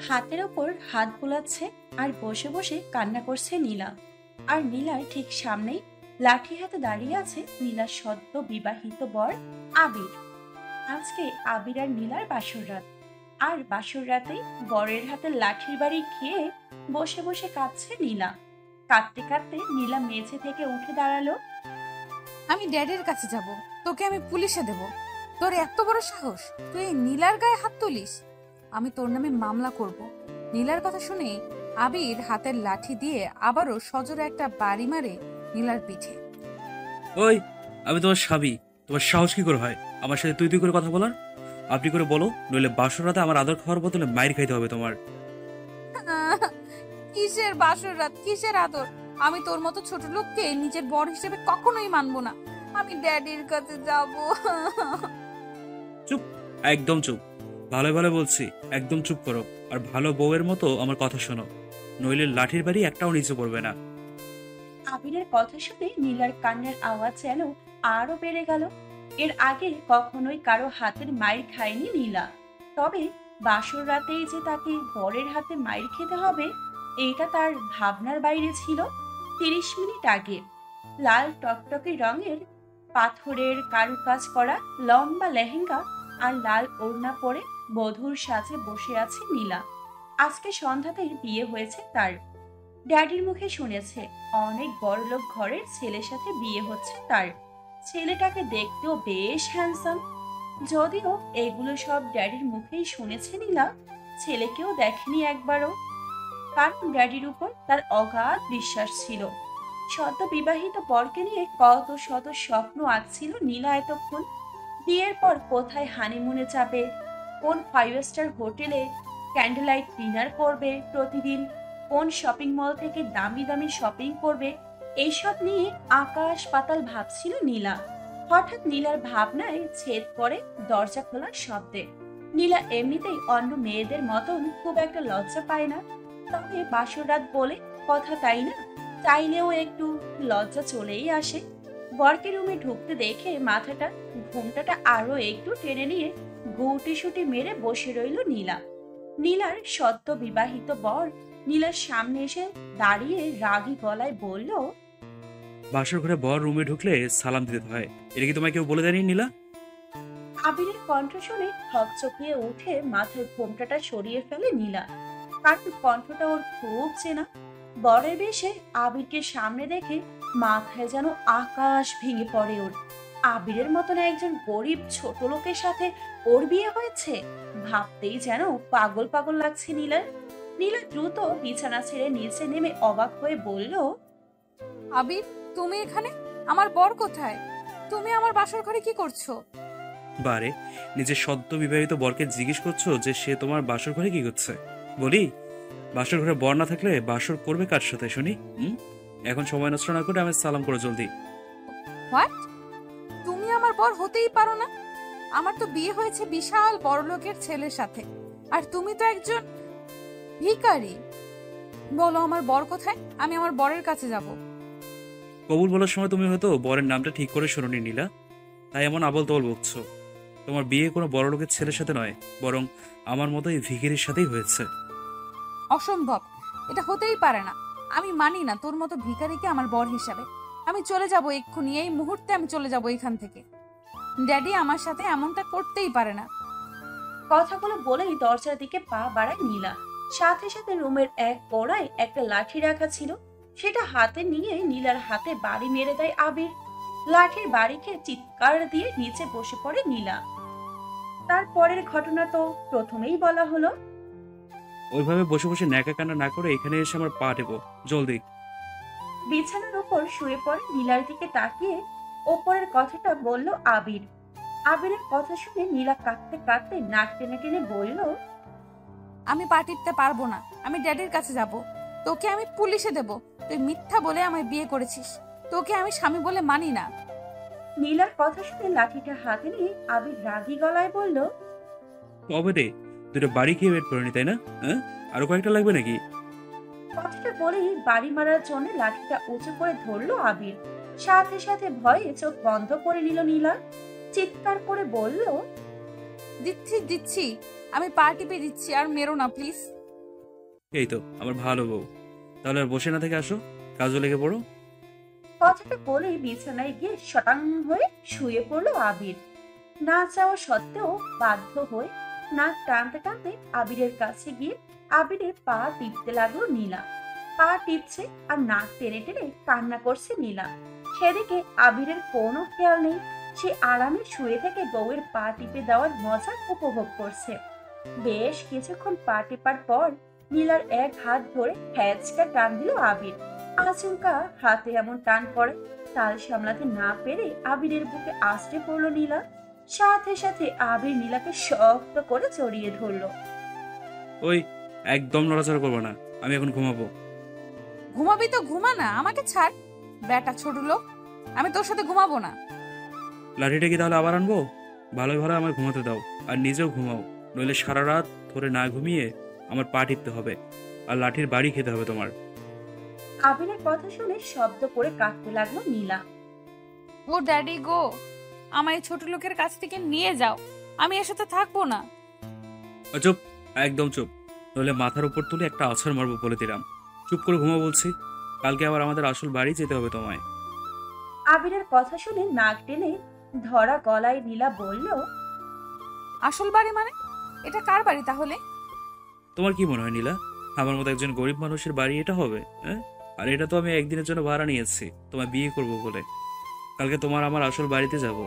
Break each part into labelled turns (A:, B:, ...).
A: হাতের ওপর হাত বোলাচ্ছে আর বসে বসে কান্না করছে নীলা। আর নীলার ঠিক সামনেই লাঠি হাতে দাঁড়িয়ে আছে নীলার সদ্য বিবাহিত বর আবির। আজকে আবির আর নীলার বাসর রাত। আর বাসর রাতেই বরের হাতে লাঠির বাড়ি খেয়ে বসে বসে কাঁদছে নীলা। কাঁদতে কাঁদতে নীলা মেঝে থেকে উঠে দাঁড়ালো।
B: আমি ড্যাডির কাছে যাব, তোকে আমি পুলিশে দেব। তোর এত বড় সাহস, তুই এই নীলার গায়ে হাত তুলিস? আমি তোর নামে মামলা করব। নীলার কথা শুনে আবির হাতের লাঠি দিয়ে আবারও সজোরে একটা বাড়ি মারে নীলার পিঠে।
C: ওই, আমি তোমার স্বামী, তোমার সাহস কি করে হয় আমার সাথে তুই তুই করে কথা বলার? আপনি করে বলো, নইলে বাসর রাতে আমার আদর খাওয়ার বদলে মাইর খাইতে হবে তোমার।
B: কিসের বাসর রাত, কিসের আদর? আমি তোর মতো ছোট লোককে নিজের বর হিসেবে কখনোই মানবো না। আমি ড্যাডির কাছে যাব।
C: চুপ, একদম চুপ। ভালো ভালো বলছি, একদম চুপ করো। আর ভালো বউয়ের মতো আমার কথা শোনো, নইলে লাঠির বাড়ি একটাও নিচে পড়বে না।
A: আবিরের কথা শুনে নীলার কান্নার আওয়াজ যেন আরো বেড়ে গেল। এর আগে কখনোই কারো হাতের মাইর খায়নি নীলা, তবে বাসর রাতেই যে তাকে বরের হাতে মাইর খেতে হবে এটা তার ভাবনার বাইরে ছিল। 30 মিনিট আগে লাল টকটকে রঙের পাথরের কারুকাজ করা লম্বা লেহেঙ্গা আর লাল ওড়না পরে বধূর সাজে বসে আছে নীলা। আজকে সন্ধ্যাতেই বিয়ে হয়েছে তার। ড্যাডির মুখে শুনেছে অনেক বড়লোক ঘরের ছেলের সাথে বিয়ে হচ্ছে তার। ছেলেটাকে দেখতেও বেশ হ্যান্ডসাম। যদিও এগুলো সব ড্যাডির মুখেই শুনেছে নীলা, ছেলেকেও দেখেনি একবারও। কারণ ড্যাডির উপর তার অগাধ বিশ্বাস ছিল। সদ্য বিবাহিত বরকে নিয়ে কত শত স্বপ্ন আঁকছিল নীলা এতক্ষণ। বিয়ের পর কোথায় হানিমুনে যাবে, কোন 5 স্টার হোটেলে ক্যান্ডেলাইট ডিনার করবে প্রতিদিন, কোন শপিং মল থেকে দামি দামি শপিং করবে, এইসব নিয়ে আকাশ পাতাল ভাবছিল নীলা। হঠাৎ নীলার ভাবনায় ছেদ পড়ে দরজা খোলার শব্দে। নীলা এমনিতেই অন্য মেয়েদের মতন খুব একটা লজ্জা পায় না, তবে বাসর রাত বলে কথা, তাই না? চাইলেও একটু লজ্জা চলেই আসে। বরকে রুমে ঢুকতে দেখে মাথাটা ঘোমটাটা আরো একটু টেনে নিয়ে গুটি সুটি মেরে বসে রইল নীলা। নীলার সদ্য বিবাহিত বর নীলার সামনে এসে দাঁড়িয়ে রাগী গলায় বলল,
C: বাসর ঘরে বর রুমে ঢুকলে সালাম দিতে হয়, এটা কি তোমায় কেউ বলে দেয়নি নীলা?
A: আবিরের কণ্ঠ শুনে হকচকিয়ে উঠে মাথার ঘোমটাটা সরিয়ে ফেলে নীলা। কারণ কণ্ঠটা ওর খুব চেনা। বরের বেশে আবিরকে সামনে দেখে মাথায় যেন আকাশ ভেঙে পড়ে ওর। আবিরের মতন একজন গরিব ছোট লোকের সাথে ওর বিয়ে হয়েছে, ভাবতেই যেন পাগল পাগল লাগছে নীলার। নীলা দ্রুত বিছানা ছেড়ে নিচে নেমে অবাক হয়ে বলল,
B: আবির, তুমি এখানে? আমার বর কোথায়? তুমি আমার বাসর ঘরে কি করছো?
C: বারে, নিজের সদ্য বিবাহিত বরকে জিজ্ঞেস করছো যে সে তোমার বাসর ঘরে কি করছে? বলি, বাসর ঘরে বর না থাকলে বাসর করবে কার সাথে শুনি? এখন সময় নষ্ট না করে আমি সালাম করো জলদি।
B: হোয়াট? তুমি আমার বর হতেই পারো না। আমার তো বিয়ে হয়েছে বিশাল বড়লোকের ছেলের সাথে, আর তুমি তো একজন ভিখারি। বলো আমার বর কোথায়? আমি আমার বরের কাছে যাব।
C: কবুল বলার সময় তুমি হয়তো বরের নামটা ঠিক করে শোনোনি নীলা, তাই এমন আবল তবল বকছো। তোমার বিয়ে কোনো বড় লোকের ছেলের সাথে নয়, বরং আমার মতো এই ভিখিরির সাথেই হয়েছে।
B: অসম্ভব, এটা হতেই পারে না। আমি মানি না তোর মতো ভিখারিকে আমার বর হিসাবে। আমি চলে যাব এক্ষুনি, এই মুহূর্তে আমি চলে যাব এখান থেকে। ড্যাডি আমার সাথে এমনটা করতেই পারে না।
A: কথাগুলো বলেই দরজার দিকে পা বাড়ায় নীলা। সাথে সাথে রুমের এক কোণায় একটা লাঠি রাখা ছিল, সেটা হাতে নিয়ে নীলার হাতে বাড়ি মেরে দেয় আবির। লাঠির বাড়ি খেয়ে চিৎকার দিয়ে নিচে বসে পড়ে নীলা। তারপরের ঘটনা তো প্রথমেই বলা হলো।
C: ওইভাবে বসে বসে ন্যাকা কান্না না করে এখানে এসে আমার পা টেপো জলদি।
A: বিছানার উপর শুয়ে পড়ে নীলার দিকে তাকিয়ে ওপরের কথাটা বলল আবির। আবিরের কথা শুনে নীলা কাঁদতে কাঁদতে নাক টেনে টেনে বলল,
B: আমি পা টিপতে পারবো না। আমি ড্যাডির কাছে যাব। তোকে আমি পুলিশে দেব। তুই মিথ্যা বলে আমায় বিয়ে করেছিস। তোকে আমি স্বামী বলে মানি না।
A: নীলার কথা শুনে লাঠিটা হাতে নিয়ে আবির রাগী গলায় বলল,
C: কবে রে দুটো বাড়ি খেয়ে ওয়েট করেনি, তাই না? হ্যাঁ, আরো কয়েকটা লাগবে নাকি?
A: কথাটা বলেই বাড়ি মারার জন্য লাঠিটা উঁচু করে ধরলো আবির। সাথে সাথে ভয়ে চোখ বন্ধ করে নিল নীলা। চিৎকার করে বলল,
B: দিচ্ছি দিচ্ছি, আমি পা টিপে দিচ্ছি, আর মেরো না প্লিজ।
C: এই তো আমার ভালো বউ। তাহলে আর বসে না থেকে আসো, কাজও লেগে পড়ো।
A: কথাটা বলেই বিছানায় গিয়ে শটাং হয়ে শুয়ে পড়লো আবির। না চাওয়া সত্ত্বেও বাধ্য হয়ে নাক টানতে টানতে আবিরের কাছে গিয়ে আবিরের পা টিপতে লাগলো নীলা। পা টিপছে আর নাক টেনে টেনে কান্না করছে নীলা। সেদিকে আবিরের কোনো খেয়াল নেই, সে আরামে শুয়ে থেকে বউয়ের পা টিপে দেওয়ার মজা উপভোগ করছে। বেশ কিছুক্ষণ পা টিপার পর নীলার এক হাত ধরে হ্যাচকা টান দিল আবির। আচমকা হাতে এমন টান পড়ে, তাল সামলাতে না পেরে আবিরের বুকে আছড়ে পড়লো নীলা। সাথে সাথে আবির নীলাকে শক্ত করে জড়িয়ে ধরলো।
C: ওই, একদম নড়াচড়া করবো না, আমি এখন ঘুমাবো।
B: ঘুমাবি তো ঘুমা না, আমাকে ছাড়। বেটা ছোট লোক, আমি তোর সাথে ঘুমাবো না।
C: লাঠিটা কি তাহলে আবার আনবো? ভালোই ভালো আমার ঘুমাতে দাও, আর নিজেও ঘুমাও, নইলে সারা রাত ধরে না ঘুমিয়ে আমার পা টিপতে হবে, আর লাঠির বাড়ি খেতে হবে তোমার।
A: আবিরের কথা শুনে শব্দ করে কাঁদতে লাগলো নীলা।
B: ও ড্যাডি গো, আমায় ছোট লোকের কাছ থেকে নিয়ে যাও, আমি এর সাথে থাকবো না।
C: চুপ, একদম চুপ, নইলে মাথার উপর তুলে একটা আছাড় মারবো বলে দিলাম। চুপ করে ঘুমা বলছি, কালকে আবার আমাদের আসল বাড়ি যেতে হবে তোমায়।
A: আবিরের কথা শুনে নাক টেনে ধরা গলায় নীলা বলল,
B: আসল বাড়ি মানে? এটা কার বাড়ি তাহলে?
C: তোমার কি মনে হয় নীলা, আমার মতো একজন গরিব মানুষের বাড়ি এটা হবে? হ্যাঁ, আর এটা তো আমি একদিনের জন্য ভাড়া নিয়েছি তোমায় বিয়ে করব বলে। কালকে তোমার আমার আসল বাড়িতে যাব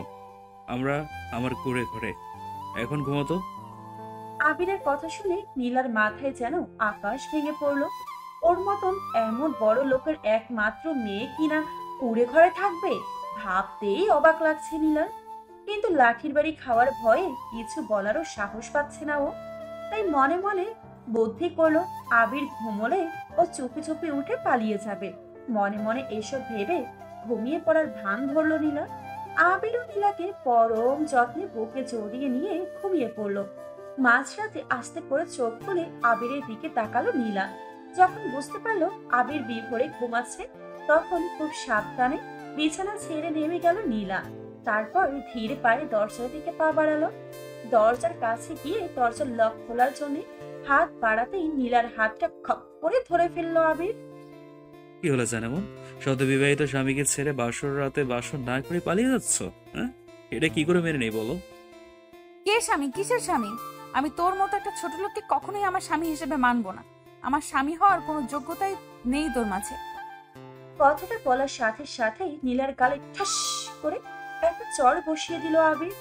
C: আমরা, আমার কুড়ে ঘরে। এখন ঘুমোতো।
A: আবিরের কথা শুনে নীলার মাথায় যেন আকাশ ভেঙে পড়লো। ওর মতন এমন বড় লোকের একমাত্র মেয়ে কিনা কুড়ে ঘরে থাকবে, ভাবতেই অবাক লাগছে নীলার। কিন্তু লাঠির বাড়ি খাওয়ার ভয়ে কিছু বলারও সাহস পাচ্ছে না ও। তাই মনে মনে বুদ্ধি করলো, আবির ঘুমোলে ও চুপি চুপি উঠে পালিয়ে যাবে। মনে মনে এসব ভেবে ঘুমিয়ে পড়ার ভান ধরলো নীলা। আবিরও নীলাকে পরম যত্নে বুকে জড়িয়ে নিয়ে ঘুমিয়ে পড়লো। মাঝরাতে আস্তে করে চোখ খুলে আবিরের দিকে তাকালো নীলা। যখন বুঝতে পারলো আবির বিভোরে ঘুমাচ্ছে, তখন খুব সাবধানে বিছানা ছেড়ে নেমে গেল নীলা। তারপর ধীরে পায়ে দরজার দিকে পা বাড়ালো। দরজার কাছে গিয়ে দরজার লক খোলার জন্য হাত বাড়াতেই নীলার হাতটা খপ করে ধরে ফেললো আবির।
C: কি হলো জানেমন, সদ্য বিবাহিত স্বামীকে ছেড়ে বাসর রাতে বাসর না করে পালিয়ে যাচ্ছ? হ্যাঁ, এটা কি করে মেনে নেই বলো?
B: কে স্বামী? কিসের স্বামী? আমি তোর মতো একটা ছোট লোককে কখনোই আমার স্বামী হিসেবে মানবো না। আমার স্বামী হওয়ার কোনো যোগ্যতাই নেই তোর মাঝে।
A: কথাটা বলার সাথে সাথেই নীলার গালে ঠাস করে একটা চড় বসিয়ে দিল আবির।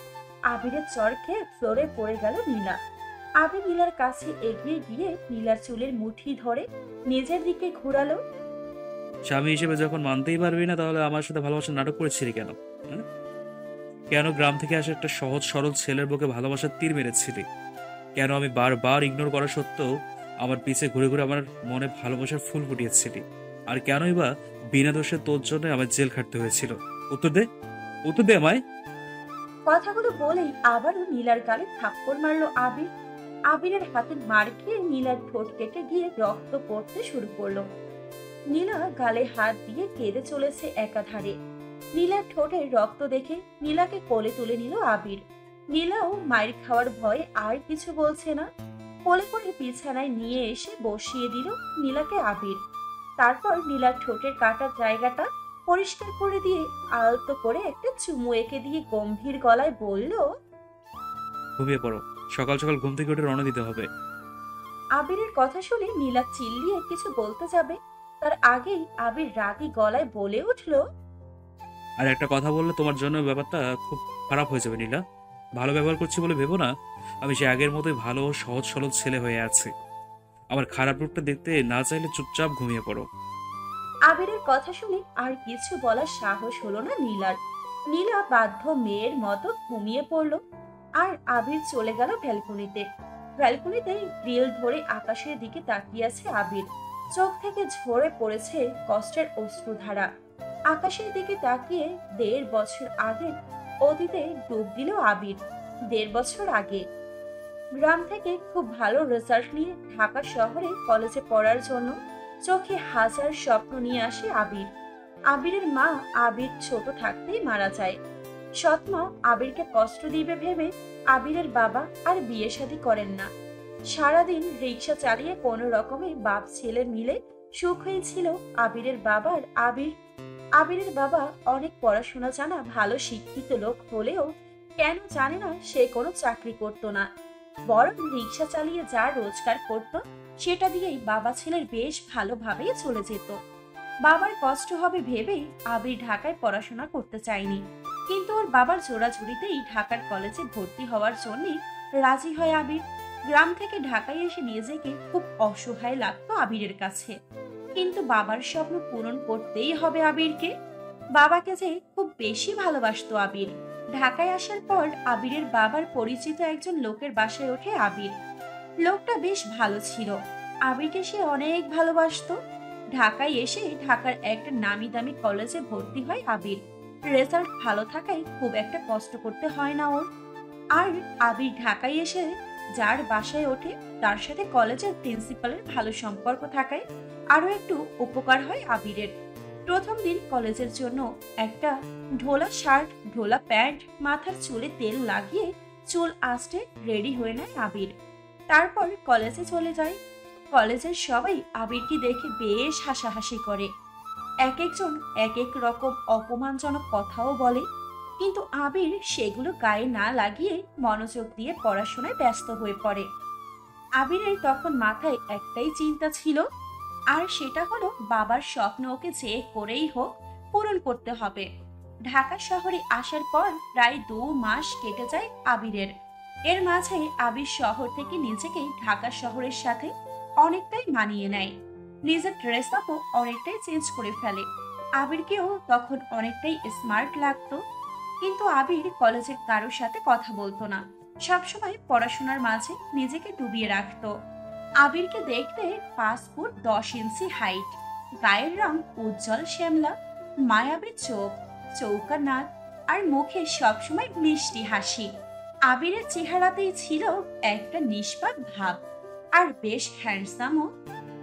A: আবিরের চড় খেয়ে ফ্লোরে পড়ে গেল নীলা। আবির নীলার কাছে এগিয়ে গিয়ে নীলার চুলের মুঠি ধরে নিজের দিকে ঘোরালো।
C: স্বামী হিসেবে যখন মানতেই পারবি না, তাহলে আমার সাথে ভালোবাসার নাটক করেছিলি কেন? হ্যাঁ? কেন গ্রাম থেকে আসা একটা সহজ সরল ছেলের বুকে ভালোবাসার তীর মেরেছিলি? কেন আমি বারবার ইগনোর করা সত্ত্বেও আমার পিছে ঘুরে ঘুরে আমার মনে ভালোবাসার ফুল ফুটিয়েছিলি? আর কেনই বা বিনা দোষে তোর জন্য আমার জেল খাটতে হয়েছিল? উত্তর দে, উত্তর দে আমায়।
A: কথাগুলো বলেই আবারও নীলার গালে থাপ্পড় মারলো আবির। আবিরের হাতের মার খেয়ে নীলার ঠোঁট কেটে গিয়ে রক্ত পড়তে শুরু করলো। নীলা গালে হাত দিয়ে কেঁদে চলেছে একাধারে। নীলার ঠোঁটে রক্ত দেখে নীলাকে কোলে তুলে নিল আবির। নীলাও মায়ের খাওয়ার ভয়ে আর কিছু বলছে না। কোলে করে বিছানায় নিয়ে এসে বসিয়ে দিল নীলাকে আবির। তারপর নীলার ঠোঁটের কাটা জায়গাটা পরিষ্কার করে দিয়ে আলতো করে একটা চুমু এঁকে দিয়ে গম্ভীর গলায় বলল,
C: ঘুমিয়ে পড়ো, সকাল সকাল ঘুম থেকে উঠে রওনা দিতে হবে।
A: আবিরের কথা শুনে নীলা চিল্লিয়ে কিছু বলতে যাবে, তার আগেই আবির রাগী গলায় বলে উঠল,
C: আর একটা কথা বললে তোমার জন্য ব্যাপারটা খুব খারাপ হয়ে যাবে নীলা। ভালো ব্যবহার করছি বলে ভেবো না আমি সে আগের মতোই ভালো ও সহজ সরল ছেলে হয়ে আছি। আমার খারাপ রূপটা দেখতে না চাইলে চুপচাপ ঘুমিয়ে পড়ো।
A: আবিরের কথা শুনে আর কিছু বলার সাহস হলো না নীলার। নীলা বাধ্য মেয়ের মতো ঘুমিয়ে পড়ল। আর আবির চলে গেল ব্যালকনিতে। ব্যালকনিতে গ্রিল ধরে আকাশের দিকে তাকিয়ে আছে আবির। চোখ থেকে ঝরে পড়েছে কষ্টের অশ্রুধারা। আকাশের দিকে তাকিয়ে 1.5 বছর আগে অতীতে ডুব দিল আবির। 1.5 বছর আগে গ্রাম থেকে খুব ভালো রেজাল্ট নিয়ে ঢাকা শহরে কলেজে পড়ার জন্য চোখে হাজার স্বপ্ন নিয়ে আসে আবির। আবিরের মা আবির ছোট থাকতেই মারা যায়। সৎমা আবিরকে কষ্ট দিবে ভেবে আবিরের বাবা আর বিয়ে শাদী করেন না। সারাদিন রিক্সা চালিয়ে কোনো রকমে বাপ ছেলে মিলে সুখ হয়েছিল আবিরের বাবার। আবিরের বাবা অনেক পড়াশোনা জানা ভালো শিক্ষিত লোক হলেও কেন জানে না সে কোনো চাকরি করত না, বরং রিক্সা চালিয়ে যা রোজগার করত সেটা দিয়েই বাবা ছেলের বেশ ভালোভাবেই চলে যেত। বাবার কষ্ট হবে ভেবেই আবির ঢাকায় পড়াশোনা করতে চায়নি, কিন্তু ওর বাবার জোরাজুরিতেই ঢাকার কলেজে ভর্তি হওয়ার জন্য রাজি হয় আবির। গ্রাম থেকে ঢাকায় এসে নিজেকে খুব অসহায় লাগতো আবিরের কাছে, কিন্তু বাবার স্বপ্ন পূরণ করতেই হবে আবিরকে। বাবাকে যে খুব বেশি ভালোবাসতো আবির। ঢাকায় আসার পর আবিরের বাবার পরিচিত একজন লোকের বাসায় ওঠে আবির। লোকটা বেশ ভালো ছিল, আবিরকে সে অনেক ভালোবাসতো। ঢাকায় এসে ঢাকার একটা নামি দামি কলেজে ভর্তি হয় আবির। রেজাল্ট ভালো থাকায় খুব একটা কষ্ট করতে হয় না ওর। আর আবির ঢাকায় এসে যার বাসায় ওঠে তার সাথে কলেজের প্রিন্সিপালের ভালো সম্পর্ক থাকায় আরো একটু উপকার হয় আবিরের। প্রথম দিন কলেজের জন্য একটা ঢোলা শার্ট, ঢোলা প্যান্ট, মাথার চুলে তেল লাগিয়ে চুল আঁচড়ে রেডি হয়ে নেয় আবির। তারপর কলেজে চলে যায়। কলেজের সবাই আবিরকে দেখে বেশ হাসাহাসি করে, এক একজন এক এক রকম অপমানজনক কথাও বলে, কিন্তু আবির সেগুলো গায়ে না লাগিয়ে মনোযোগ দিয়ে পড়াশোনায় ব্যস্ত হয়ে পড়ে। আবিরের তখন মাথায় একটাই চিন্তা ছিল, আর সেটা হলো বাবার স্বপ্ন ওকে যে করেই হোক পূরণ করতে হবে। ঢাকা শহরে আসার পর প্রায় 2 মাস কেটে যায় আবিরের। এর মাঝে আবির শহর থেকে নিজেকে ঢাকা শহরের সাথে অনেকটাই মানিয়ে নেয়। নিজের ড্রেস আপও অনেকটাই চেঞ্জ করে ফেলে। আবিরকেও তখন অনেকটাই স্মার্ট লাগতো, কিন্তু আবির কলেজের কারোর সাথে কথা বলতো না, সবসময় পড়াশোনার মাঝে নিজেকে ডুবিয়ে রাখতো। আবিরকে দেখতে 5 ফুট 10 ইঞ্চি হাইট, গায়ের রং উজ্জ্বল শ্যামলা, মায়াবী চোখ, চৌকা নাক, আর মুখে সবসময় মিষ্টি হাসি। আবিরের চেহারাতেই ছিল একটা নিষ্পাপ ভাব, আর বেশ হ্যান্ডসামও।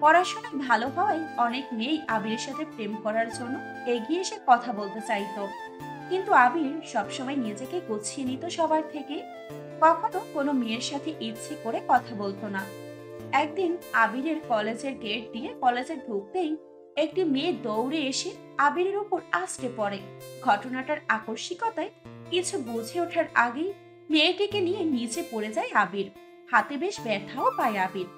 A: পড়াশোনায় ভালো হওয়ায় অনেক মেয়েই আবিরের সাথে প্রেম করার জন্য এগিয়ে এসে কথা বলতে চাইতো, কিন্তু আবির সবসময় নিজেকে গুছিয়ে নিত সবার থেকে, কখনো কোনো মেয়ের সাথে ইচ্ছে করে কথা বলতো না। একদিন আবিরের কলেজের গেট দিয়ে কলেজে ঢুকতেই একটি মেয়ে দৌড়ে এসে আবিরের উপর আছড়ে পড়ে। ঘটনাটার আকস্মিকতায় কিছু বুঝে ওঠার আগেই মেয়েটিকে নিয়ে নিচে পড়ে যায় আবির। হাতে বেশ ব্যথাও পায় আবির,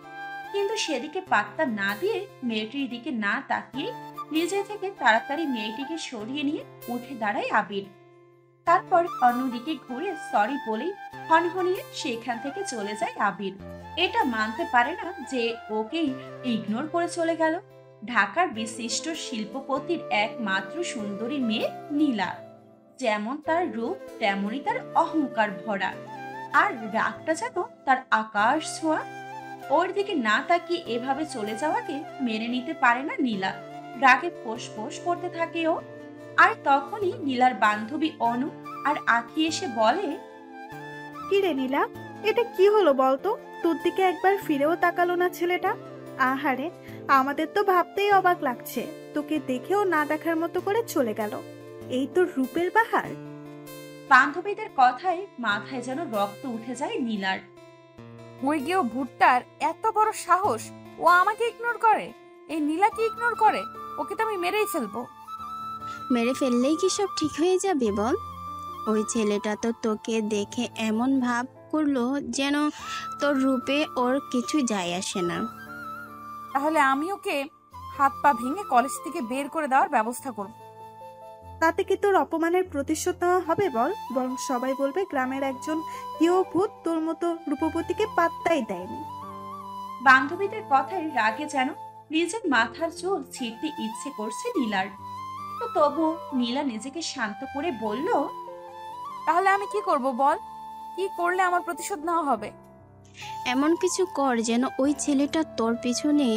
A: কিন্তু সেদিকে পাত্তা না দিয়ে মেয়েটির দিকে না তাকিয়ে নিজে থেকে তাড়াতাড়ি মেয়েটিকে সরিয়ে নিয়ে উঠে দাঁড়ায় আবির। তারপর অন্যদিকে ঘুরে সরি বলেই হনহনিয়ে সেখান থেকে চলে যায় আবির। এটা মানতে পারে না যে ওকেই ইগনোর করে চলে গেল ঢাকার বিশিষ্ট শিল্পপতির একমাত্র সুন্দরী মেয়ে নীলা। যেমন তার রূপ তেমনই তার অহংকার ভরা, আর রাগটা যেন তার আকাশ ছোঁয়া। ওর দিকে না তাকিয়ে এভাবে চলে যাওয়াকে মেনে নিতে পারে না নীলা। রাগে ফোঁস করতে থাকে ও। আর তখনই নীলার বান্ধবী অনু আর আঁখি এসে বলে,
D: কি রে নীলা, এটা কি হলো বলতো? তোর দিকে একবার ফিরেও তাকালো না ছেলেটা। আহারে, আমাদের তো ভাবতেই অবাক লাগছে, তোকে দেখেও না দেখার মতো করে চলে গেল। এই তোর রূপের বাহার।
A: বান্ধবীদের কথায় মাথায় যেন রক্ত উঠে যায় নীলার।
B: ওই গিয়েও ভুট্টার এত বড় সাহস, ও আমাকে ইগনোর করে, এই নীলাকে ইগনোর করে। ওকে তো আমি মেরেই ফেলবো।
E: মেরে ফেললেই কি সব ঠিক হয়ে যাবে বল? ওই ছেলেটা তো তোকে দেখে এমন ভাব করলো যেন তোর রূপে ওর কিছু যায় আসে না।
B: তাহলে আমি ওকে হাত পা ভেঙে কলেজ থেকে বের করে দেওয়ার ব্যবস্থা করব।
D: তাতে কি তোর অপমানের প্রতিশোধ নেওয়া হবে বল? বরং সবাই বলবে গ্রামের একজন কেউ ভূত তোর মতো রূপবতীকে পাত্তাই দেয়নি।
A: বান্ধবীদের কথায় রাগে যেন নিজের মাথার চুল ছিঁড়তে ইচ্ছে করছে নীলার। তো তবু নীলা নিজেকে শান্ত করে বলল,
B: তাহলে আমি কি করব বল? কি করলে আমার প্রতিশোধ নেওয়া হবে?
E: এমন কিছু কর যেন ওই ছেলেটা তোর পিছনে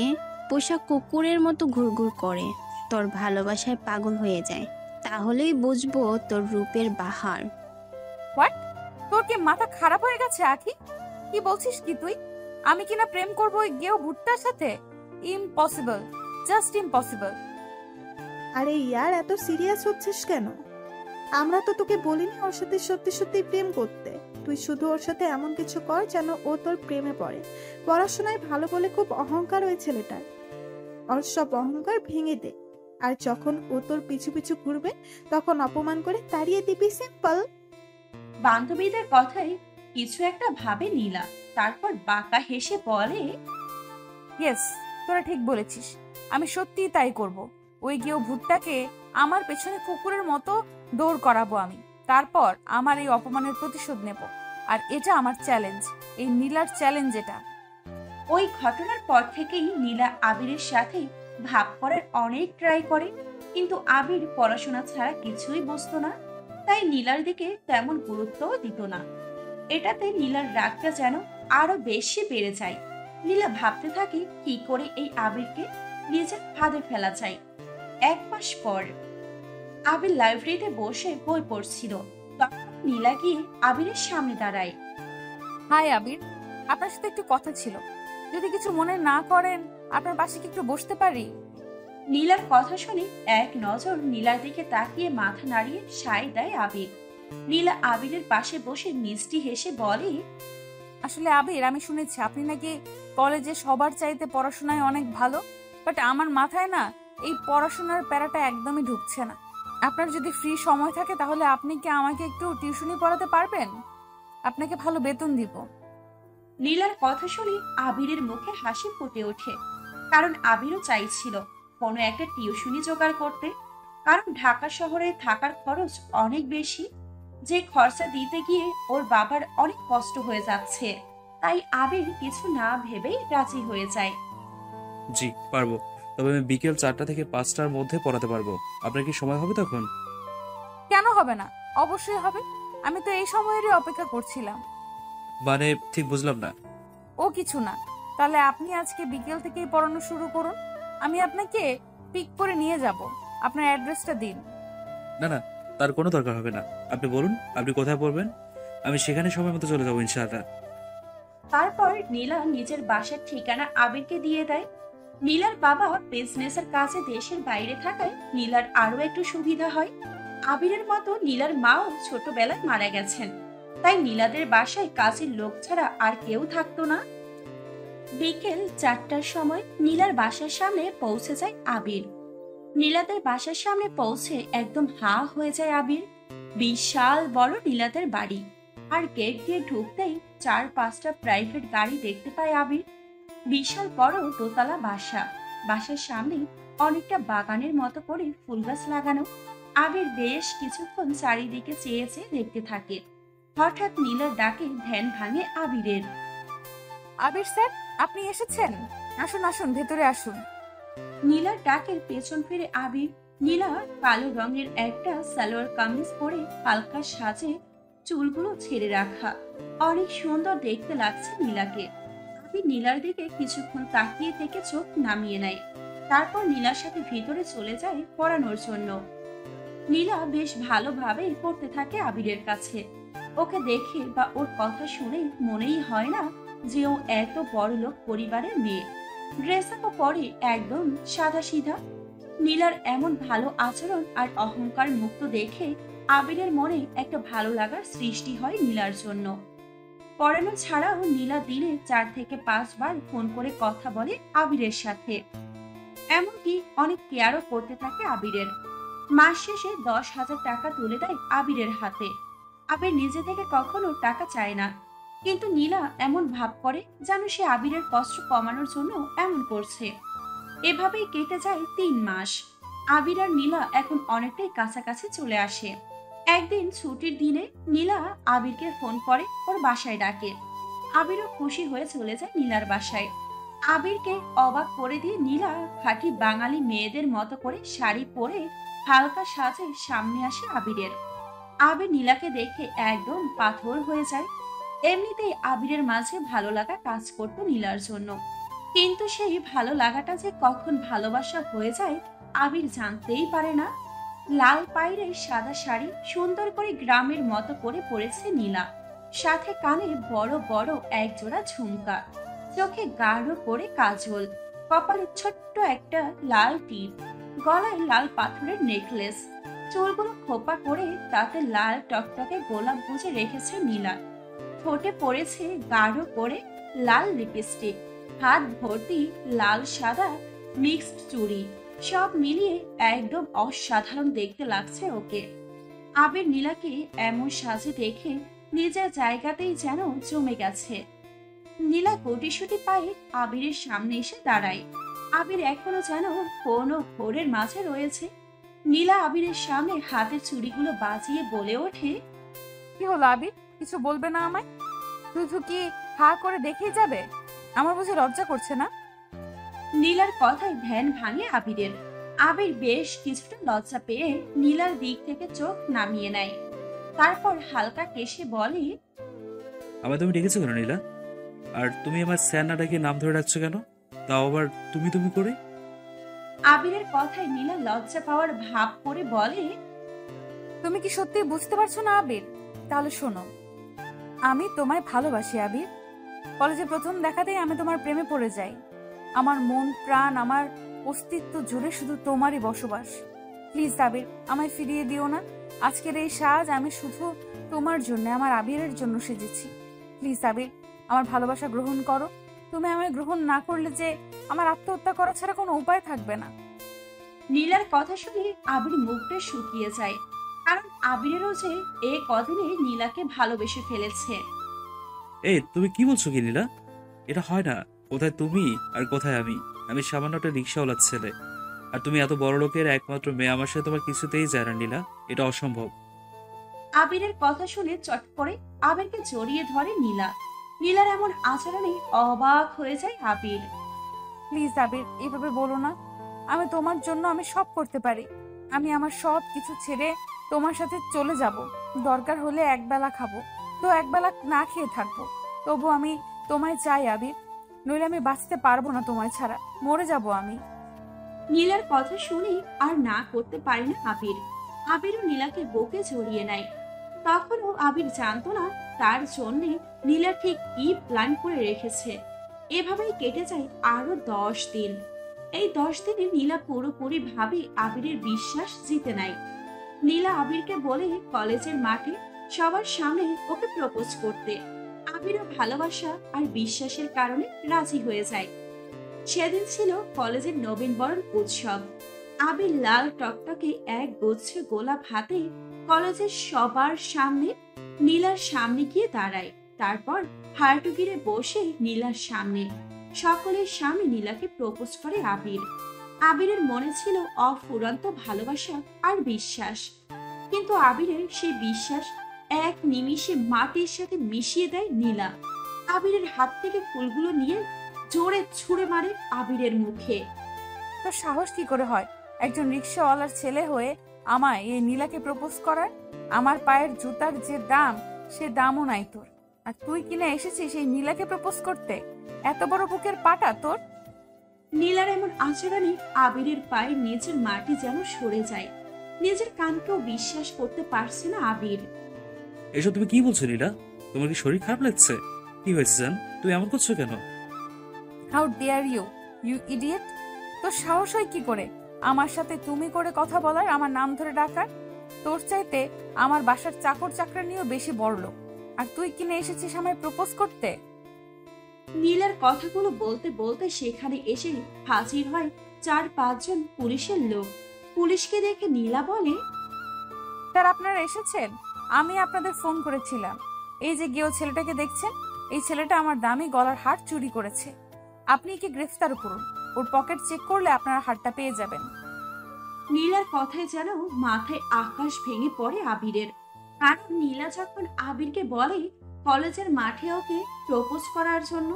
E: পোষা কুকুরের মতো ঘুরঘুর করে, তোর ভালোবাসায় পাগল হয়ে যায়। তাহলেই বুঝবো তোর রূপের বাহার।
B: হোয়াট? তোর কি মাথা খারাপ হয়ে গেছে আখি? কি বলছিস কি তুই? আমি কিনা প্রেম করবো ওই গেও ভুট্টার সাথে? Impossible, just impossible.
D: আরে ইয়ার, এত সিরিয়াস হচ্ছিস কেন? আমরা তো তোকে বলিনি ওর সাথে সত্যি সত্যি প্রেম করতে। তুই শুধু ওর সাথে এমন কিছু কর যেন ও তোর প্রেমে পড়ে। পড়াশোনায় ভালো বলে খুব অহংকার ওই ছেলেটার। ওর সব অহংকার ভেঙে দে। আর যখন ও তোর পিছু পিছু ঘুরবে তখন অপমান করে তাড়িয়ে দিবি, সিম্পল।
A: বান্ধবীদের কথায় কিছু একটা ভাবে নীলা, তারপর বাঁকা হেসে বলে,
B: ইয়েস, তোরা ঠিক বলেছিস। আমি সত্যিই তাই করব। ওই গিয়ে ভুট্টাকে আমার পেছনে কুকুরের মতো দৌড় করাবো আমি। তারপর আমার এই অপমানের প্রতিশোধ নেব। আর এটা আমার চ্যালেঞ্জ, এই নীলার চ্যালেঞ্জ এটা।
A: ওই ঘটনার পর থেকেই নীলা আবিরের সাথে ভাব করার অনেক ট্রাই করে, কিন্তু আবির পড়াশোনা ছাড়া কিছুই বুঝতো না, তাই নীলার দিকে তেমন গুরুত্বও দিত না। এটাতে নীলার রাগটা যেন আরো বেশি বেড়ে যায়। নীলা ভাবতে থাকে কি করে এই আবিরকে নিজের ফাঁদে ফেলা যায়। 1 মাস পর আবির লাইব্রেরিতে বসে বই পড়ছিল, তখন নীলা গিয়ে আবিরের সামনে দাঁড়ায়।
B: হাই আবির, আপনার সাথে একটু কথা ছিল। যদি কিছু মনে না করেন, আপনার পাশে কি একটু বসতে পারি?
A: নীলার কথা শুনে এক নজর নীলার দিকে তাকিয়ে মাথা নাড়িয়ে সায় দেয় আবির। নীলা আবিরের পাশে বসে মিষ্টি হেসে বলে,
B: আসলে আবির, আমি শুনেছি আপনি নাকি কলেজে সবার চাইতে পড়াশোনায় অনেক ভালো। বাট আমার মাথায় না এই পড়াশোনার প্যারাটা একদমই ঢুকছে না। আপনার যদি ফ্রি সময় থাকে তাহলে আপনি কি আমাকে একটু টিউশনি পড়াতে পারবেন? আপনাকে ভালো বেতন দিব।
A: নীলার কথা শুনে আবিরের মুখে হাসি ফুটে ওঠে, কারণ আবিরও চাইছিল কোনো একটা টিউশনি জোগাড় করতে, কারণ ঢাকা শহরে থাকার খরচ অনেক বেশি, যে খরচা দিতে গিয়ে ওর বাবার অনেক কষ্ট হয়ে যাচ্ছে। তাই আবির কিছু না ভেবেই রাজি হয়ে যায়।
C: জি পারবো, তবে আমি বিকেল 4টা থেকে 5টার মধ্যে পড়াতে পারবো। আপনার কি সময় হবে তখন?
B: কেন হবে না? অবশ্যই হবে। আমি তো এই সময়েরই অপেক্ষা করছিলাম।
C: মানে ঠিক বুঝলাম না।
B: ও কিছু না। তাহলে আপনি আজকে বিকেল থেকেই পড়ানো শুরু করুন। আমি আপনাকে পিক করে নিয়ে যাব। আপনার অ্যাড্রেসটা দিন।
C: না না, তার কোনো দরকার হবে না। আপনি বলুন আপনি কোথায় পড়বেন, আমি সেখানে সময় মতো চলে যাবো ইনশাআল্লাহ।
A: তারপর নীলা নিজের বাসার ঠিকানা আবিরকে দিয়ে দেয়। নীলার বাবা বিজনেসের কাজে দেশের বাইরে থাকায় নীলার আরো একটু সুবিধা হয়। আবিরের মতো নীলার মাও ছোটবেলায় মারা গেছেন, তাই নীলাদের বাসায় কাজের লোক ছাড়া আর কেউ থাকতো না। বিকেল 4টার সময় নীলার বাসার সামনে পৌঁছে যায় আবির। নীলাদের বাসার সামনে পৌঁছে একদম হা হয়ে যায় আবির। বিশাল বড় নীলাদের বাড়ি, আর গেট দিয়ে ঢুকতেই 4-5টা প্রাইভেট গাড়ি দেখতে পায় আবির। বিশাল বড় দোতলা বাসা, বাসার সামনে অনেকটা বাগানের মতো করে ফুল গাছ লাগানো। আবির বেশ কিছুক্ষণ চারিদিকে চেয়ে চেয়ে দেখতে থাকে। হঠাৎ নীলার ডাকে ধ্যান ভাঙে আবিরের।
B: আবির স্যার, আপনি এসেছেন? আসুন আসুন, ভেতরে আসুন।
A: নীলার ডাকের পেছন ফিরে আবির। নীলা কালো রঙের একটা সালোয়ার কামিজ পরে হালকা সাজে, চুলগুলো ছেড়ে রাখা, অনেক সুন্দর দেখতে লাগছে নীলাকে। আবির নীলার দিকে কিছুক্ষণ তাকিয়ে থেকে চোখ নামিয়ে নেয়, তারপর নীলার সাথে ভিতরে চলে যায় পড়ানোর জন্য। নীলা বেশ ভালোভাবে পড়তে থাকে আবিরের কাছে। ওকে দেখে বা ওর কথা শুনে মনেই হয় না যে ও এত বড় লোক পরিবারের মেয়ে। ড্রেস আপও পরে একদম সাদা সিধা। নীলার এমন ভালো আচরণ আর অহংকার মুক্ত দেখে আবিরের মনে একটা ভালো লাগার সৃষ্টি হয় নীলার জন্য। পড়ানো ছাড়াও নীলা দিনে 4 থেকে 5 বার ফোন করে কথা বলে আবিরের সাথে। এমনকি অনেক কেয়ারও করতে থাকে আবিরের। মাস শেষে 10,000 টাকা তুলে দেয় আবিরের হাতে। আবির নিজে থেকে কখনো টাকা চায় না, কিন্তু নীলা এমন ভাব করে যেন সে আবিরের কষ্ট কমানোর জন্য এমন করছে। এভাবেই কেটে যায় 3 মাস। আবির আর নীলা এখন অনেকটাই কাছাকাছি চলে আসে। একদিন ছুটির দিনে নীলা আবিরকে ফোন করে ওর বাসায় ডাকে। আবিরও খুশি হয়ে চলে যায় নীলার বাসায়। আবিরকে অবাক করে দিয়ে নীলা খাঁটি বাঙালি মেয়েদের মতো করে শাড়ি পরে হালকা সাজে সামনে আসে আবিরের। আবির নীলাকে দেখে একদম পাথর হয়ে যায়। এমনিতেই আবিরের মাঝে ভালো লাগা কাজ করত নীলার জন্য, কিন্তু সেই ভালো লাগাটা যে কখন ভালোবাসা হয়ে যায় আবির জানতেই পারে না। লাল পাইরের সাদা শাড়ি সুন্দর করে গ্রামের মতো করে পরেছে নীলা, সাথে কানে বড় বড় এক জোড়া ঝুমকা, চোখে গাঢ় করে কাজল, কপালে ছোট্ট একটা লাল টিপ, গলায় লাল পাথরের নেকলেস, চুলগুলো খোপা করে তাতে লাল টকটকে গোলাপ গুজে রেখেছে নীলা। ঠোঁটে পড়েছে গাঢ় করে লাল লিপস্টিক, হাত ভর্তি লাল সাদা মিক্সড চুড়ি, সব মিলিয়ে একদম অসাধারণ দেখতে লাগছে ওকে। আবির নীলাকে এমন সাজে দেখে নিজের জায়গাতেই যেন জমে গেছে। নীলা গুটিসুটি পায়ে আবিরের সামনে এসে দাঁড়ায়। আবির এখনো যেন কোনো ঘোরের মাঝে রয়েছে। নীলা আবিরের সামনে হাতের চুড়িগুলো বাজিয়ে বলে ওঠে,
B: কি হলো আবির, কিছু বলবে না আমায়? শুধু কি হা করে দেখেই যাবে? আমার বুঝি লজ্জা করছে না?
A: নীলার কথায় ধ্যান ভাঙে আবিরের। আবির বেশ কিছুটা লজ্জা পেয়ে নীলার দিক থেকে চোখ নামিয়ে নেয়। তারপর হালকা কেশে বলে,
C: আমায় তুমি ডেকেছো কেন নীলা? আর তুমি আমার স্যার না ডাকে নাম ধরে ডাকছো কেন? তাও আবার তুমি তুমি করে।
A: আবিরের কথায় নীলা লজ্জা পাওয়ার ভাব করে বলে,
B: তুমি কি সত্যি বুঝতে পারছো না আবির? তাহলে শোনো, আমি তোমায় ভালোবাসি আবির। কলেজে প্রথম দেখাতেই আমি তোমার প্রেমে পড়ে যাই। আমার মন প্রাণ আমার অস্তিত্ব জুড়ে শুধু তোমারই বসবাস। প্লিজ আবির, আমায় ফিরিয়ে দিও না। আজকের এই সাজ আমি শুধু তোমার জন্য, আমার আবিরের জন্য সেজেছি। প্লিজ আবির, আমার ভালোবাসা গ্রহণ করো। তুমি আমায় গ্রহণ না করলে যে আমার আত্মহত্যা করা ছাড়া কোনো উপায় থাকবে না।
A: নীলার কথা শুনে আবির মুখটা শুকিয়ে যায়, কারণ আবিরেরও যে এ কদিনে নীলাকে ভালোবেসে ফেলেছে।
C: এই তুমি কি বলছো কি নীলা? এটা হয় না। কোথায় তুমি আর কোথায় আমি? আমি সামান্য একটা রিক্সাওয়ালার ছেলে, আর তুমি এত বড় লোকের একমাত্র মেয়ে। আমার সাথে তোমার কিছুতেই যায় না নীলা, এটা অসম্ভব।
A: আবিরের কথা শুনে চট করে আবিরকে জড়িয়ে ধরে নীলা। নীলার এমন আচরণে অবাক হয়ে যায় আবির।
B: প্লিজ আবির, এভাবে বলো না। আমি তোমার জন্য আমি সব করতে পারি। আমি আমার সব কিছু ছেড়ে তোমার সাথে চলে যাব। দরকার হলে একবেলা খাবো, তো একবেলা না খেয়ে থাকবো, তবু আমি তোমায় চাই আবির। নইলে আমি বাঁচতে পারবো না তোমায় ছাড়া, মরে যাব আমি।
A: নীলার কথা শুনে আর না করতে পারে না আবির। আবিরও নীলাকে বুকে জড়িয়ে নেয়। তখনও আবির জানতো না তার জন্যে নীলা ঠিক কি প্ল্যান করে রেখেছে। এভাবেই কেটে যায় আরো 10 দিন। এই 10 দিনে নীলা পুরোপুরি ভাবে আবিরের বিশ্বাস জিতে নেয়। নীলা আবিরকে বলে কলেজের মাঠে সবার সামনে ওকে প্রপোজ করতে। আবিরও ভালোবাসা আর বিশ্বাসের কারণে রাজি হয়ে যায়। সেদিন ছিল কলেজের নবীনবরণ উৎসব। আবির লাল টকটকে এক গুচ্ছ গোলাপ হাতে কলেজের সবার সামনে নীলার সামনে গিয়ে দাঁড়ায়। তারপর হাঁটুগিরে বসে নীলার সামনে সকলের সামনে নীলাকে প্রপোজ করে আবির। আবিরের মনে ছিল অফুরন্ত ভালোবাসা আর বিশ্বাস, কিন্তু আবিরের সেই বিশ্বাস এক নিমিষে মাটির সাথে মিশিয়ে দেয় নীলা। আবিরের হাত থেকে ফুলগুলো নিয়ে জোরে ছুঁড়ে মারে আবিরের মুখে।
B: তো সাহস কি করে হয় একজন রিক্সাওয়ালার ছেলে হয়ে আমায় এই নীলাকে প্রপোজ করার? আমার পায়ের জুতার যে দাম, সে দামও নাই তোর। আর তুই কিনা এসেছিস সেই নীলাকে প্রপোজ করতে? এত বড় বুকের পাটা তোর!
A: নীলার এমন আচরণে আবিরের পায়ের নিচের মাটি যেন সরে যায়। নিজের কানকেও বিশ্বাস করতে পারছে না আবির।
C: এসব তুমি কি বলছো নীলা? তোমার কি শরীর খারাপ লাগছে? কি হয়েছে জান? তুমি এমন করছো কেন?
B: How dare you, you idiot! তোর সাহস হয় কি করে আমার সাথে তুমি করে কথা বলার, আমার নাম ধরে ডাকার? তোর চাইতে আমার বাসার চাকর চাকরা নিয়েও বেশি বড় লোক, আর তুই কিনে এসেছিস আমায় প্রপোজ করতে?
A: নীলার কথাগুলো বলতে বলতে সেখানে এসে হাজির হয় 4-5 জন পুলিশের লোক। পুলিশকে দেখে নীলা বলে,
B: স্যার, আপনারা এসেছেন? আমি আপনাদের ফোন করেছিলাম। এই যে গিয়ে ছেলেটাকে দেখছেন, এই ছেলেটা আমার দামি গলার হার চুরি করেছে। আপনি একে গ্রেফতার করুন। ওর পকেট চেক করলে আপনারা হারটা পেয়ে যাবেন।
A: নীলার কথায় যেন মাথায় আকাশ ভেঙে পড়ে আবিরের। কারণ নীলা যখন আবিরকে বলে কলেজের মাঠে ওকে প্রপোজ করার জন্য,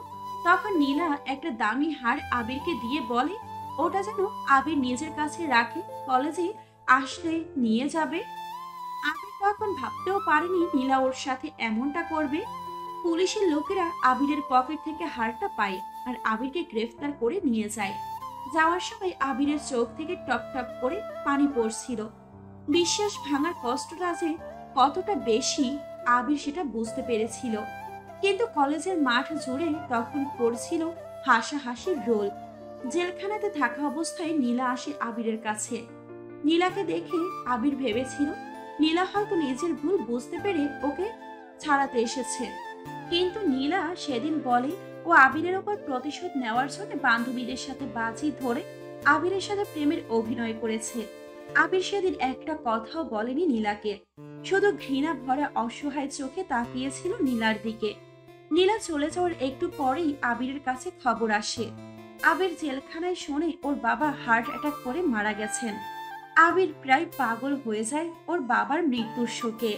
A: তখন নীলা একটা দামি হার আবিরকে দিয়ে বলে ওটা যেন আবির নিজের কাছে রাখে, কলেজে আসলে নিয়ে যাবে। আবির তখন ভাবতেও পারেনি নীলা ওর সাথে এমনটা করবে। পুলিশের লোকেরা আবিরের পকেট থেকে হারটা পায় আর আবিরকে গ্রেফতার করে নিয়ে যায়। যাওয়ার সময় আবিরের চোখ থেকে টপ টপ করে পানি পড়ছিল। বিশ্বাস ভাঙার কষ্টটা যে কতটা বেশি আবির সেটা বুঝতে পেরেছিল। কিন্তু কলেজের মাঠ জুড়ে তখন পড়ছিল হাসাহাসির রোল। জেলখানাতে থাকা অবস্থায় নীলা আসে আবিরের কাছে। নীলাকে দেখে আবির ভেবেছিল নীলা হয়তো নিজের ভুল বুঝতে পেরে ওকে ছাড়াতে এসেছে। কিন্তু নীলা সেদিন বলে ও আবিরের ওপর প্রতিশোধ নেওয়ার জন্য বান্ধবীদের সাথে বাজি ধরে আবিরের সাথে প্রেমের অভিনয় করেছে। আবির সেদিন একটা কথাও বলেনি নীলাকে, শুধু ঘৃণা ভরা অসহায় চোখে তাকিয়েছিল নীলার দিকে। নীলা চলে যাওয়ার একটু পরেই আবিরের কাছে খবর আসে আবির জেলখানায় শুনে ওর বাবা হার্ট অ্যাটাক করে মারা গেছেন। আবির প্রায় পাগল হয়ে যায় ওর বাবার মৃত্যুর শোকে।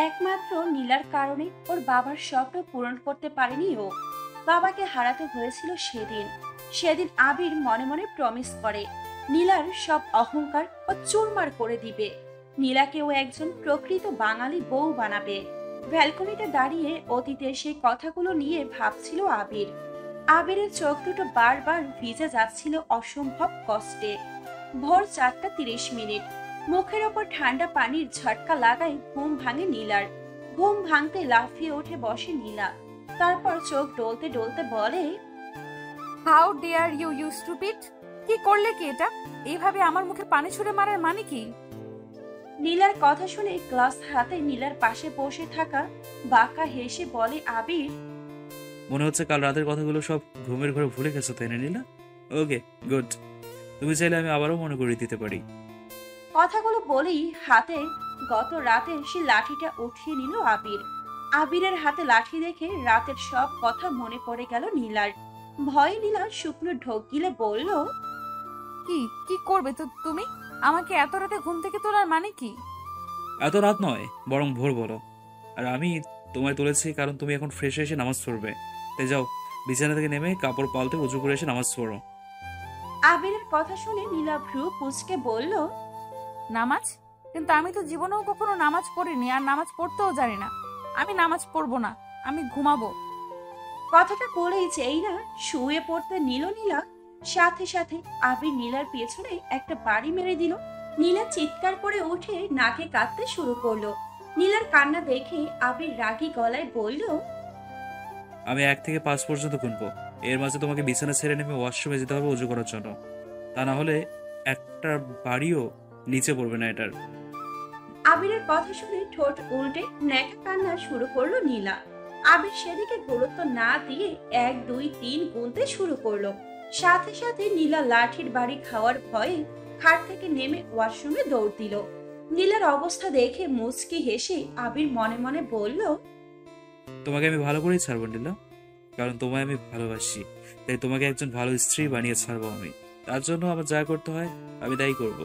A: একমাত্র নীলার কারণে ওর বাবার স্বপ্ন পূরণ করতে পারেনি ও। বাবাকে হারাতে হয়েছিল সেদিন। সেদিন আবির মনে মনে প্রমিস করে নীলার সব অহংকার ও চুরমার করে দিবে। নীলাকে ও একজন প্রকৃত বাঙালি বউ বানাবে। ব্যালকনিতে দাঁড়িয়ে অতীতের সেই কথাগুলো নিয়ে ভাবছিল আবির। আবিরের চোখ দুটো বারবার ভিজে যাচ্ছিল অসম্ভব কষ্টে। ভোর 4:30। মুখের ওপর ঠান্ডা পানির ঝটকা লাগায় ঘুম ভাঙে নীলার। ঘুম ভাঙতে লাফিয়ে উঠে বসে নীলা। তারপর চোখ ডলতে ডলতে বলে,
B: how dare you you stupid! কি করলে কি এটা? এইভাবে আমার মুখে পানি ছুঁড়ে মারার মানে কি?
A: নীলার কথা শুনে গ্লাস হাতে নীলার পাশে বসে থাকা বাঁকা হেসে বলে আবির,
C: মনে হচ্ছে কাল রাতের কথাগুলো সব ঘুমের ঘরে ভুলে গেছো, তাই না নীলা? ওকে, গুড। তুমি চাইলে আমি আবারও মনে করিয়ে দিতে পারি।
A: কথাগুলো বলেই হাতে গত রাতে সে লাঠিটা উঠিয়ে নিল আবির। আবিরের হাতে লাঠি দেখে রাতের সব কথা মনে পড়ে গেল নীলার। ভয়ে নীলা শুকনো ঢোক গিলে বলল,
B: কি কি করবে তো তুমি? আমাকে এত রাতে ঘুম থেকে তোলার মানে কি?
C: এত রাত নয়, বরং ভোর বলো। আর আমি তোমায় তুলেছি কারণ তুমি এখন ফ্রেশ এসে নামাজ পড়বে। তাই যাও, বিছানা থেকে নেমে কাপড় পাল্টে উজু করে এসে নামাজ পড়ো।
A: আবিরের কথা শুনে নীলা ভ্রু কুঁচকে বলল,
B: নামাজ? কিন্তু আমি তো জীবনেও কখনো নামাজ পড়িনি, আর নামাজ পড়তেও জানি না। আমি নামাজ পড়বো না, আমি ঘুমাবো।
A: কথাটা বলেই যেই না শুয়ে পড়তে নিল নীলা, সাথে সাথে আবির নীলার পেছনে একটা বাড়ি মেরে দিল। নীলা চিৎকার করে উঠে নাকে কাঁদতে শুরু করলো। নীলার কান্না দেখে আবির রাগী গলায় বলল,
C: আমি 1 থেকে 5 পর্যন্ত গুনবো। এর মাঝে তোমাকে বিছানা ছেড়ে নেমে ওয়াশরুমে যেতে হবে উজু করার জন্য। তা না হলে একটা বাড়িও নিচে পড়বে না এটার।
A: আবিরের কথা শুনে ঠোঁট উল্টে ন্যাকা কান্না শুরু করলো নীলা। আবির সেদিকে গুরুত্ব না দিয়ে 1, 2, 3 গুনতে শুরু করলো। সাথে সাথে নীলা লাঠির বাড়ি খাওয়ার ভয়ে খাট থেকে নেমে ওয়াশরুমে দৌড় দিল। নীলার অবস্থা দেখে মুচকি হেসে আবির মনে মনে বলল,
C: তোমাকে আমি ভালো করেই ছাড়বো নীলা, কারণ তোমায় আমি ভালোবাসি। তাই তোমাকে একজন ভালো স্ত্রী বানিয়ে ছাড়বো আমি। তার জন্য আমার যা করতে হয় আমি তাই করব।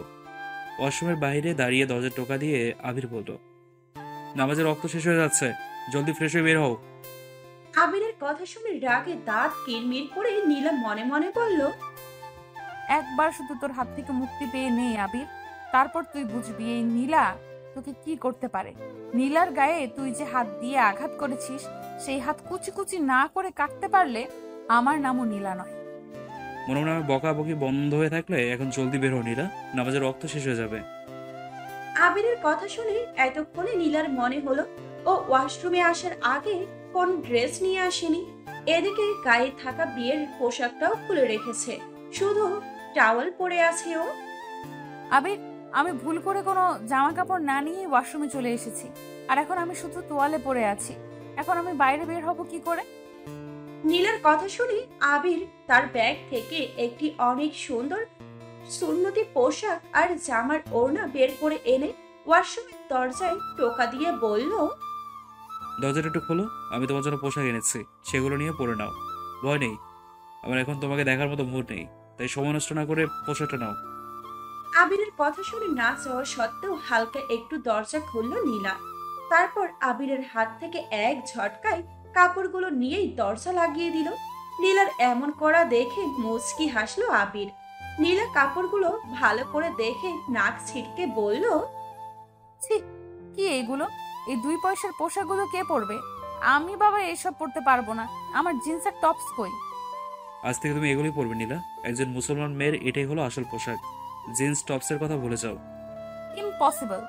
C: ওয়াশরুমের বাইরে দাঁড়িয়ে দরজার টোকা দিয়ে আবির বলল, নামাজের রক্ত শেষ হয়ে যাচ্ছে, জলদি ফ্রেশ হয়ে বের হও।
A: আবিরের কথা শুনে রাগে দাঁত কিরমির করে নীলা মনে মনে বলল,
B: একবার শুধু তোর হাত থেকে মুক্তি পেয়ে নে আবির, তারপর তুই বুঝবি এই নীলা তোকে কি করতে পারে। নীলার গায়ে তুই যে হাত দিয়ে আঘাত করেছিস, সেই হাত কুচি কুচি না করে কাটতে পারলে আমার নামও নীলা নয়।
C: মনে মনে আমার বকাবকি বন্ধ হয়ে থাকলে এখন জলদি বের হও নীলা, নামাজের রক্ত শেষ হয়ে যাবে।
A: আবিরের কথা শুনে এতক্ষণে নীলার মনে হলো ও ওয়াশরুমে আসার আগে কোন ড্রেস নিয়ে আসেনি। এদিকে গায়ে থাকা বিয়ের পোশাকটাও খুলে রেখেছে, শুধু টাওয়াল পরে আছে ও।
B: আবির, আমি ভুল করে কোনো জামা কাপড় না নিয়ে ওয়াশরুমে চলে এসেছি, আর এখন আমি শুধু তোয়ালে পরে আছি। এখন আমি বাইরে বের হব কি করে?
A: নীলার কথা শুনে আবির তার ব্যাগ থেকে একটি অনেক সুন্দর সুন্নতি পোশাক আর জামার ওড়না বের করে এনে ওয়াশরুমের দরজায় টোকা দিয়ে বলল,
C: দরজাটা একটু খোলো, আমি তোমার জন্য পোশাক এনেছি, সেগুলো নিয়ে পরে নাও। ভয় নেই, আমার এখন তোমাকে দেখার মতো মুড নেই, তাই সময় নষ্ট না করে পোশাকটা নাও।
A: আবিরের কথা শুনে না যাওয়া সত্ত্বেও হালকা একটু দরজা খুলল নীলা। তারপর আবিরের হাত থেকে এক ঝটকায় কাপড়গুলো নিয়েই দরজা লাগিয়ে দিল। নীলার এমন করা দেখে মুচকি হাসলো আবির। নীলা কাপড়গুলো ভালো করে দেখে নাক ছিটকে বলল,
B: ছি, কি এইগুলো? এই 2 পয়সার পোশাকগুলো কে পরবে? আমি বাবা এসব পরতে পারবো না। আমার জিন্সের টপস কই?
C: আজ থেকে তুমি এগুলোই পরবে নীলা, একজন মুসলমান মেয়ের এটাই হলো আসল পোশাক। জিন্স টপসের কথা ভুলে যাও।
B: ইম্পসিবল,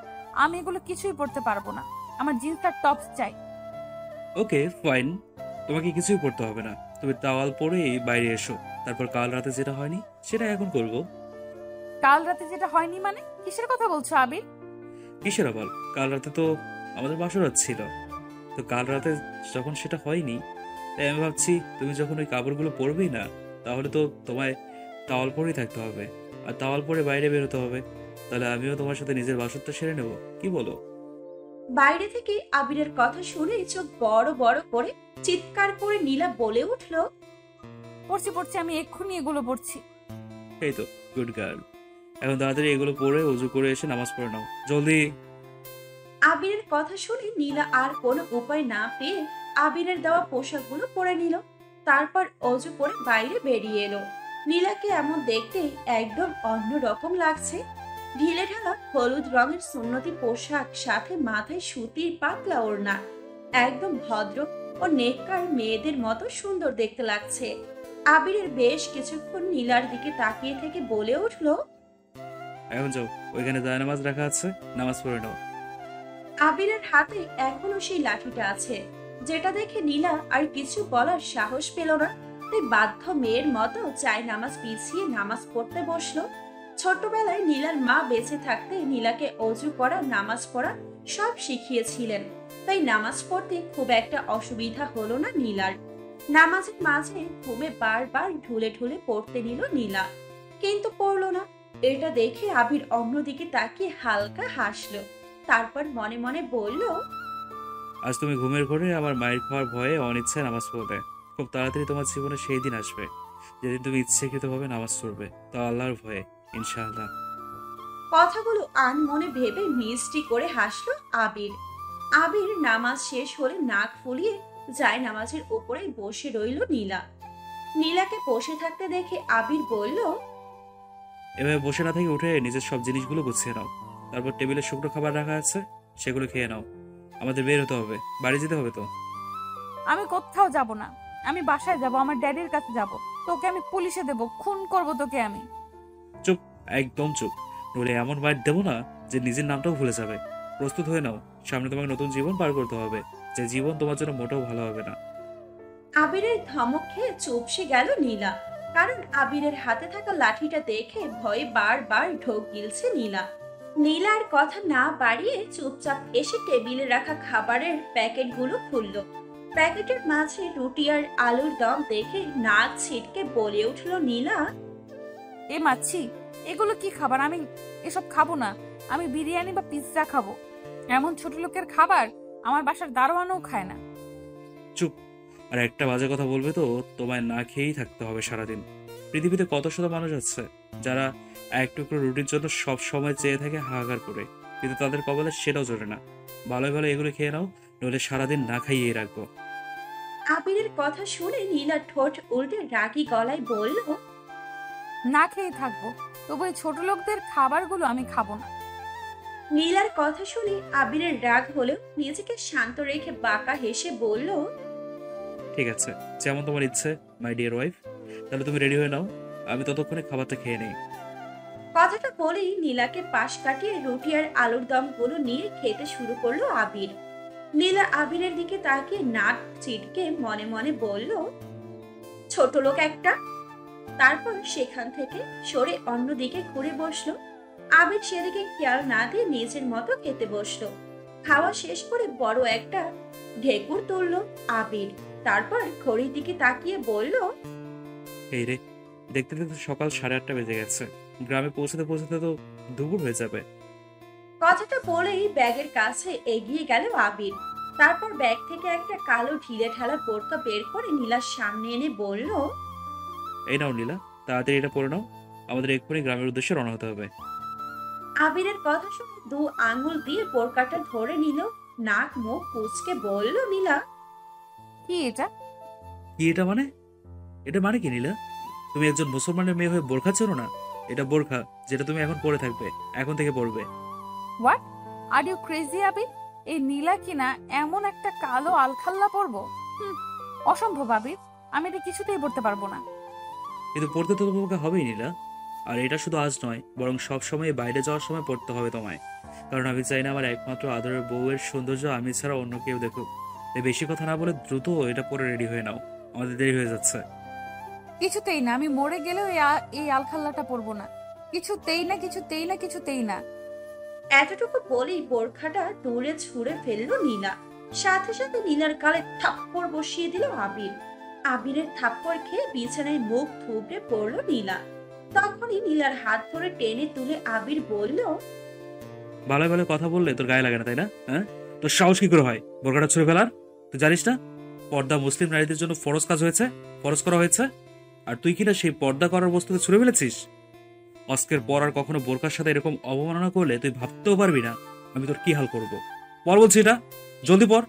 B: আমি এগুলো কিছুই পরতে পারবো না। আমার জিন্স আর টপস চাই।
C: ওকে ফাইন, তোমাকে কিছুই পড়তে হবে না, তুমি তাওয়াল পরেই বাইরে এসো। তারপর কাল রাতে যেটা হয়নি সেটা এখন করব।
B: কাল রাতে যেটা হয়নি মানে কিসের কথা বলছো আবির?
C: কিসের আবার? কাল রাতে তো আমাদের বাসরাত ছিল। তো কাল রাতে যখন সেটা হয়নি, তাই আমি ভাবছি তুমি যখন ওই কাপড়গুলো পরবেই না, তাহলে তো তোমায় টাওয়াল পরেই থাকতে হবে, আর টাওয়াল পরে বাইরে বেরোতে হবে। তাহলে আমিও তোমার সাথে নিজের বাসরটা সেরে নেব, কি বলো?
A: বাইরে থেকে আবিরের কথা শুনে চোখ বড় বড় করে চিৎকার করে নীলা বলে উঠল,
B: পড়ছি পড়ছি, আমি এক্ষুনি এগুলো পড়ছি।
C: এই তো, গুড গার্ল। এখন তাড়াতাড়ি এগুলো পরে অজু করে এসে নামাজ পড়ে নাও, জলদি।
A: আবিরের কথা শুনে নীলা আর কোনো উপায় না পেয়ে আবিরের দেওয়া পোশাকগুলো পরে নিল। তারপর অজু করে বাইরে বেরিয়ে এলো। নীলাকে এমন দেখতে একদম অন্য রকম লাগছে। ঢিলে ঢালা হলুদ রঙের সুন্নতি পোশাক, সাথে মাথায় সুতির পাতলা ওড়না, একদম ভদ্র ও নেককার মেয়েদের মতো সুন্দর দেখতে লাগছে। আবিরের বেশ কিছুক্ষণ নীলার দিকে তাকিয়ে থেকে বলে উঠল,
C: এখন যাও, ওইখানে জায়নামাজ রাখা আছে, নামাজ পড়ে নাও।
A: আবিরের হাতে এখনো সেই লাঠিটা আছে, যেটা দেখে নীলা আর কিছু বলার সাহস পেল না। তাই বাধ্য মেয়ের মতো চায় নামাজ পিছিয়ে নামাজ পড়তে বসলো। ছোটবেলায় নীলার মা বেঁচে থাকতে নীলাকে অজু করা, নামাজ পড়া সব শিখিয়েছিলেন। তাই নামাজ পড়তে খুব একটা অসুবিধা হলো না নীলার। নামাজের মাঝে ঘুমে বারবার ঢুলে ঢুলে পড়তে নিল নীলা, কিন্তু পড়লো না। এটা দেখে আবির অন্যদিকে তাকিয়ে হালকা হাসলো। তারপর মনে মনে বলল,
C: আজ তুমি ঘুমের ঘোরে আমার মায়ের খাওয়ার ভয়ে অনিচ্ছায় নামাজ পড়বে। খুব তাড়াতাড়ি তোমার জীবনে সেই দিন আসবে যেদিন তুমি ইচ্ছাকৃতভাবে নামাজ পড়বে, তা আল্লাহর ভয়ে, ইনশাআল্লাহ।
A: কথাগুলো আনমনে ভেবে মিষ্টি করে হাসলো আবির। আবির নামাজ শেষ হলে নাক ফুলিয়ে যায় নামাজের উপরে বসে রইল নীলা। নীলাকে বসে থাকতে দেখে আবির বলল,
C: এভাবে বসে না থেকে উঠে নিজের সব জিনিসগুলো গুছিয়ে নাও। তারপর টেবিলে শুকনো খাবার রাখা আছে, সেগুলো খেয়ে নাও। আমাদের বের হতে হবে, বাড়ি যেতে হবে তো।
B: আমি কোথাও যাব না, আমি বাসায় যাব, আমার ড্যাডির কাছে যাব। তোকে আমি পুলিশে দেব, খুন করব তোকে আমি।
C: চুপ, একদম চুপ, নইলে এমন মাইর দেবো না যে নিজের নামটাও ভুলে যাবে। প্রস্তুত হয়ে নাও, সামনে তোমাকে নতুন জীবন পার করতে হবে, যে জীবন তোমার জন্য মোটেও ভালো হবে না।
A: আবিরের ধমক খেয়ে চুপসে গেল নীলা। কারণ আবিরের হাতে থাকা লাঠিটা দেখে ভয়ে বারবার ঢোক গিলছে নীলা। নীলার কথা না বাড়িয়ে চুপচাপ এসে টেবিলে রাখা খাবারের প্যাকেটগুলো খুলল। প্যাকেটের মাঝে রুটি আর আলুর দম দেখে নাক ছিটকে বলে উঠল নীলা,
B: এ মাছি, এগুলো কি খাবার? আমি এসব খাবো না। আমি বিরিয়ানি বা পিৎজা খাবো। এমন ছোট লোকের খাবার আমার বাসার দারোয়ানও খায় না।
C: চুপ, আর একটা বাজে কথা বলবে তো তোমায় না খেয়েই থাকতে হবে সারাদিন। পৃথিবীতে কত শত মানুষ আছে যারা এক টুকরো রুটির জন্য সব সময় চেয়ে থাকে হাহাকার করে, কিন্তু তাদের কপালে সেটাও জোরে না। ভালোই ভালো এগুলো খেয়ে নাও, নইলে সারাদিন না খাইয়ে রাখবো।
A: আবিরের কথা শুনে নীলা ঠোঁট উল্টে রাগী গলায় বলল,
B: না খেয়ে থাকবো, তবু এই ছোট লোকদের খাবারগুলো আমি খাবো না।
A: নীলার কথা শুনে আবিরের রাগ হলেও নিজেকে শান্ত রেখে বাঁকা হেসে বলল,
C: ঠিক আছে, যেমন তোমার ইচ্ছে মাই ডিয়ার ওয়াইফ। তাহলে তুমি রেডি হয়ে নাও, আমি ততক্ষণে খাবারটা খেয়ে নেই।
A: কথাটা বলেই নীলাকে পাশ কাটিয়ে রুটি আর আলুর দমগুলো নিয়ে খেতে শুরু করলো আবির। নীলা আবিরের দিকে তাকিয়ে নাক চিটকে মনে মনে বলল, ছোট লোক একটা। তারপর সেখান থেকে সরে অন্যদিকে ঘুরে বসলো। আবির সেদিকে খেয়াল না দিয়ে নিজের মতো খেতে বসলো। খাওয়া শেষ করে বড় একটা ঢেকুর তুললো আবির। তারপর ঘড়ির দিকে তাকিয়ে বলল,
C: এই রে, দেখতে দেখতে সকাল 8:30 বেজে গেছে। গ্রামে পৌঁছতে পৌঁছতে তো দুপুর হয়ে যাবে।
A: কথাটা বলেই ব্যাগের কাছে এগিয়ে গেল আবির। তারপর ব্যাগ থেকে একটা কালো ঢিলে ঢালা বোরকা বের করে নীলার সামনে এনে বলল,
C: এই নাও নীলা, তাড়াতাড়ি এটা পরে নাও, আমাদের এক্ষুনি গ্রামের উদ্দেশ্যে রওনা হতে হবে।
A: আবিরের কথা শুনে 2 আঙ্গুল দিয়ে বোরকাটা ধরে নিল। নাক মুখ কুচকে বলল নীলা,
B: কি এটা?
C: কি এটা মানে? এটা মানে কি নীলা? তুমি একজন মুসলমানের মেয়ে হয়ে বোরখা চেনো না? এটা বোরখা, যেটা তুমি এখন পরে থাকবে, এখন থেকে পরবে।
B: হোয়াট আর ইউ ক্রেজি আবির? এই নীলা কিনা এমন একটা কালো আলখাল্লা পরবো? অসম্ভব আবির, আমি এটা কিছুতেই পড়তে পারবো না।
C: কিন্তু পড়তে তো তোমাকে হবেই নীলা। আর এটা শুধু আজ নয়, বরং সব সময় বাইরে যাওয়ার সময় পড়তে হবে তোমায়। কারণ আমি চাই না আমার একমাত্র আদরের বউয়ের সৌন্দর্য আমি ছাড়া অন্য কেউ দেখুক। তাই বেশি কথা না বলে দ্রুত এটা পরে রেডি হয়ে নাও, আমাদের দেরি হয়ে যাচ্ছে।
B: কিছুতেই না, আমি মরে গেলেও এই আলখাল্লাটা পরবো না। কিছুতেই না, কিছুতেই না, কিছুতেই না।
A: এতটুকু বলেই বোরখাটা দূরে ছুঁড়ে ফেললো নীলা। সাথে সাথে নীলার গালে থাপ্পড় বসিয়ে দিল আবির। আবিরের থাপ্পড় খেয়ে বিছানায় মুখ থুবড়ে পড়লো নীলা। তখনই নীলার হাত ধরে টেনে তুলে আবির বলল,
C: ভালো ভালো কথা বললে তোর গায়ে লাগে না, তাই না? হ্যাঁ, তোর সাহস কি করে হয় বোরকাটা ছুঁড়ে ফেলার? তুই জানিস না পর্দা মুসলিম নারীদের জন্য ফরজ কাজ হয়েছে, ফরজ করা হয়েছে? আর তুই কিনা সেই পর্দা করার বস্তুকে ছুঁড়ে ফেলেছিস। আজকের পর আর কখনো বোরকার সাথে এরকম অবমাননা করলে তুই ভাবতেও পারবি না আমি তোর কি হাল করব। পর বলছি এটা, জলদি পর।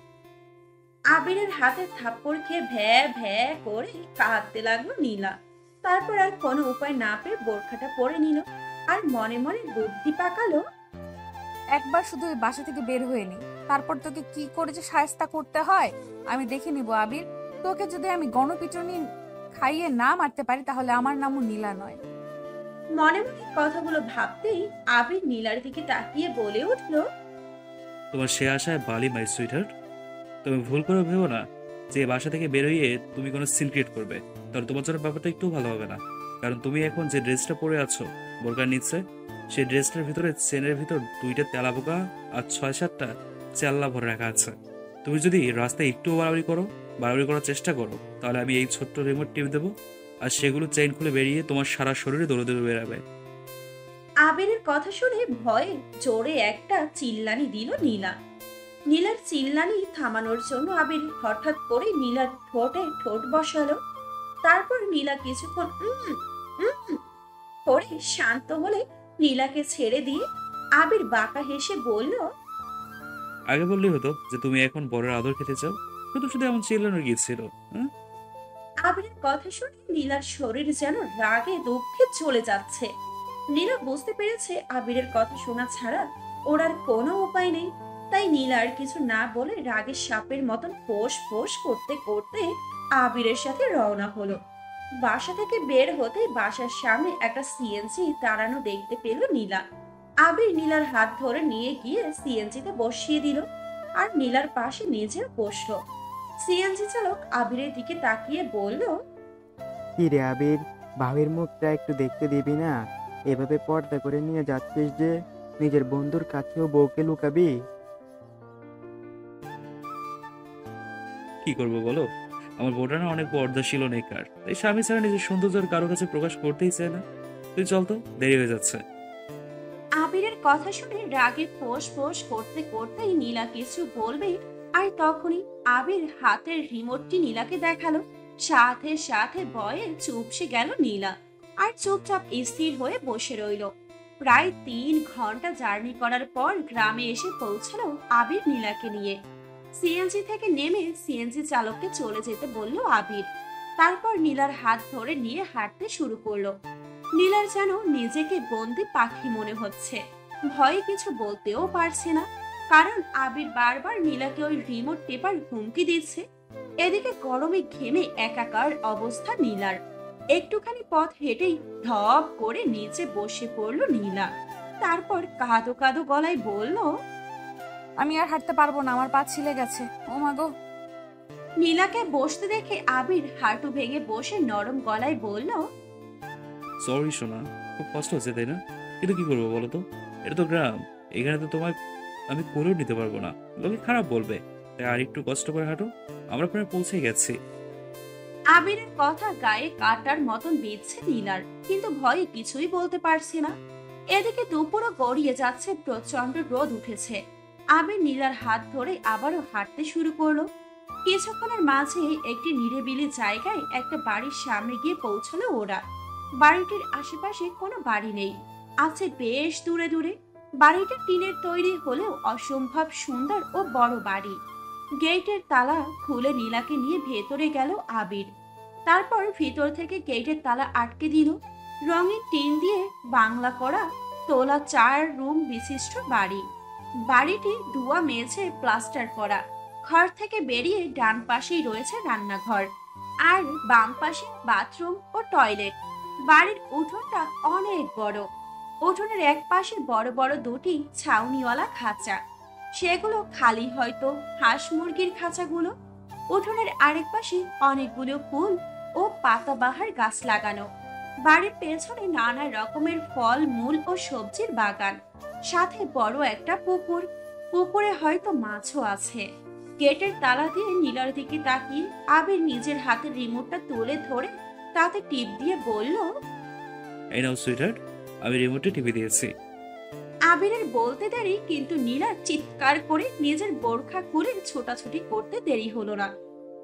A: আবিরের হাতে থাপ্পড় খেয়ে ভ্যা ভ্যা করে কাঁদতে লাগলো নীলা। তারপর আর কোনো উপায় না পেয়ে বোরখাটা পরে নিল আর মনে মনে বুদ্ধি পাকালো,
B: একবার শুধু এই বাসা থেকে বের হয়ে নি, তারপর তোকে কি করে যে শায়েস্তা করতে হয় আমি দেখে নিব আবির। তোকে যদি আমি গণপিটুনি খাইয়ে না মারতে পারি তাহলে আমার নামও নীলা নয়।
A: মনে মনে কথাগুলো ভাবতেই আবির নীলার দিকে তাকিয়ে বলে উঠল,
C: তোমার সে আশায় বালি মাই সুইটহার্ট। তুমি ভুল করে ভেবো না যে এই বাসা থেকে বেরোইয়ে তুমি কোনো সিন ক্রিয়েট করবে, তাহলে তোমার জন্য ব্যাপারটা একটু ভালো হবে না। কারণ তুমি এখন যে ড্রেসটা পরে আছো বোরকার নিচে, সেই ড্রেসটার ভিতরে চেনের ভিতর 2টা তেলাপোকা আর 6-7টা চেল্লা ভরে রাখা আছে। তুমি যদি রাস্তায় একটু বাড়াবাড়ি করার চেষ্টা করো, তাহলে আমি এই ছোট্ট রিমোট টিপ দেবো আর সেগুলো চেইন খুলে বেরিয়ে তোমার সারা শরীরে দৌড়ে দৌড়ে বেরাবে।
A: আবিরের কথা শুনে ভয়ে জোরে একটা চিল্লানি দিল নীলা। নীলার চিল্লানি থামানোর জন্য আবির হঠাৎ করে নীলার ঠোঁটে ঠোঁট বসালো। তারপর নীলা কিছুক্ষণ করে শান্ত হলে নীলাকে ছেড়ে দিয়ে আবির বাঁকা হেসে বলল,
C: আগে বললেই হতো যে তুমি এখন বড়ের আদর খেতে চাও, শুধু শুধু এমন চিল্লানোর গিয়েছিল। হ্যাঁ,
A: আবিরের কথা শুনে নীলার শরীর যেন রাগে দুঃখে চলে যাচ্ছে। নীলা বুঝতে পেরেছে আবিরের কথা শোনা ছাড়া ওর আর কোনো উপায় নেই। তাই নীলা আর কিছু না বলে রাগের সাপের মতন ফোঁস ফোঁস করতে করতে আবিরের সাথে রওনা হলো। বাসা থেকে বের হতেই বাসার সামনে একটা সিএনজি দাঁড়ানো দেখতে পেল নীলা। আবির নীলার হাত ধরে নিয়ে গিয়ে সিএনজিতে বসিয়ে দিল আর নীলার পাশে নিজেও বসলো। সিএনজি চালক আবিরের দিকে তাকিয়ে বলল,
F: কি রে আবির, ভাবির মুখটা একটু দেখতে দিবি না? এভাবে পর্দা করে নিয়ে যাচ্ছিস যে, নিজের বন্ধুর কাছেও বউকে লুকাবি?
C: কি করবো বলো, আমার বোটা না অনেক পর্দাশীল নেকার, তাই স্বামী ছাড়া নিজের সৌন্দর্য কারো কাছে প্রকাশ করতেই চায় না। তুই চল তো, দেরি হয়ে যাচ্ছে।
A: আবিরের কথা শুনে রাগে ফোঁস ফোঁস করতে করতেই নীলা কিছু বলবে আর তখনই আবির হাতের রিমোটটি নীলাকে দেখালো। সাথে সাথে ভয়ে চুপসে গেল নীলা আর চুপচাপ স্থির হয়ে বসে রইল। প্রায় 3 ঘন্টা জার্নি করার পর গ্রামে এসে পৌঁছালো আবির নীলাকে নিয়ে। সিএনজি থেকে নেমে সিএনজি চালককে চলে যেতে বলল আবির। তারপর নীলার হাত ধরে নিয়ে হাঁটতে শুরু করলো। নীলার যেন নিজেকে বন্দি পাখি মনে হচ্ছে, ভয়ে কিছু বলতেও পারছে না, কারণ আবির বারবার নীলাকে ওই রিমোট টেপার হুমকি দিচ্ছে। এদিকে গরমে ঘেমে একাকার অবস্থা নীলার। একটুখানি পথ হেঁটেই ধপ করে নিচে বসে পড়লো নীলা। তারপর কাঁদো কাঁদো গলায় বলল,
B: আমি আর হাঁটতে পারবো না, আমার পা ছিলে গেছে। ও মা গো।
A: নীলাকে বসতে দেখে আবির হাঁটু ভেঙে বসে নরম গলায় বলল,
C: সরি সোনা, খুব কষ্ট হচ্ছে তাই না? কিন্তু কি করবো বলো তো, এটা তো গ্রাম, এখানে তো তোমায় আমি করেও নিতে পারবো না, লোকে খারাপ বলবে। তাই আর একটু কষ্ট করে হাঁটো, আমরা প্রায় পৌঁছে গেছি।
A: আবিরের কথা গায়ে কাটার মতন বিঁধছে নীলার, কিন্তু ভয়ে কিছুই বলতে পারছে না। এদিকে দুপুরও গড়িয়ে যাচ্ছে, প্রচন্ড রোদ উঠেছে। আবির নীলার হাত ধরে আবারও হাঁটতে শুরু করলো। কিছুক্ষণের মাঝে একটি নিরিবিলি জায়গায় একটা বাড়ির সামনে গিয়ে পৌঁছলো ওরা। বাড়িটির আশেপাশে কোনো বাড়ি নেই, আছে বেশ দূরে দূরে। বাড়িটা টিনের তৈরি হলেও অসম্ভব সুন্দর ও বড় বাড়ি। গেটের তালা খুলে নীলাকে নিয়ে ভেতরে গেল আবির। তারপর ভিতর থেকে গেটের তালা আটকে দিল। রঙিন টিন দিয়ে বাংলা করা তোলা 4 রুম বিশিষ্ট বাড়ি। বাড়িটি ধোয়া মেঝে প্লাস্টার করা। ঘর থেকে বেরিয়ে ডান পাশেই রয়েছে রান্নাঘর আর বাম পাশে বাথরুম ও টয়লেট। বাড়ির উঠোনটা অনেক বড়। উঠোনের এক পাশে বড় বড় 2টি ছাউনিওয়ালা খাঁচা, সেগুলো খালি, হয়তো হাঁস মুরগির খাঁচাগুলো। উঠোনের আরেক পাশে অনেকগুলো ফুল ও পাতাবাহার গাছ লাগানো। বাড়ির পেছনে নানা রকমের ফল মূল ও সবজির বাগান, সাথে বড় একটা পুকুর। পুকুরে হয়তো মাছও আছে। গেটের তালা দিয়ে নীলার দিকে তাকিয়ে আবির নিজের হাতের রিমোটটা তুলে ধরে তাতে টিপ দিয়ে বলল,
C: এই নাও সুইটার, আমি রিমোটে টিভি দিয়েছি।
A: আবিরের বলতে দেরি, কিন্তু নীলা চিৎকার করে নিজের বোরখা খুলে ছোটাছুটি করতে দেরি হলো না।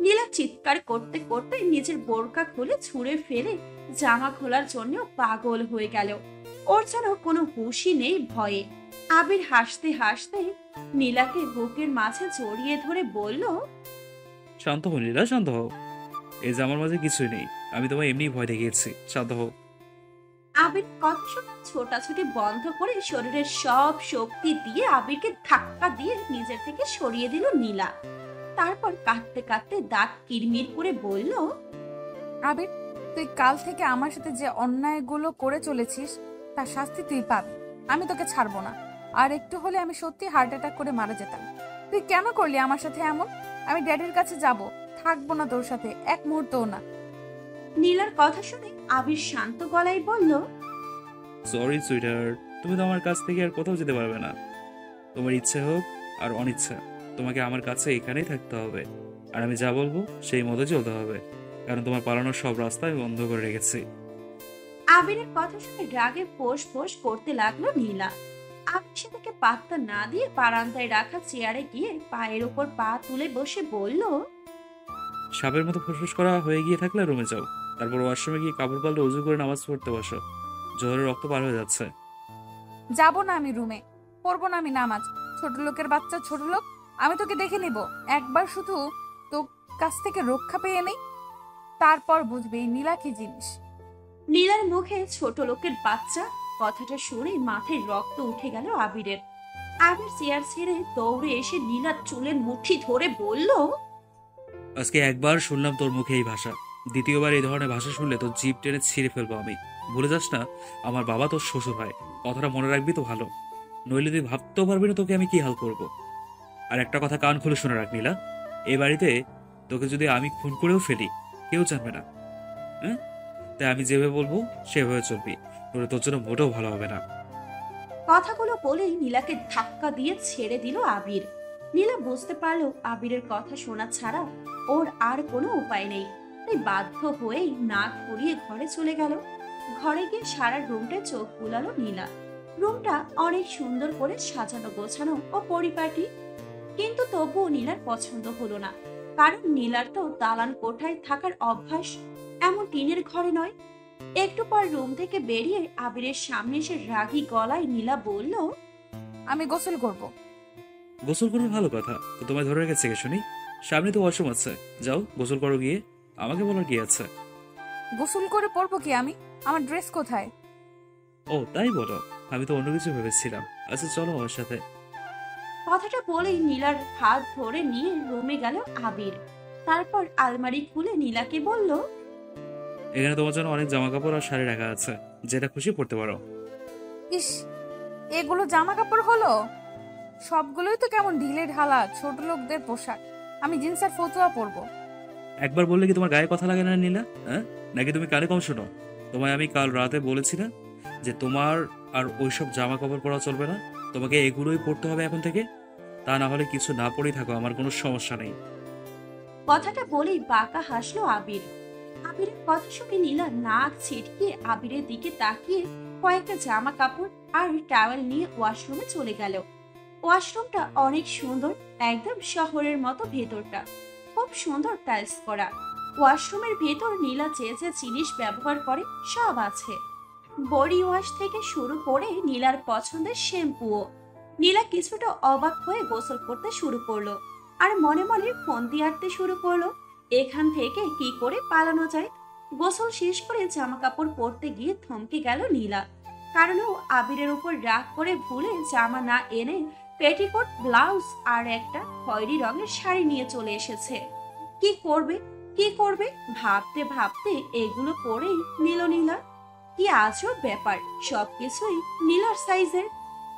A: নীলা চিৎকার করতে করতে নিজের বোরখা খুলে ছুঁড়ে ফেলে জামা খোলার জন্য পাগল হয়ে গেল। ওর যেন কোনো হুঁশই নেই ভয়ে। আবির হাসতে হাসতে নীলাকে বুকের মাঝে জড়িয়ে ধরে বলল,
C: শান্ত হও নীলা, শান্ত হও। এই যে আমার মাঝে কিছুই নেই, আমি তোমায় এমনি ভয় দেখিয়েছি, শান্ত হও।
A: আবির কথা শুনে ছোটাছুটি বন্ধ করে শরীরের সব শক্তি দিয়ে আবিরকে ধাক্কা দিয়ে নিজের থেকে সরিয়ে দিল নীলা। তারপর কাঁদতে কাঁদতে দাঁত কিরমির করে বলল,
B: আবির, তুই কাল থেকে আমার সাথে যে অন্যায়গুলো করে চলেছিস তার শাস্তি তুই পাবি। আমি তোকে ছাড়বো না। আর একটু হলে আমি সত্যি হার্ট অ্যাটাক করে মারা যেতাম। তুই কেন করলি আমার সাথে এমন? আমি ড্যাডির কাছে যাব, থাকবো না তোর সাথে এক মুহূর্তও না।
A: নীলার কথা শুনে আবির শান্ত গলায় বলল,
C: সরি সুইটার, তুমি তো আমার কাছ থেকে আর কোথাও যেতে পারবে না। তোমার ইচ্ছে হোক আর অনিচ্ছা, তোমাকে আমার কাছে এখানেই থাকতে হবে। আর আমি যা বলবো সেই মতো চলতে হবে, কারণ তোমার পালানোর সব রাস্তা আমি বন্ধ করে রেখেছি।
A: আবিরের কথা শুনে রাগে ফোঁস ফোঁস করতে লাগলো নীলা। আবির সেটাকে পাত্তা না দিয়ে বারান্দায় রাখা চেয়ারে গিয়ে পায়ের ওপর পা তুলে বসে বলল,
C: সাপের মতো ফুসফুস করা হয়ে গিয়ে থাকলে রুমে যাও, তারপর ওয়াশরুমে গিয়ে কাপড় পাল্টে উজু করে নামাজ পড়তে বসো। জোহরের রক্ত পার হয়ে যাচ্ছে।
B: যাব না আমি রুমে, পড়বো না আমি নামাজ। ছোট লোকের বাচ্চা ছোট লোক, আমি তোকে দেখে নিব। একবার শুধু তোর কাছ থেকে রক্ষা পেয়ে নেই, তারপর বুঝবে এই নীলা কি জিনিস।
A: নীলার মুখে ছোট লোকের বাচ্চা কথাটা শুনে মাথায় রক্ত উঠে গেল আবিরের। আবির চেয়ার ছেড়ে দৌড়ে এসে নীলার চুলের মুঠি ধরে বলল,
C: আজকে একবার শুনলাম তোর মুখে এই ভাষা, দ্বিতীয়বার এই ধরনের ভাষা শুনলে তোর জিভ টেনে ছিঁড়ে ফেলবো আমি। ভুলে যাস না আমার বাবা তোর শ্বশুর হয়, কথাটা মনে রাখবি তো ভালো, নইলে তুই ভাবতেও পারবি না তোকে আমি কি হাল করব। আর একটা কথা কান খুলে শুনে রাখ নীলা, এই বাড়িতে তোকে যদি আমি খুন করেও ফেলি কেউ জানবে না। হ্যাঁ, তাই আমি যেভাবে বলবো সেভাবে চলবি, তোর জন্য মোটেও ভালো হবে না।
A: কথাগুলো বলেই নীলাকে ধাক্কা দিয়ে ছেড়ে দিল আবির। নীলা বুঝতে পারলো আবিরের কথা শোনা ছাড়া ওর আর কোনো উপায় নেই। তাই বাধ্য হয়েই নাক ঘুরিয়ে ঘরে চলে গেল। ঘরে গিয়ে সারা রুমটা চোখ বুলালো নীলা। রুমটা অনেক সুন্দর করে সাজানো গোছানো ও পরিপাটি, কিন্তু তবুও নীলার পছন্দ হলো না। কারণ নীলার তো দালান কোঠায় থাকার অভ্যাস, এমন টিনের ঘরে নয়। একটু পর রুম থেকে বেরিয়ে আবিরের সামনে এসে রাগী গলায় নীলা বলল,
B: আমি গোসল করব।
C: গোসল করবে ভালো কথা, তো তোমায় ধরে রেখেছে কে শুনি? সামনে তো ওয়াশরুম আছে, যাও গোসল করো গিয়ে, আমাকে বলার কি আছে?
B: গোসল করে পড়বো কি আমি? আমার ড্রেস কোথায়?
C: ও তাই বলো, আমি তো অন্য কিছু ভেবেছিলাম। আচ্ছা চলো আমার সাথে।
A: কথাটা বলেই নীলার হাত ধরে নিয়ে রুমে গেল আবির। তারপর আলমারি খুলে নীলাকে বলল,
C: এখানে তোমার জন্য অনেক জামা কাপড় আর শাড়ি রাখা আছে, যেটা খুশি পড়তে পারো।
B: ইস, এগুলো জামা কাপড় হলো? সবগুলোই তো কেমন ঢিলে ঢালা ছোট লোকদের পোশাক। আমি জিন্স আর ফতুয়া পরবো।
C: একবার বললে কি তোমার গায়ে কথা লাগে না নীলা? হ্যাঁ, নাকি তুমি কানে কম শোনো? তোমায় আমি কাল রাতে বলেছি না যে তোমার আর ওইসব জামা কাপড় পরা চলবে না, তোমাকে এগুলোই পরতে হবে এখন থেকে। তা না হলে কিছু না পরেই থাকো, আমার কোনো সমস্যা নেই।
A: কথাটা বলেই বাঁকা হাসলো আবির। আবিরের কথা শুনে নীলা নাক ছিটকে আবিরের দিকে তাকিয়ে কয়েকটা জামা কাপড় আর টাওয়েল নিয়ে ওয়াশরুমে চলে গেল। ওয়াশরুমটা অনেক সুন্দর, একদম শহরের মতো ভেতরটা। খুব সুন্দর টাইলস করা। ওয়াশরুমের ভেতর নীলা যে যে জিনিস ব্যবহার করে সব আছে। বডি ওয়াশ থেকে শুরু করে নীলার পছন্দের শ্যাম্পুও। নীলা কিছুটা অবাক হয়ে গোসল করতে শুরু করলো আর মনে মনে ফন্দি আঁটতে শুরু করলো এখান থেকে কি করে পালানো যায়। গোসল শেষ করে জামা কাপড় পরতে গিয়ে থমকে গেল নীলা, কারণ ও আবিরের উপর রাগ করে ভুলে জামা না এনে পেটিকোট, ব্লাউজ আর একটা খয়েরি রঙের শাড়ি নিয়ে চলে এসেছে। কি করবে কি করবে ভাবতে ভাবতে এগুলো পরেই নিল নীলা। কি আজব ব্যাপার, সবকিছুই নীলার সাইজের।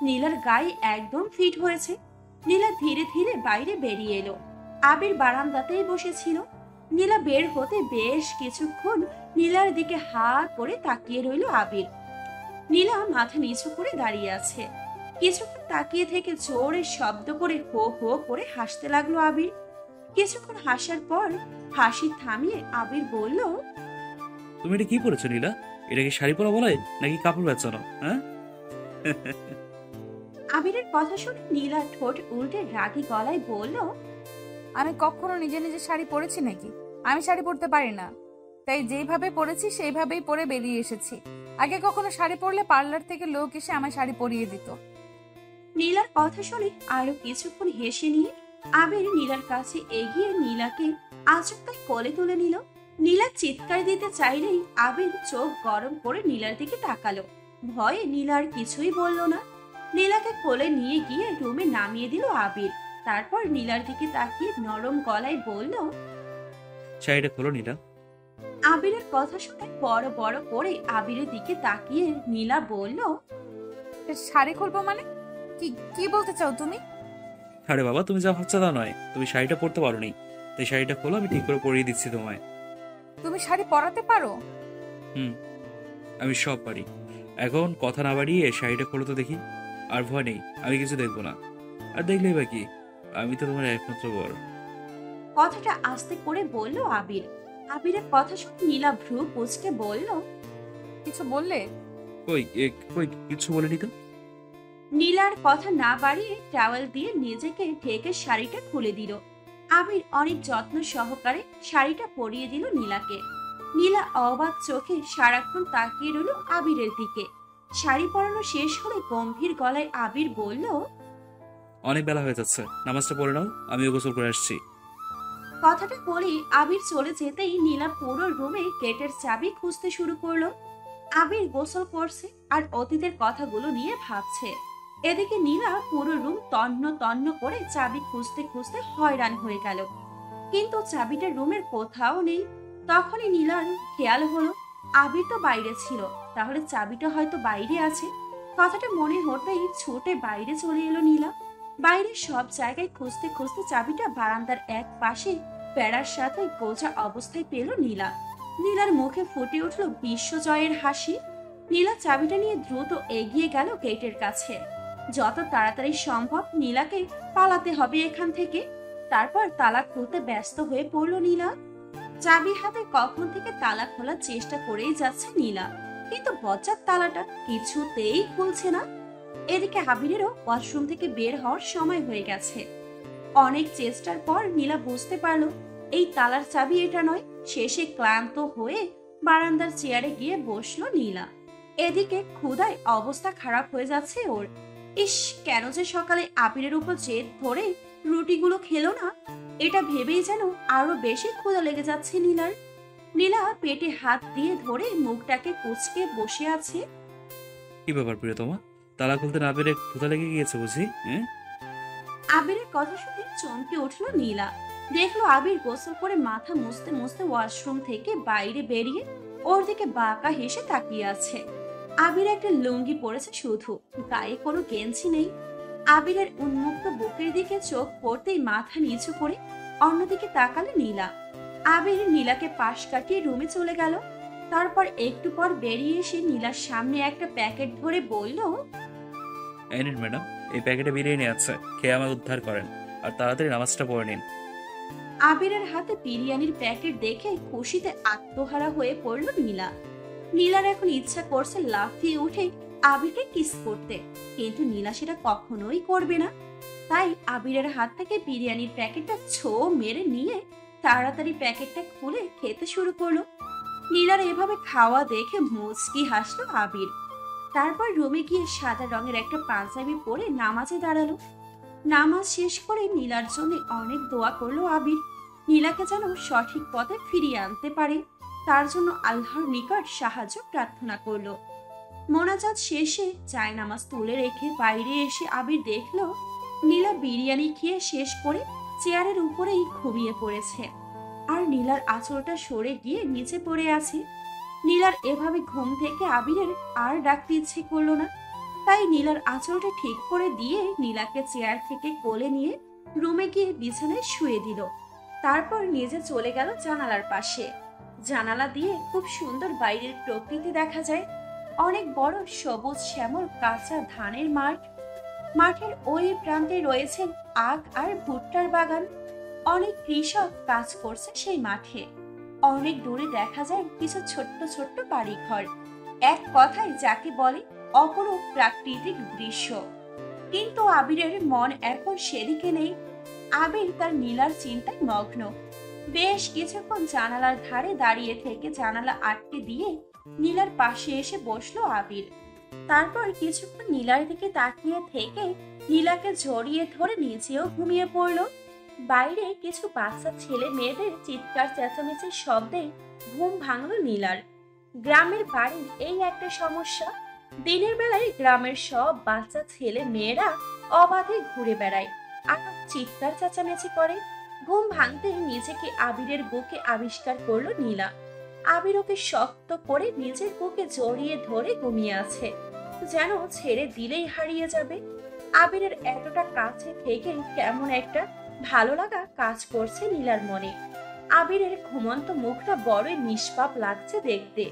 A: নীলার গায়ে একদম ফিট হয়েছে। নীলা ধীরে ধীরে বাইরে বেরিয়ে এলো। আবির বারান্দাতেই বসেছিল। নীলা বের হতে বেশ কিছুক্ষণ নীলার দিকে হা করে তাকিয়ে রইল আবির। নীলা মাথা নিচু করে দাঁড়িয়ে আছে। কিছুক্ষণ তাকিয়ে থেকে জোরে শব্দ করে হো হো করে হাসতে লাগলো আবির। কিছুক্ষণ হাসার পর হাসি থামিয়ে আবির বলল,
C: তুমি এটা কি পরেছো নীলা? এটা কি শাড়ি পরা বলে নাকি কাপড় বেচানো? হ্যাঁ?
A: আবিরের কথা শুনে নীলা ঠোঁট উল্টে রাগী গলায় বলল,
B: আমি কখনো নিজে নিজে শাড়ি পরেছি নাকি? আমি শাড়ি পরতে পারি না, তাই যেইভাবে পরেছি সেইভাবেই পরে বেরিয়ে এসেছি। আগে কখনো শাড়ি পরলে পার্লার থেকে লোক এসে আমায় শাড়ি পরিয়ে দিত।
A: নীলার কথা শুনে আরো কিছুক্ষণ হেসে নিয়ে আবির নীলার কাছে এগিয়ে নীলাকে আচমকাই কোলে তুলে নিল। নীলা চিৎকার দিতে চাইলেই আবির চোখ গরম করে নীলার দিকে তাকালো। ভয়ে নীলার কিছুই বলল না। নীলাকে কোলে নিয়ে গিয়ে রুমে নামিয়ে দিল আবির। তারপর নীলার দিকে তাকিয়ে নরম গলায় বলল,
C: শাড়িটা খোলো নীলা।
A: আবিরের কথা শুনে বড় বড় করে আবিরের দিকে তাকিয়ে নীলা বলল,
B: শাড়ি খুলবো মানে? কি কি বলতে চাও তুমি?
C: আরে বাবা, তুমি যা ভাবছো তা নয়। তুমি শাড়িটা পরতে পারো নি, তাই শাড়িটা খোলো, আমি ঠিক করে পরিয়ে দিচ্ছি তোমায়।
B: তুমি শাড়ি পরাতে পারো?
C: হুম, আমি সব পারি। এখন কথা না বাড়িয়ে শাড়িটা খোলো তো দেখি। আর ভয় নেই, আমি কিছু দেখবো না। আর দেখলেই বা কি, আমি তো তোমার একমাত্র বর।
A: কথাটা আস্তে করে বলল আবির। আবিরের কথা শুনে নীলা ভ্রু কুঁচকে বলল,
B: কিছু বললে?
C: কই কিছু বলিনি তো।
A: নীলার কথা না বাড়িয়ে টাওয়েল দিয়ে নিজেকে ঢেকে শাড়িটা খুলে দিল। আবির অনেক যত্ন সহকারে শাড়িটা পরিয়ে দিল নীলাকে। নীলা অবাক চোখে সারাক্ষণ তাকিয়ে রইল আবিরের দিকে। শাড়ি পরানো শেষ হলে গম্ভীর গলায় আবির বলল,
C: অনেক বেলা হয়ে যাচ্ছে, নামাজটা পড়ে নাও, আমিও গোসল করে আসছি।
A: কথাটা বলে আবির চলে যেতেই নীলা পুরো রুমে গেটের চাবি খুঁজতে শুরু করলো। আবির গোসল করছে আর অতীতের কথাগুলো নিয়ে ভাবছে। এদিকে নীলা পুরো রুম তন্ন তন্ন করে চাবি খুঁজতে খুঁজতে হয়রান হয়ে গেল, কিন্তু চাবিটা রুমের কোথাও নেই। তখনই নীলার খেয়াল হলো আবির তো বাইরে ছিল, তাহলে চাবিটা হয়তো বাইরে আছে। কথাটা মনে হতেই ছুটে বাইরে চলে এলো নীলা। বাইরে সব জায়গায় খুঁজতে খুঁজতে চাবিটা বারান্দার এক পাশে বেড়ার সাথে গোজা অবস্থায় পেল নীলা। নীলার মুখে ফুটে উঠল বিশ্বজয়ের হাসি। নীলা চাবিটা নিয়ে দ্রুত এগিয়ে গেল গেটের কাছে। যত তাড়াতাড়ি সম্ভব নীলাকে পালাতে হবে এখান থেকে। তারপর তালা খুলতে ব্যস্ত হয়ে পড়ল নীলা। চাবি হাতে কখন থেকে তালা খোলার চেষ্টা করেই যাচ্ছে নীলা, কিন্তু বজ্জার তালাটা কিছুতেই খুলছে না। এদিকে আবিরেরও ওয়াশরুম থেকে বের হওয়ার সময় হয়ে গেছে। অনেক চেষ্টার পর নীলা বুঝতে পারলো এই তালার চাবি এটা নয়। শেষে ক্লান্ত হয়ে বারান্দার চেয়ারে গিয়ে বসলো নীলা। এদিকে ক্ষুধায় অবস্থা খারাপ হয়ে যাচ্ছে ওর। ইস, কেন যে সকালে আবিরের উপর জেদ ধরে রুটিগুলো খেলো না, এটা ভেবেই যেন আরো বেশি ক্ষুধা লেগে যাচ্ছে নীলার। নীলা পেটে হাত দিয়ে ধরে মুখটাকে কুঁচকে বসে আছে।
C: কি ব্যাপার প্রিয়তমা, তালা খুলতে না পেরে ক্ষুধা লেগে গিয়েছে বুঝি? হ্যাঁ?
A: আবিরের কথা শুনে চমকে উঠলো নীলা। দেখলো আবির গোসল করে মাথা মুছতে মুছতে ওয়াশরুম থেকে বাইরে বেরিয়ে ওর দিকে বাঁকা হেসে তাকিয়ে আছে। আবির একটা লুঙ্গি পরেছে, শুধু গায়ে কোনো গেঞ্জি নেই। আবিরের উন্মুক্ত বুকের দিকে চোখ পড়তেই মাথা নিচু করে অন্যদিকে তাকালো নীলা। আবির নীলাকে পাশ কাটিয়ে রুমে চলে গেল। তারপর একটু পর বেরিয়ে এসে নীলার সামনে একটা প্যাকেট ধরে বলল,
C: এই নিন ম্যাডাম, এই প্যাকেটে বিরিয়ানি আছে, খেয়ে আমাকে উদ্ধার করেন আর তাড়াতাড়ি নামাজটা পড়ে নিন।
A: আবিরের হাতে বিরিয়ানির প্যাকেট দেখে খুশিতে আত্মহারা হয়ে পড়ল নীলা। নীলার এখন ইচ্ছা করছে লাফিয়ে উঠে আবিরকে কিস করতে, কিন্তু নীলা সেটা কখনোই করবে না। তাই আবিরের হাত থেকে বিরিয়ানির প্যাকেটটা ছো মেরে নিয়ে তাড়াতাড়ি প্যাকেটটা খুলে খেতে শুরু করলো। নীলার এভাবে খাওয়া দেখে মুচকি হাসলো আবির। তারপর রুমে গিয়ে সাদা রঙের একটা পাঞ্জাবি পরে নামাজে দাঁড়ালো। নামাজ শেষ করে নীলার জন্য অনেক দোয়া করলো আবির। নীলাকে যেন সঠিক পথে ফিরিয়ে আনতে পারে, তার জন্য আল্লাহর নিকট সাহায্য প্রার্থনা করলো। মোনাজাত শেষে জায়নামাজ তুলে রেখে বাইরে এসে আবির দেখলো নীলা বিরিয়ানি খেয়ে শেষ করে চেয়ারের উপরেই ঘুমিয়ে পড়েছে, আর নীলার আঁচলটা সরে গিয়ে নিচে পড়ে আছে। নীলার এভাবে ঘুম থেকে আবিরের আর ডাকতে ইচ্ছে করলো না, তাই নীলার আঁচলটা ঠিক করে দিয়ে নীলাকে চেয়ার থেকে কোলে নিয়ে রুমে গিয়ে বিছানায় শুয়ে দিল। তারপর নিজে চলে গেল জানালার পাশে। জানালা দিয়ে খুব সুন্দর বাইরের প্রকৃতি দেখা যায়। অনেক বড় সবুজ শ্যামল কাঁচা ধানের মাঠ। মাঠের ওই প্রান্তে রয়েছে আখ আর ভুট্টার বাগান। অনেক কৃষক কাজ করছে সেই মাঠে। অনেক দূরে দেখা যায় কিছু ছোট্ট ছোট্ট বাড়িঘর। এক কথায় যাকে বলে অপরূপ প্রাকৃতিক দৃশ্য। কিন্তু আবিরের মন এখন সেদিকে নেই। আবির তার নীলার চিন্তায় মগ্ন। বেশ কিছুক্ষণ জানালার ধারে দাঁড়িয়ে থেকে জানালা আটকে দিয়ে নীলার পাশে এসে বসলো আবির। তারপর কিছুক্ষণ নীলার দিকে তাকিয়ে থেকে নীলাকে জড়িয়ে ধরে নিচেও ঘুমিয়ে পড়লো। বাইরে কিছু বাচ্চা ছেলে মেয়েদের চিৎকার চেঁচামেচির শব্দে ঘুম ভাঙলো নীলার। গ্রামের বাড়ির এই একটা সমস্যা, দিনের বেলায় গ্রামের সব বাচ্চা ছেলে মেয়েরা অবাধে ঘুরে বেড়ায় আর চিৎকার চেঁচামেচি করে। ঘুম ভাঙতে নিজেকে আবিরের বুকে আবিষ্কার করলো নীলা। আবির ওকে শক্ত করে নিজের বুকে জড়িয়ে ধরে ঘুমিয়ে আছে, যেন ছেড়ে দিলেই হারিয়ে যাবে। আবিরের এতটা কাছে থেকে কেমন একটা ভালো লাগা কাজ করছে নীলার মনে। আবিরের ঘুমন্ত মুখটা বড়ই নিষ্পাপ লাগছে দেখতে।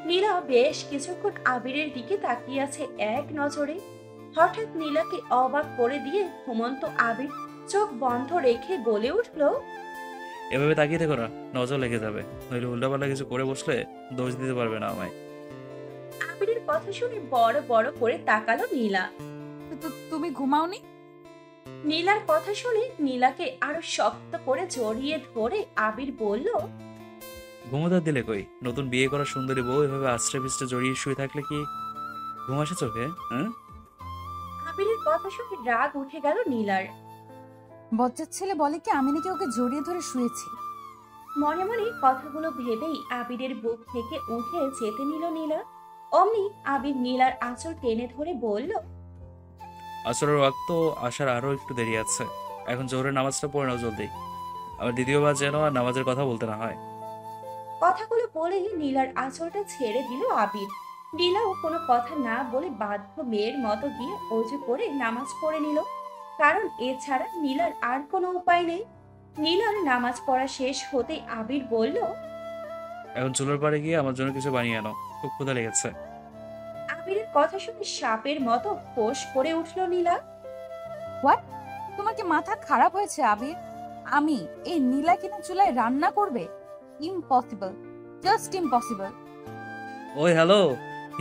A: নীলা বেশ কিছুক্ষণ আবিরের দিকে তাকিয়ে আছে এক নজরে। হঠাৎ নীলাকে অবাক করে দিয়ে ঘুমন্ত আবির চোখ বন্ধ রেখে বলে উঠলো,
C: এভাবে তাকিয়ে দেখো না, নজর লেগে যাবে। নইলে উল্টাপাল্টা কিছু করে বসলে দোষ দিতে পারবে না আমায়।
A: আবিরের কথা শুনে বড় বড় করে তাকালো নীলা।
B: তুমি ঘুমাওনি?
A: নীলার কথা শুনে নীলাকে আরো শক্ত করে জড়িয়ে ধরে আবির বলল,
C: ঘুমোতে দিলে কই? নতুন বিয়ে করা সুন্দরী বউ এভাবে আশ্রে পিছতে জড়িয়ে শুয়ে থাকলে কি ঘুম আসে চোখে? হ্যাঁ,
A: আবিরের কথা শুনে রাগ উঠে গেল নীলার।
B: বজ্জাত ছেলে বলে কি আমি নাকি ওকে জড়িয়ে ধরে শুয়েছি।
A: মনে মনে কথাগুলো ভেবেই আবিরের বুক থেকে উঠে যেতে নিল নীলা। অমনি আবির নীলার আঁচল টেনে ধরে বলল,
C: আসরের ওয়াক্ত আসার আরো একটু দেরি আছে। এখন জোহরের নামাজটা পড়ে নাও জলদি। আবার দ্বিতীয়বার যেন আর নামাজের কথা বলতে না হয়।
A: কথাগুলো বলেই নীলার আঁচলটা ছেড়ে দিল আবির। নীলাও কোনো কথা না বলে বাধ্য মেয়ের মতো গিয়ে অজু করে নামাজ পড়ে নিল, কারণ এছাড়া নীলার আর কোনো উপায় নেই। নীলার নামাজ পড়া শেষ হতেই আবির বলল,
C: এখন চুলোর পাড়ে গিয়ে আমার জন্য কিছু বানিয়ে আনো, খুব ক্ষুধা লেগেছে।
A: আবিরের কথা শুনে সাপের মতো ফোঁস করে উঠল নীলা।
B: হোয়াট? তোমার কি মাথা খারাপ হয়েছে আবির? আমি এই নীলা কিনা চুলায় রান্না করবে? Impossible, just impossible.
C: ওই হ্যালো,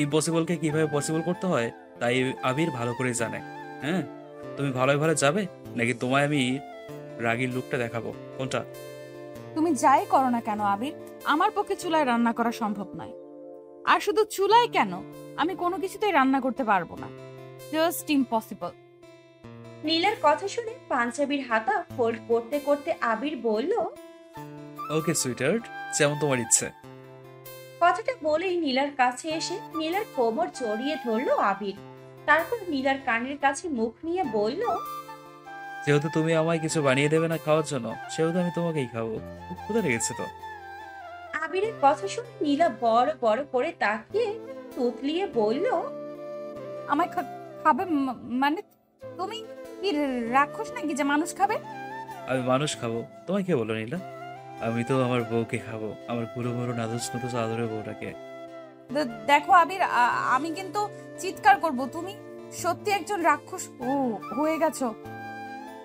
C: ইম্পসিবলকে কিভাবে পসিবল করতে হয় তাই আবির ভালো করে জানে। হ্যাঁ, তুমি ভালোই ভালো যাবে নাকি তোমায় আমি রাগীর লুকটা দেখাবো? কোনটা?
B: তুমি যাই করো না কেন আবির, আমার পক্ষে চুলায় রান্না করা সম্ভব নয়। আর শুধু চুলায় কেন, আমি কোনো কিছুতেই রান্না করতে পারবো না, জাস্ট ইম্পসিবল।
A: নীলার কথা শুনে পাঞ্জাবির হাতা ফোল্ড করতে করতে আবির বলল,
C: ওকে সুইটার্ট, যেমন তোমার ইচ্ছে।
A: কথাটা বলেই নীলার কাছে এসে নীলার কোমর জড়িয়ে ধরলো আবির। তারপর নীলার কানের কাছে মুখ নিয়ে বলল,
C: যেহেতু তুমি আমায় কিছু বানিয়ে দেবে না খাওয়ার জন্য, সেহেতু আমি তোমাকেই খাবো। খুব ক্ষুধা লেগেছে তো।
A: আবিরের কথা শুনে নীলা বড় বড় করে তাকিয়ে তুতলিয়ে বলল,
B: আমায় খাবে মানে তুমি কি রাক্ষস নাকি যে মানুষ খাবে?
C: আমি মানুষ খাবো? তোমায় কে বলো নীলা? আমি তো আমার বউকে খাবো, আমার গুলো বড় নাদুস নাদুস আদরের বউটাকে।
B: দেখো আবির, আমি কিন্তু চিৎকার করব, তুমি সত্যি একজন রাক্ষস হয়ে গেছো।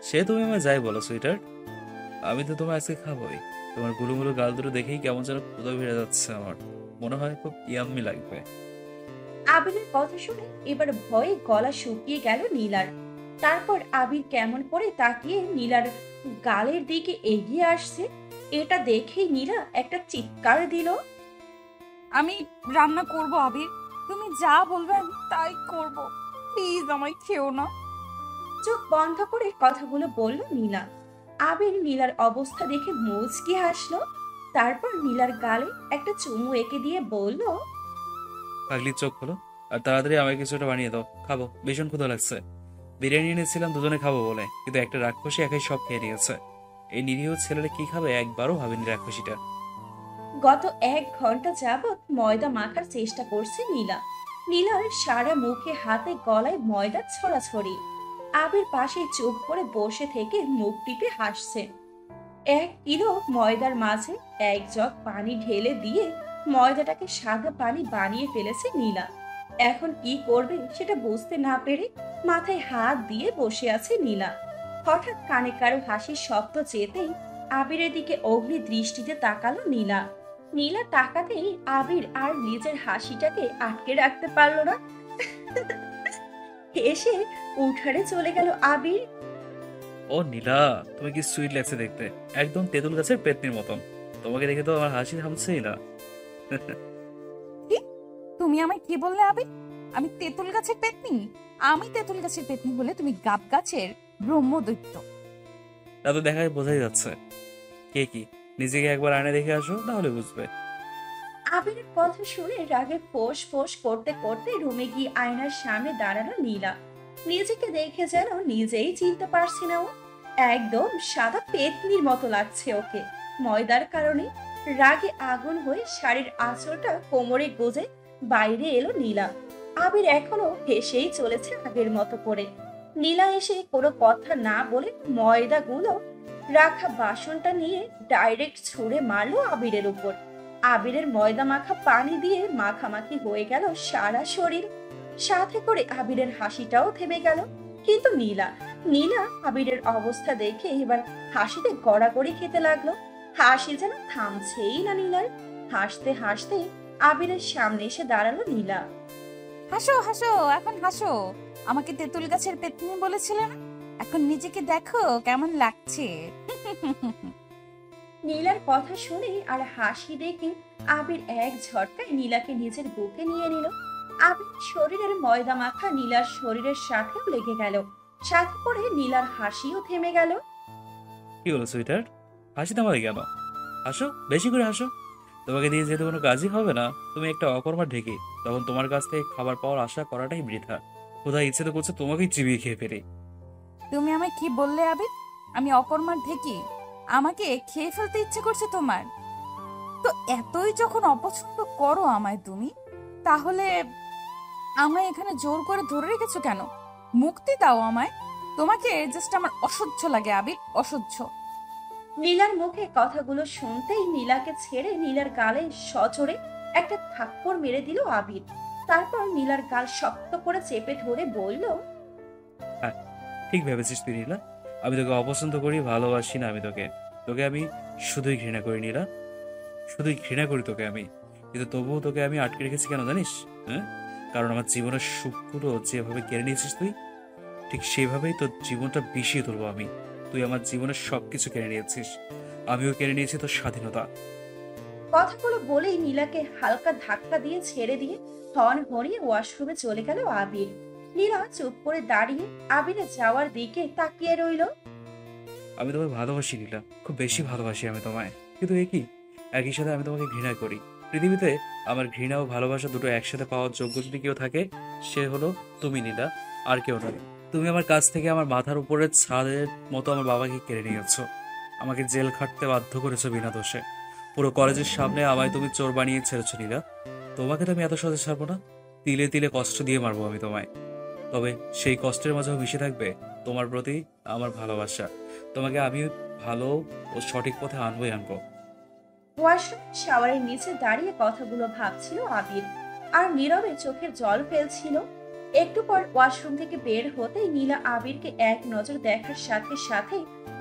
C: সে তুমি আমায় যাই বলো সুইটার্ট, আমি তো তোমায় আজকে খাবোই। তোমার গুলুমুলু গাল দুটো দেখেই কেমন যেন ক্ষুধা বেড়ে যাচ্ছে আমার। মনে হয় খুব ইয়াম্মি লাগবে।
A: আবিরের কথা শুনে এবার ভয়ে গলা শুকিয়ে গেল নীলার। তারপর আবির কেমন করে তাকিয়ে নীলার গালের দিকে এগিয়ে আসছে, এটা দেখেই নীলা একটা চিৎকার দিল।
B: আমি রান্না করব আবির, তুমি যা বলবে আমি তাই করব, প্লিজ আমায় খেও না।
A: চোখ বন্ধ করে কথাগুলো বলল নীলা। আবির নীলার অবস্থা দেখে মুচকি হাসলো। তারপর নীলার গালে একটা চুমু এঁকে দিয়ে বলল,
C: পাগলির চোখ হলো, আর তাড়াতাড়ি আমাকে কিছুটা বানিয়ে দাও, খাবো, ভীষণ ক্ষুধা লাগছে। বিরিয়ানি এনেছিলাম দুজনে খাবো বলে, কিন্তু একটা রাক্ষসী একাই সব খেয়ে নিয়েছে। এই নিরীহ ছেলেটা কি খাবে একবারও ভাবেনি রাক্ষসীটা।
A: গত 1 ঘন্টা যাবৎ ময়দা মাখার চেষ্টা করছে নীলা। নীলার সারা মুখে হাতে গলায় ময়দা ছড়াছড়ি। আবির পাশে চুপ করে বসে থেকে মুখ টিপে হাসছে। 1 কিলো ময়দার মাঝে 1 জগ পানি ঢেলে দিয়ে ময়দাটাকে সাদা পানি বানিয়ে ফেলেছে নীলা। এখন কি করবে সেটা বুঝতে না পেরে মাথায় হাত দিয়ে বসে আছে নীলা। হঠাৎ কানে কারো হাসির শব্দ যেতেই আবিরের দিকে অগ্নি দৃষ্টিতে তাকালো নীলা। নীলা তাকাতেই আবির আর নিজের হাসিটাকে আটকে রাখতে পারলো না। এসে উঠানে চলে গেল আবির।
C: ও নীলা, তুমি কি সুইট লাগছে দেখতে, একদম তেঁতুল গাছের পেতনির মতন। তোমাকে দেখে তো আমার হাসি থামছেই না।
B: কি? তুমি আমায় কি বললে আবির? আমি তেঁতুল গাছের পেতনি? আমি তেঁতুল গাছের পেতনি বলে তুমি গাব গাছের ব্রহ্মদৈত্য।
C: তা তো দেখায় বোঝাই যাচ্ছে। কে কি, নিজেকে একবার আয়নায় দেখে আসো, তাহলে বুঝবে।
A: আবিরের কথা শুনে রাগে ফোঁস ফোঁস করতে করতে রুমে গিয়ে আয়নার সামনে দাঁড়ালো নীলা। নিজেকে দেখে যেন নিজেই চিনতে পারছে না ও। একদম সাদা পেতনির মতো লাগছে ওকে। ময়দার কারণে রাগে আগুন হয়ে শাড়ির আঁচলটা কোমরে গোজে বাইরে এলো নীলা। আবির এখনো হেসেই চলেছে আগের মতো করে। নীলা এসে কোনো কথা না বলে ময়দাগুলো রাখা বাসনটা নিয়ে ডাইরেক্ট ছুঁড়ে মারলো আবিরের উপর। আবিরের ময়দা মাখা পানি দিয়ে মাখামাখি হয়ে গেল সারা শরীর। সাথে করে আবিরের হাসিটাও থেমে গেল। কিন্তু নীলা নীলা আবিরের অবস্থা দেখে এবার হাসিতে গড়াগড়ি খেতে লাগলো। হাসি যেন থামছেই না নীলার। হাসতে হাসতে আবিরের সামনে এসে দাঁড়ালো নীলা।
B: হাসো হাসো, এখন হাসো। আমাকে তেঁতুল গাছের পেতনি বলেছিলে না? এখন নিজেকে দেখো কেমন লাগছে।
A: নীলার কথা শুনে আর হাসি দেখে আবির এক ঝটকায় নীলাকে নিজের বুকে নিয়ে নিল। আবির শরীরের ময়দা মাখা নীলার শরীরের সাথেও লেগে গেল। সাথে করে নীলার হাসিও থেমে গেল।
C: কি হলো সুইটার, হাসি থামালে কেন? হাসো, বেশি করে হাসো। তোমাকে দিয়ে যেহেতু কোনো কাজই হবে না, তুমি একটা অকর্মা ঢেকে, তখন তোমার কাছ থেকে খাবার পাওয়ার আশা করাটাই বৃথা। কোথায় ইচ্ছে তো করছে তোমাকেই চিবিয়ে খেয়ে ফেলে।
B: তুমি আমায় কি বললে আবির? আমি অকর্মার ঢেকি? আমাকে খেয়ে ফেলতে ইচ্ছে করছে তোমার? তো এতই যখন অপছন্দ করো আমায় তুমি, তাহলে আমায় এখানে জোর করে ধরে রেখেছো কেন? মুক্তি দাও আমায়। তোমাকে জাস্ট আমার অসহ্য লাগে আবির, অসহ্য।
A: নীলার মুখে কথাগুলো শুনতেই নীলাকে ছেড়ে নীলার গালে সজোরে একটা থাপ্পড় মেরে দিল আবির। তারপর নীলার গাল শক্ত করে চেপে ধরে বলল,
C: হ্যাঁ, ঠিক ভেবেছিস তুই নীলা। আমি তোকে অপছন্দ করি, ভালোবাসি না। আমি তোকে তোকে আমি শুধুই ঘৃণা করি নীলা, শুধুই ঘৃণা করি তোকে আমি। কিন্তু তবুও তোকে আমি আটকে রেখেছি কেন জানিস? হ্যাঁ, কারণ আমার জীবনের সুখগুলো যেভাবে কেড়ে নিয়েছিস তুই, ঠিক সেভাবেই তোর জীবনটা বিষিয়ে তুলবো আমি। তুই আমার জীবনের সবকিছু কেড়ে নিয়েছিস, আমিও কেড়ে নিয়েছি তোর স্বাধীনতা।
A: কথাগুলো বলেই নীলাকে হালকা ধাক্কা দিয়ে ছেড়ে দিয়ে হর্ন হরিয়ে ওয়াশরুমে চলে গেল আবির। নীলা চুপ করে দাঁড়িয়ে আবিরের যাওয়ার দিকে তাকিয়ে রইল।
C: আমি তোমায় ভালোবাসি নীলা, খুব বেশি ভালোবাসি আমি তোমায়। কিন্তু একই সাথে আমি তোমাকে ঘৃণা করি। পৃথিবীতে আমার ঘৃণা ও ভালোবাসা দুটো একসাথে পাওয়ার যোগ্য যদি কেউ থাকে, সে হলো তুমি নীলা, আর কেউ নয়। তুমি আমার কাছ থেকে আমার মাথার উপরের ছাদের মতো আমার বাবাকে কেড়ে নিয়েছো। আমাকে জেল খাটতে বাধ্য করেছো বিনা দোষে। পুরো কলেজের সামনে আমায় তুমি চোর বানিয়ে ছেড়েছো নীলা। তোমাকে তো আমি এত সহজে ছাড়বো না। তিলে তিলে কষ্ট দিয়ে মারবো আমি তোমায়। তবে সেই কষ্টের মাঝেও মিশে থাকবে তোমার প্রতি আমার ভালোবাসা। তোমাকে আমি ভালো ও সঠিক পথে আনবোই আনবো।
A: ওয়াশরুম শাওয়ারের নিচে দাঁড়িয়ে কথাগুলো ভাবছিল আবির, আর নীরবে চোখের জল ফেলছিল। একটু পর ওয়াশরুম থেকে বের হতেই নীলা আবিরকে এক নজর দেখার সাথে সাথে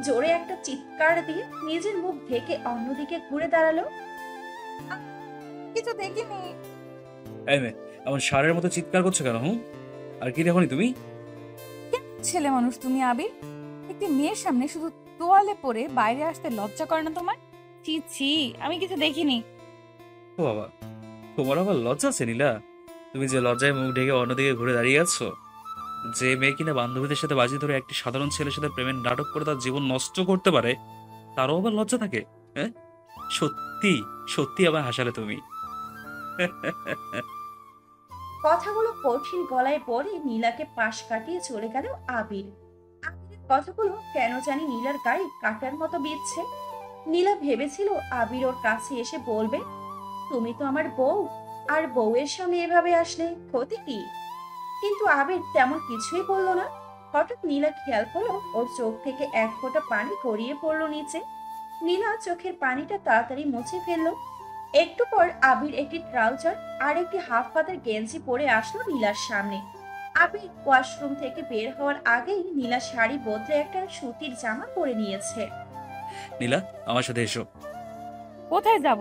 A: জোরে একটা চিৎকার দিয়ে নিজের মুখ ঢেকে অন্যদিকে ঘুরে দাঁড়ালো।
B: কিছু দেখিনি।
C: এই মেয়ে, এমন ষাঁড়ের মতো চিৎকার করছো কেন? আর কি দেখোনি তুমি?
B: ছেলে মানুষ তুমি আবির? একটি মেয়ের সামনে শুধু তোয়ালে পরে বাইরে আসতে লজ্জা করে না তোমার? ছি ছি, আমি কিছু দেখিনি।
C: ও বাবা, তোমার আবার লজ্জা আছে নীলা? তুমি যে লজ্জায় মুখ ঢেকে অন্যদিকে ঘুরে দাঁড়িয়ে আছো, যে মেয়ে কিনা বান্ধবীদের সাথে বাজি ধরে একটি সাধারণ ছেলের সাথে প্রেমের নাটক করে তার জীবন নষ্ট করতে পারে, তারও আবার লজ্জা থাকে? হ্যাঁ, সত্যি সত্যি আবার হাসালে তুমি।
A: কথাগুলো কঠিন গলায় পড়ে নীলাকে পাশ কাটিয়ে চলে গেল আবির। আবিরের কথাগুলো কেন জানি নীলার গায়ে কাটার মতো বিঁধছে। নীলা ভেবেছিল আবির ওর কাছে এসে বলবে, তুমি তো আমার বউ, আর বউয়ের সামনে এভাবে আসলে ক্ষতি কি? কিন্তু আবির তেমন কিছুই বলল না। হঠাৎ নীলা খেয়াল করলো ওর চোখ থেকে এক ফোঁটা পানি গড়িয়ে পড়লো নিচে। নীলা চোখের পানিটা তাড়াতাড়ি মুছে ফেললো। একটু পর আবির একটি ট্রাউজার আর একটি হাফ পাতের গেঞ্জি পরে আসলো নীলার সামনে। আবির ওয়াশরুম থেকে বের হওয়ার আগেই নীলা শাড়ি বদলে একটা সুতির জামা পরে নিয়েছে।
C: নীলা, আমার সাথে এসো।
B: কোথায় যাব?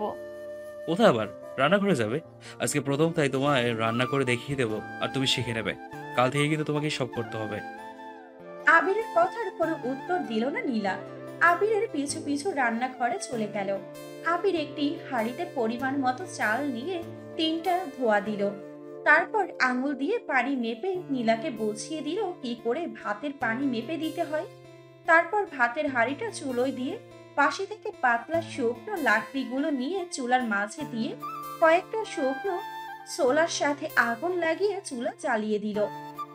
C: কোথায় আবার? রান্নাঘরে যাবে। আজকে প্রথম, তাই তোমায় রান্না করে দেখিয়ে দেবো, আর তুমি শিখে নেবে। কাল থেকে কিন্তু তোমাকে সব করতে হবে।
A: আবিরের কথার কোনো উত্তর দিল না নীলা। আবিরের পিছু পিছু রান্নাঘরে চলে গেল। আবির একটি হাঁড়িতে পরিমাণ মতো চাল নিয়ে 3টা ধোয়া দিল। তারপর আঙুল দিয়ে পানি মেপে নীলাকে বুঝিয়ে দিল কি করে ভাতের পানি মেপে দিতে হয়। তারপর ভাতের হাঁড়িটা চুলোয় দিয়ে পাশে থেকে পাতলা শুকনো লাকড়িগুলো নিয়ে চুলার মাঝে দিয়ে কয়েকটা শুকনো সোলার সাথে আগুন লাগিয়ে চুলা জ্বালিয়ে দিল।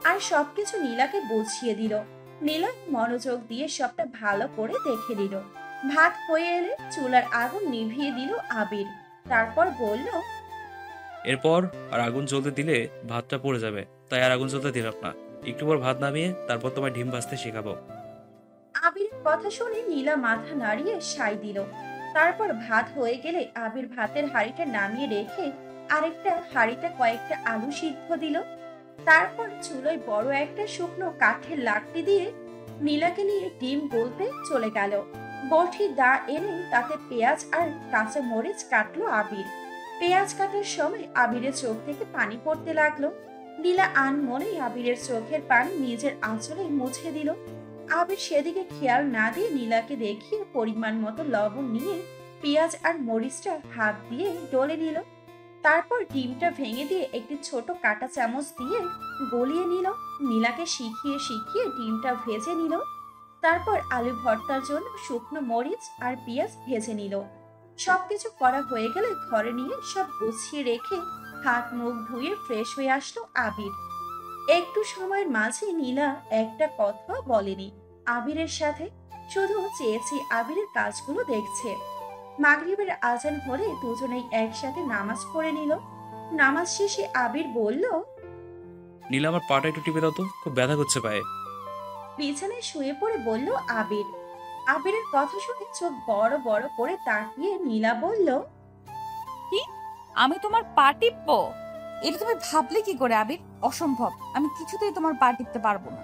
A: আর সবকিছু নীলাকে বুঝিয়ে দিল। নীলা মনোযোগ দিয়ে সবটা ভালো করে দেখে নিল। ভাত হয়ে এলে চুলার আগুন নিভিয়ে দিল আবির। তারপর বলল,
C: এরপর আর আগুন জ্বলতে দিলে ভাতটা পড়ে যাবে, তাই আর আগুন জ্বলতে দিলাম না। একটু পর ভাত নামিয়ে তারপর তোমায় ডিম ভাজতে শেখাবো।
A: আবিরের কথা শুনে নীলা মাথা নাড়িয়ে সায় দিল। তারপর ভাত হয়ে গেলে আবির ভাতের হাঁড়িটা নামিয়ে রেখে আরেকটা হাঁড়িতে কয়েকটা আলু সিদ্ধ দিল। তারপর চুলোয় বড় একটা শুকনো কাঠের লাকড়ি দিয়ে নীলাকে নিয়ে ডিম গলতে চলে গেল। বটি দা এনে তাতে পেঁয়াজ আর কাঁচা মরিচ কাটলো আবির। পেঁয়াজ কাটার সময় আবিরের চোখ থেকে পানি পড়তে লাগলো। নীলা আনমনেই আবিরের চোখের পানি নিজের আঁচলে মুছে দিল। আবির সেদিকে খেয়াল না দিয়ে নীলাকে দেখিয়ে পরিমাণ মতো লবণ নিয়ে পেঁয়াজ আর মরিচটা হাত দিয়ে ডলে নিল। তারপর ডিমটা ভেঙে দিয়ে একটি ছোট কাঁটা চামচ দিয়ে গলিয়ে নিল। নীলাকে শিখিয়ে শিখিয়ে ডিমটা ভেজে নিল। তারপর আলু ভর্তার জন্য শুকনো মরিচ আর পেঁয়াজ ভেজে নিল। সবকিছু করা হয়ে গেলে ঘরে নিয়ে সব গুছিয়ে রেখে হাত মুখ ধুয়ে ফ্রেশ হয়ে আসলো আবির। একটু সময়ের মাঝে নীলা একটা কথা বলেনি আবিরের সাথে, শুধু চেয়েছে আবিরের কাজগুলো দেখছে। মাগরিবের আজান হলে দুজনেই একসাথে নামাজ পড়ে নিল। নামাজ শেষে আবির বলল,
C: নীলা, আমার পাটা একটু টিপে দাও তো, খুব ব্যথা করছে পায়ে।
A: বিছানায় শুয়ে পড়ে বলল আবির। আবিরের কথা শুনে চোখ বড় বড় করে তাকিয়ে নীলা বলল,
B: কি? আমি তোমার পা টিপবো? এটা তুমি ভাবলে কি করে আবির? অসম্ভব, আমি কিছুতেই তোমার পা টিপতে পারবো না।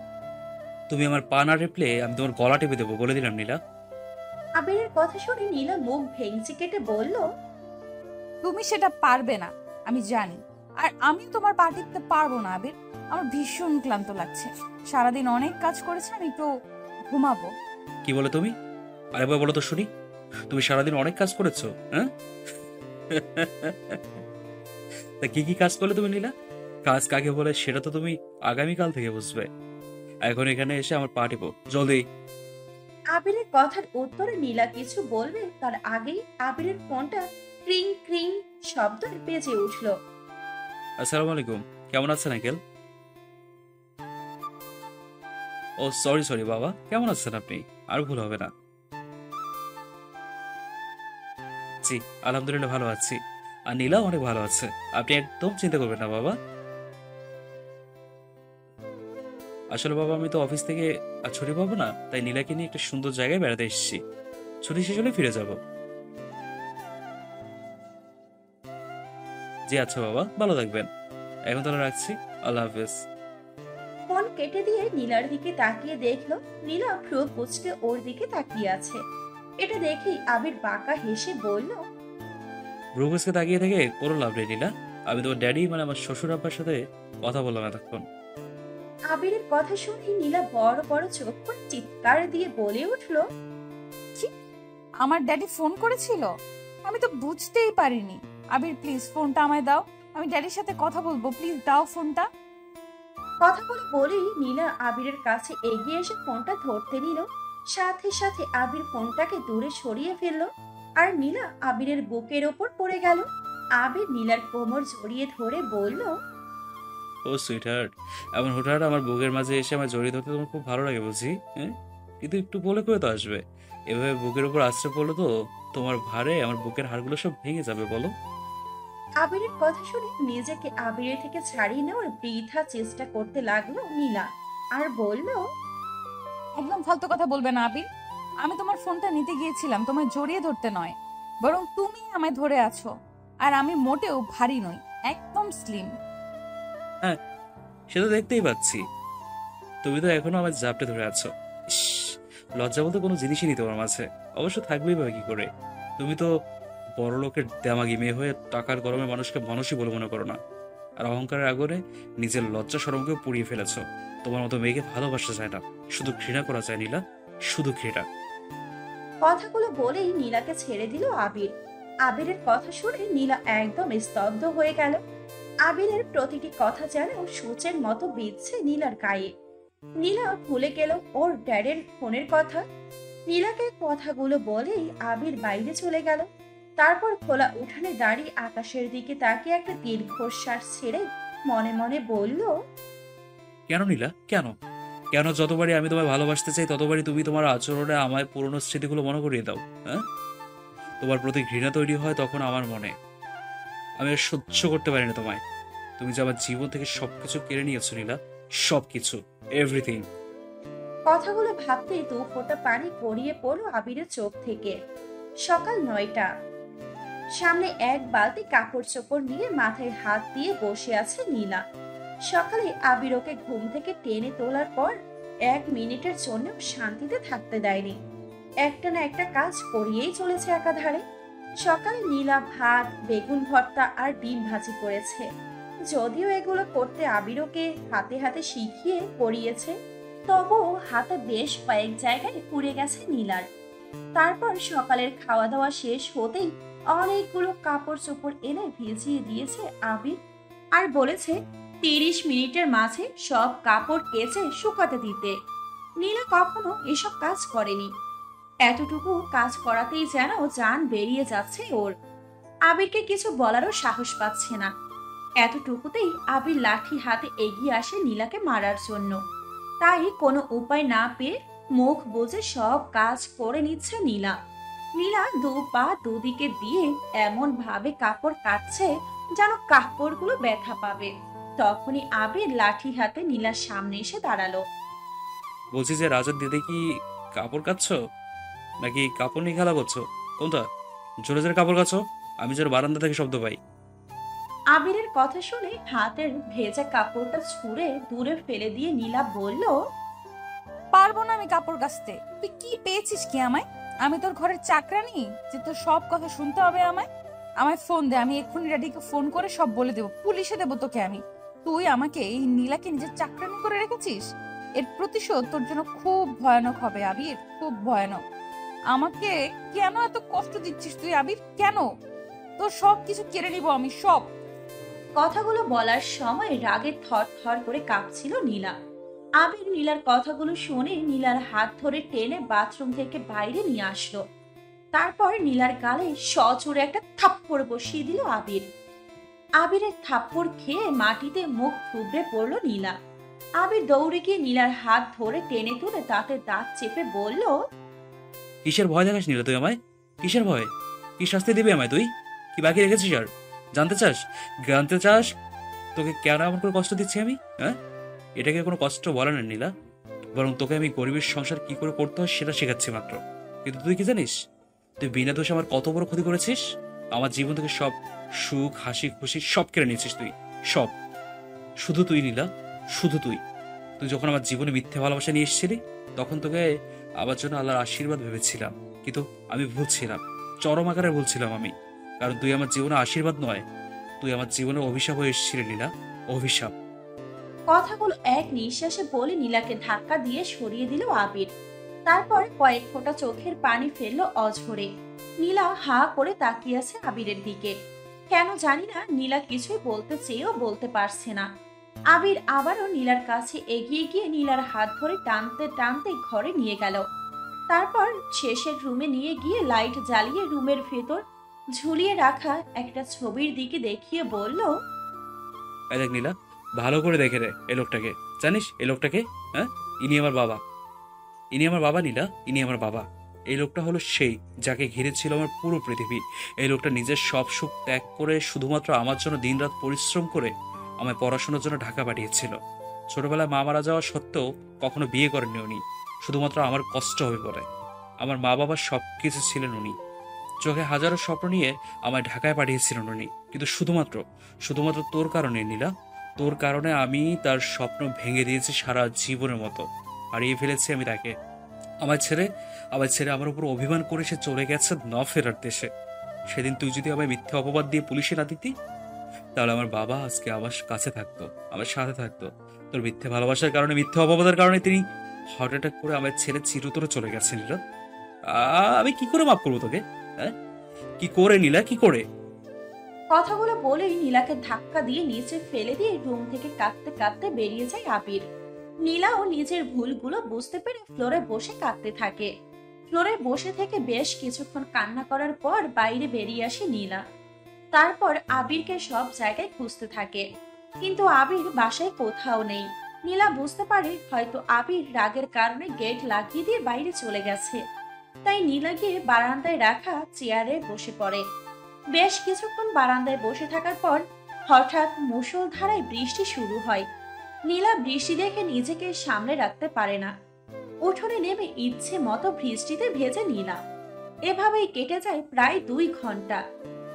C: তুমি আমার পা না টিপলে আমি তোমার গলা টিপে দেবো, বলে দিলাম নীলা।
A: আবিরের কথা শুনে নীলা মুখ ভেঙচি কেটে বলল,
B: তুমি সেটা পারবে না, আমি জানি। আর আমি তোমার পা টিপতে পারবো না আবির। আমার ভীষণ ক্লান্ত লাগছে, সারাদিন অনেক কাজ করেছে, আমি একটু ঘুমাবো।
C: কি বলে তুমি? আরেকবার বলো তো শুনি। তুমি সারাদিন অনেক কাজ করেছো, হ্যাঁ? তা কি কি কাজ করলে তুমি নীলা? কাজ কাকে বলে সেটা তো তুমি আগামীকাল থেকে বুঝবে। এখন এখানে এসে আমার পা টিপো জলদি।
A: আবিরের কথার উত্তরে নীলা কিছু বলবে তার আগেই আবিরের ফোনটা ক্রিং ক্রিং শব্দ বেজে উঠল।
C: আসসালামু আলাইকুম, কেমন আছেন আঙ্কেল? ও সরি সরি বাবা, কেমন আছেন আপনি? আর ভুল হবে না। জি আলহামদুলিল্লাহ ভালো আছি, আর নীলাও অনেক ভালো আছে। আপনি একদম চিন্তা করবেন না বাবা। আসলে বাবা, আমি তো অফিস থেকে আর ছুটি পাবো না, তাই নীলাকে নিয়ে একটা সুন্দর জায়গায় বেড়াতে এসেছি। ছুটি শেষ হলে ফিরে যাব। জি আচ্ছা বাবা, ভালো থাকবেন। এখন তাহলে রাখছি, আল্লাহ হাফেজ।
A: ফোন কেটে দিয়ে নীলার দিকে তাকিয়ে দেখলো নীলা ভ্রু কুঁচকে ওর দিকে তাকিয়ে আছে। এটা দেখেই আবির বাঁকা হেসে বলল,
C: ব্রুকুসকে তাকিয়ে থেকে কোনো লাভ নেই নীলা। আমি তোমার ড্যাডি মানে আমার শ্বশুর আব্বার সাথে কথা বললাম এতক্ষণ।
A: আবিরের কথা শুনে নীলা বড় বড় চোখ করে চিৎকার দিয়ে বলে উঠলো,
B: আমার ড্যাডি ফোন করেছিল? আমি তো বুঝতেই পারিনি। আবির প্লিজ ফোনটা আমায় দাও, আমি ড্যাডির সাথে কথা বলবো, প্লিজ দাও ফোনটা।
A: কথা বলেই নীলা আবিরের কাছে এগিয়ে এসে ফোনটা ধরতে নিল। সাথে সাথে আবির ফোনটাকে দূরে সরিয়ে ফেললো আর নীলা আবিরের বুকের ওপর পড়ে গেল। আবির নীলার কোমর জড়িয়ে ধরে বলল,
C: ও সুইটহার্ট, এমন হুটহাট আমার বুকের মাঝে এসে আমার জড়িয়ে ধরতে তোমার খুব ভালো লাগে বুঝি, হ্যাঁ? কিন্তু একটু বলে করে তো আসবে। এভাবে বুকের উপর আশ্রয় পড়লো তো তোমার ভারে আমার বুকের হাড়গুলো সব ভেঙে যাবে বলো।
A: আবিরের কথা শুনে নিজেকে আবিরের থেকে ছাড়িয়ে নেওয়ার বৃথা চেষ্টা করতে লাগলো নীলা আর বলল,
B: একদম ফালতু কথা বলবে না আবির। আমি তোমার ফোনটা নিতে গিয়েছিলাম তোমায় জড়িয়ে ধরতে নয়, বরং তুমি আমায় ধরে আছো। আর আমি মোটেও ভারী নই, একদম স্লিম।
C: হ্যাঁ, সে তো দেখতেই পাচ্ছি। তুমি তো এখনো আমার জাপটে ধরে আছো। ইস, লজ্জা বলতে কোনো জিনিসই নেই তোমার মাঝে। অবশ্য থাকবেই বা কি করে? তুমি তো বড় লোকের দেমাগি মেয়ে হয়ে টাকার গরমে মানুষকে মানুষই বলে মনে করো না, আর অহংকারের আগুনে নিজের লজ্জা শরমকেও পুড়িয়ে ফেলেছো। তোমার মতো মেয়েকে ভালোবাসা যায় না, শুধু ঘৃণা করা যায় নীলা, শুধু ঘৃণা।
A: কথাগুলো বলেই নীলাকে ছেড়ে দিল আবির। আবিরের কথা শুনে নীলা একদম স্তব্ধ হয়ে গেল। আবিরের প্রতিটি কথা যেন সূচের মতো বিঁধছে নীলার গায়ে। নীলা ভুলে গেল ওর ড্যাডের ফোনের কথা। নীলাকে কথাগুলো বলেই আবির বাইরে চলে গেল। তারপর খোলা উঠানে দাঁড়িয়ে আকাশের দিকে তাকিয়ে একটা দীর্ঘশ্বাস ছেড়ে মনে মনে বলল,
C: কেন নীলা, কেন? কেন যতবারই আমি তোমায় ভালোবাসতে চাই ততবারই তুমি তোমার আচরণে আমায় পুরনো স্মৃতিগুলো মনে করিয়ে দাও? হ্যাঁ, তোমার প্রতি ঘৃণা তৈরি হয় তখন আমার মনে। আমি আর সহ্য করতে পারি না তোমায়। তুমি যে আমার জীবন থেকে সবকিছু কেড়ে নিয়েছো নীলা, সবকিছু, এভরিথিং।
A: কথাগুলো ভাবতেই দু ফোঁটা পানি গড়িয়ে পড়ল আবিরের চোখ থেকে। সকাল 9টা। সামনে এক বালতি কাপড় চোপড় নিয়ে মাথায় হাত দিয়ে বসে আছে নীলা। সকালে আবির ওকে ঘুম থেকে টেনে তোলার পর 1 মিনিটের জন্য শান্তিতে থাকতে দেয়নি। একটা না একটা কাজ করিয়েই চলেছে একাধারে। সকালে নীলা ভাত, বেগুন ভর্তা আর ডিম ভাজি করেছে। যদিও এগুলো করতে আবির ওকে হাতে হাতে শিখিয়ে পড়িয়েছে, তবুও হাতে বেশ কয়েক জায়গায় পুড়ে গেছে নীলার। তারপর সকালের খাওয়া দাওয়া শেষ হতেই অনেকগুলো কাপড় চোপড় এনে ভিজিয়ে দিয়েছে আবির, আর বলেছে 30 মিনিটের মাঝে সব কাপড় কেচে শুকাতে দিতে। নীলা কখনো এসব কাজ করেনি। এতটুকু কাজ করাতেই যেন জান বেরিয়ে যাচ্ছে ওর। আবিরকে কিছু বলারও সাহস পাচ্ছে না। এতটুকুতেই আবির লাঠি হাতে এগিয়ে আসে নীলাকে মারার জন্য। তাই কোনো উপায় না পেয়ে মুখ বুজে সব কাজ করে নিচ্ছে নীলা। নীলা দু পা দুদিকে দিয়ে এমন ভাবে কাপড় কাটছে যেন কাপড়গুলো ব্যথা পাবে। তখনই আবির লাঠি হাতে নীলার সামনে এসে দাঁড়ালো।
C: বলছি যে রাজার দিদি কি কাপড় কাচ্ছো, নাকি কাপড় নিয়ে খেলা করছো? কোনটা? জোরে জোরে কাপড় কাচ্ছো, আমি যেন বারান্দা থেকে শব্দ পাই।
A: আবিরের কথা শুনে হাতের ভেজা কাপড়টা ছুঁড়ে দূরে ফেলে দিয়ে নীলা বলল,
B: পারবো না আমি কাপড় কাচতে। তুই কি পেয়েছিস কি আমায়? আমি তোর ঘরের চাকরানি যে তোর সব কথা শুনতে হবে আমায়? আমায় ফোন দে, আমি এক্ষুনি ড্যাডিকে ফোন করে সব বলে দেবো, পুলিশে দেবো তোকে আমি। তুই আমাকে এই নীলাকে নিজের চাকরানি করে রেখেছিস, এর প্রতিশোধ তোর জন্য খুব ভয়ানক হবে আবির, খুব ভয়ানক। আমাকে কেন এত কষ্ট দিচ্ছিস তুই আবির, কেন? তোর সব কিছু কেড়ে নিবো আমি, সব।
A: কথাগুলো বলার সময় রাগে থর থর করে কাঁপছিল নীলা। আবির নীলার কথাগুলো শুনে নীলার হাত ধরে টেনে বাথরুম থেকে বাইরে নিয়ে আসলো। তারপর নীলার গালে সজোরে একটা থাপ্পড় বসিয়ে দিল আবির। আবিরের থাপ্পড় খেয়ে মাটিতে মুখ থুবড়ে পড়ল নীলা। আবির দৌড়ে গিয়ে নীলার হাত ধরে টেনে তুলে দাঁতে দাঁত চেপে বলল,
C: কিসের ভয় দেখাস নীলা তুই আমায়? কিসের ভয়? কি শাস্তি দিবি আমায় তুই? কি বাকি রেখেছিস আর? জানতে চাস? জানতে চাস তোকে কেন এমন করে কষ্ট দিচ্ছি আমি? হ্যাঁ, এটাকে কোনো কষ্ট বলে না নীলা, বরং তোকে আমি গরিবের সংসার কি করে করতে হয় সেটা শেখাচ্ছি মাত্র। কিন্তু তুই কি জানিস, তুই বিনা দোষে আমার কত বড় ক্ষতি করেছিস? আমার জীবন থেকে সব সুখ, হাসি, খুশি সব কেড়ে নিয়েছিস তুই, সব। শুধু তুই নীলা, শুধু তুই। তুই যখন আমার জীবনে মিথ্যে ভালোবাসা নিয়ে এসেছিলি, তখন তোকে আমার জন্য আল্লাহর আশীর্বাদ ভেবেছিলাম, কিন্তু আমি ভুলছিলাম, চরম আকারে ভুলছিলাম আমি। কারণ তুই আমার জীবনে আশীর্বাদ নয়, তুই আমার জীবনে অভিশাপ হয়ে এসেছিলি নীলা, অভিশাপ।
A: কথাগুলো এক নিঃশ্বাসে বলে নীলাকে ধাক্কা দিয়ে সরিয়ে দিল আবির। তারপর কয়েক ফোঁটা চোখের পানি ফেললো অঝরে। নীলা হা করে তাকিয়ে আছে আবিরের দিকে। কেন জানি না নীলা কিছুই বলতে চেয়েও বলতে পারছে না। আবির আবারও নীলার কাছে এগিয়ে গিয়ে নীলার হাত ধরে টানতে টানতে ঘরে নিয়ে গেল। তারপর শেষের রুমে নিয়ে গিয়ে লাইট জ্বালিয়ে রুমের ভেতর ঝুলিয়ে রাখা একটা ছবির দিকে দেখিয়ে বলল,
C: এই দেখ নীলা, ভালো করে দেখে রে এই লোকটাকে। জানিস এই লোকটাকে? হ্যাঁ, ইনি আমার বাবা। ইনি আমার বাবা নীলা, ইনি আমার বাবা। এই লোকটা হলো সেই যাকে ঘিরে ছিল আমার পুরো পৃথিবী। এই লোকটা নিজের সব সুখ ত্যাগ করে শুধুমাত্র আমার জন্য দিনরাত পরিশ্রম করে আমায় পড়াশোনার জন্য ঢাকা পাঠিয়েছিল। ছোটবেলায় মা মারা যাওয়া সত্ত্বেও কখনো বিয়ে করেননি উনি, শুধুমাত্র আমার কষ্ট হবে বলে। আমার মা বাবার সব কিছু ছিলেন উনি। চোখে হাজারো স্বপ্ন নিয়ে আমায় ঢাকায় পাঠিয়েছিলেন উনি, কিন্তু শুধুমাত্র শুধুমাত্র তোর কারণে নীলা, তোর কারণে আমি তার স্বপ্ন ভেঙে দিয়েছি সারা জীবনের মতো। হারিয়ে ফেলেছি আমি তাকে। আমার ছেড়ে আমার উপর অভিমান করে সে চলে গেছে না ফেরার দেশে। সেদিন তুই যদি আমায় মিথ্যে অপবাদ দিয়ে পুলিশে না দিতি, তাহলে আমার বাবা আজকে আমার কাছে থাকতো, আমার সাথে থাকতো। তোর মিথ্যে ভালোবাসার কারণে, মিথ্যে অপবাদের কারণে তিনি হার্ট অ্যাটাক করে আমার ছেলে চিরতরে চলে গেছে। নীলা, আমি কি করে মাফ করবো তোকে? হ্যাঁ, কি করে নীলা, কি করে?
A: কথাগুলো বলেই নীলাকে ধাক্কা দিয়ে নিচে ফেলে দিয়ে রুম থেকে কাঁদতে কাঁদতে বেরিয়ে যায় আবির। নীলাও নিজের ভুলগুলো বুঝতে পেরে ফ্লোরে বসে কাঁদতে থাকে। ফ্লোরে বসে থেকে বেশ কিছুক্ষণ কান্না করার পর বাইরে বেরিয়ে আসে নীলা। তারপর আবিরকে সব জায়গায় খুঁজতে থাকে, কিন্তু আবির বাসায় কোথাও নেই। নীলা বুঝতে পারে হয়তো আবির রাগের কারণে গেট লাগিয়ে দিয়ে বাইরে চলে গেছে। তাই নীলা গিয়ে বারান্দায় রাখা চেয়ারে বসে পড়ে। বেশ কিছুক্ষণ বারান্দায় বসে থাকার পর হঠাৎ মুষলধারায় বৃষ্টি শুরু হয়। নীলা বৃষ্টি দেখে নিজেকে সামলে রাখতে পারে না। উঠোনে নেমে ইচ্ছে মতো বৃষ্টিতে ভেজে নীলা। এভাবেই কেটে যায় প্রায় 2 ঘন্টা।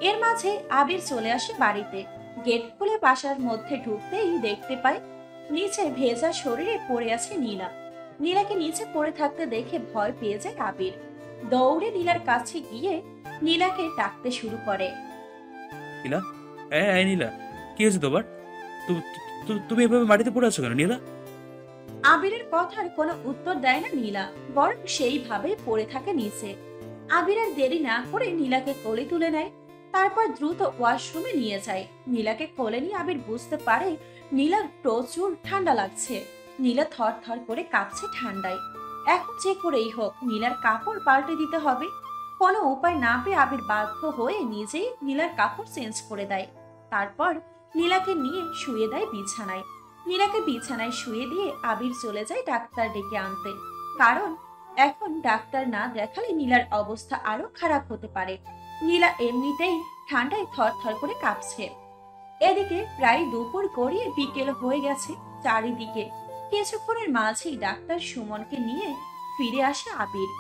A: এর মাঝে আবির চলে আসে বাড়িতে। গেট খুলে বাসার মধ্যে ঢুকতেই দেখতে পায় নিচে ভেজা শরীরে পড়ে আছে নীলা। নীলাকে নিচে পড়ে থাকতে দেখে ভয় পেয়ে যায় আবির। দৌড়ে নীলার কাছে গিয়ে নীলাকে ডাকতে শুরু করে।
C: নীলা, হ্যাঁ নীলা, কি হয়েছে তোমার? তুমি এভাবে মাটিতে পড়ে আছো কেন নীলা?
A: আবিরের কথার কোনো উত্তর দেয় না নীলা, বরং সেইভাবে পড়ে থাকে নিচে। আবির আর দেরি না করে নীলাকে কোলে তুলে নেয়। তারপর দ্রুত ওয়াশরুমে নিয়ে যায়। নীলাকে কোলে নিয়ে আবির বুঝতে পারে নীলার প্রচুর ঠান্ডা লাগছে। নীলা থর থর করে কাঁপছে ঠান্ডায়। এখন যে করেই হোক নীলার কাপড় পাল্টে দিতে হবে। কোনো উপায় না পেয়ে আবির বাধ্য হয়ে নিজেই নীলার কাপড় চেঞ্জ করে দেয়। তারপর নীলাকে নিয়ে শুয়ে দেয় বিছানায়। নীলাকে বিছানায় শুয়ে দিয়ে আবির চলে যায় ডাক্তার ডেকে আনতে, কারণ এখন ডাক্তার না দেখালে নীলার অবস্থা আরো খারাপ হতে পারে। নীলা এমনিতেই ঠান্ডায় থর থর করে কাঁপছে। এদিকে প্রায় দুপুর গড়িয়ে বিকেল হয়ে গেছে। চারিদিকে কিছুক্ষণের মাঝেই ডাক্তার সুমনকে নিয়ে ফিরে আসে আবির।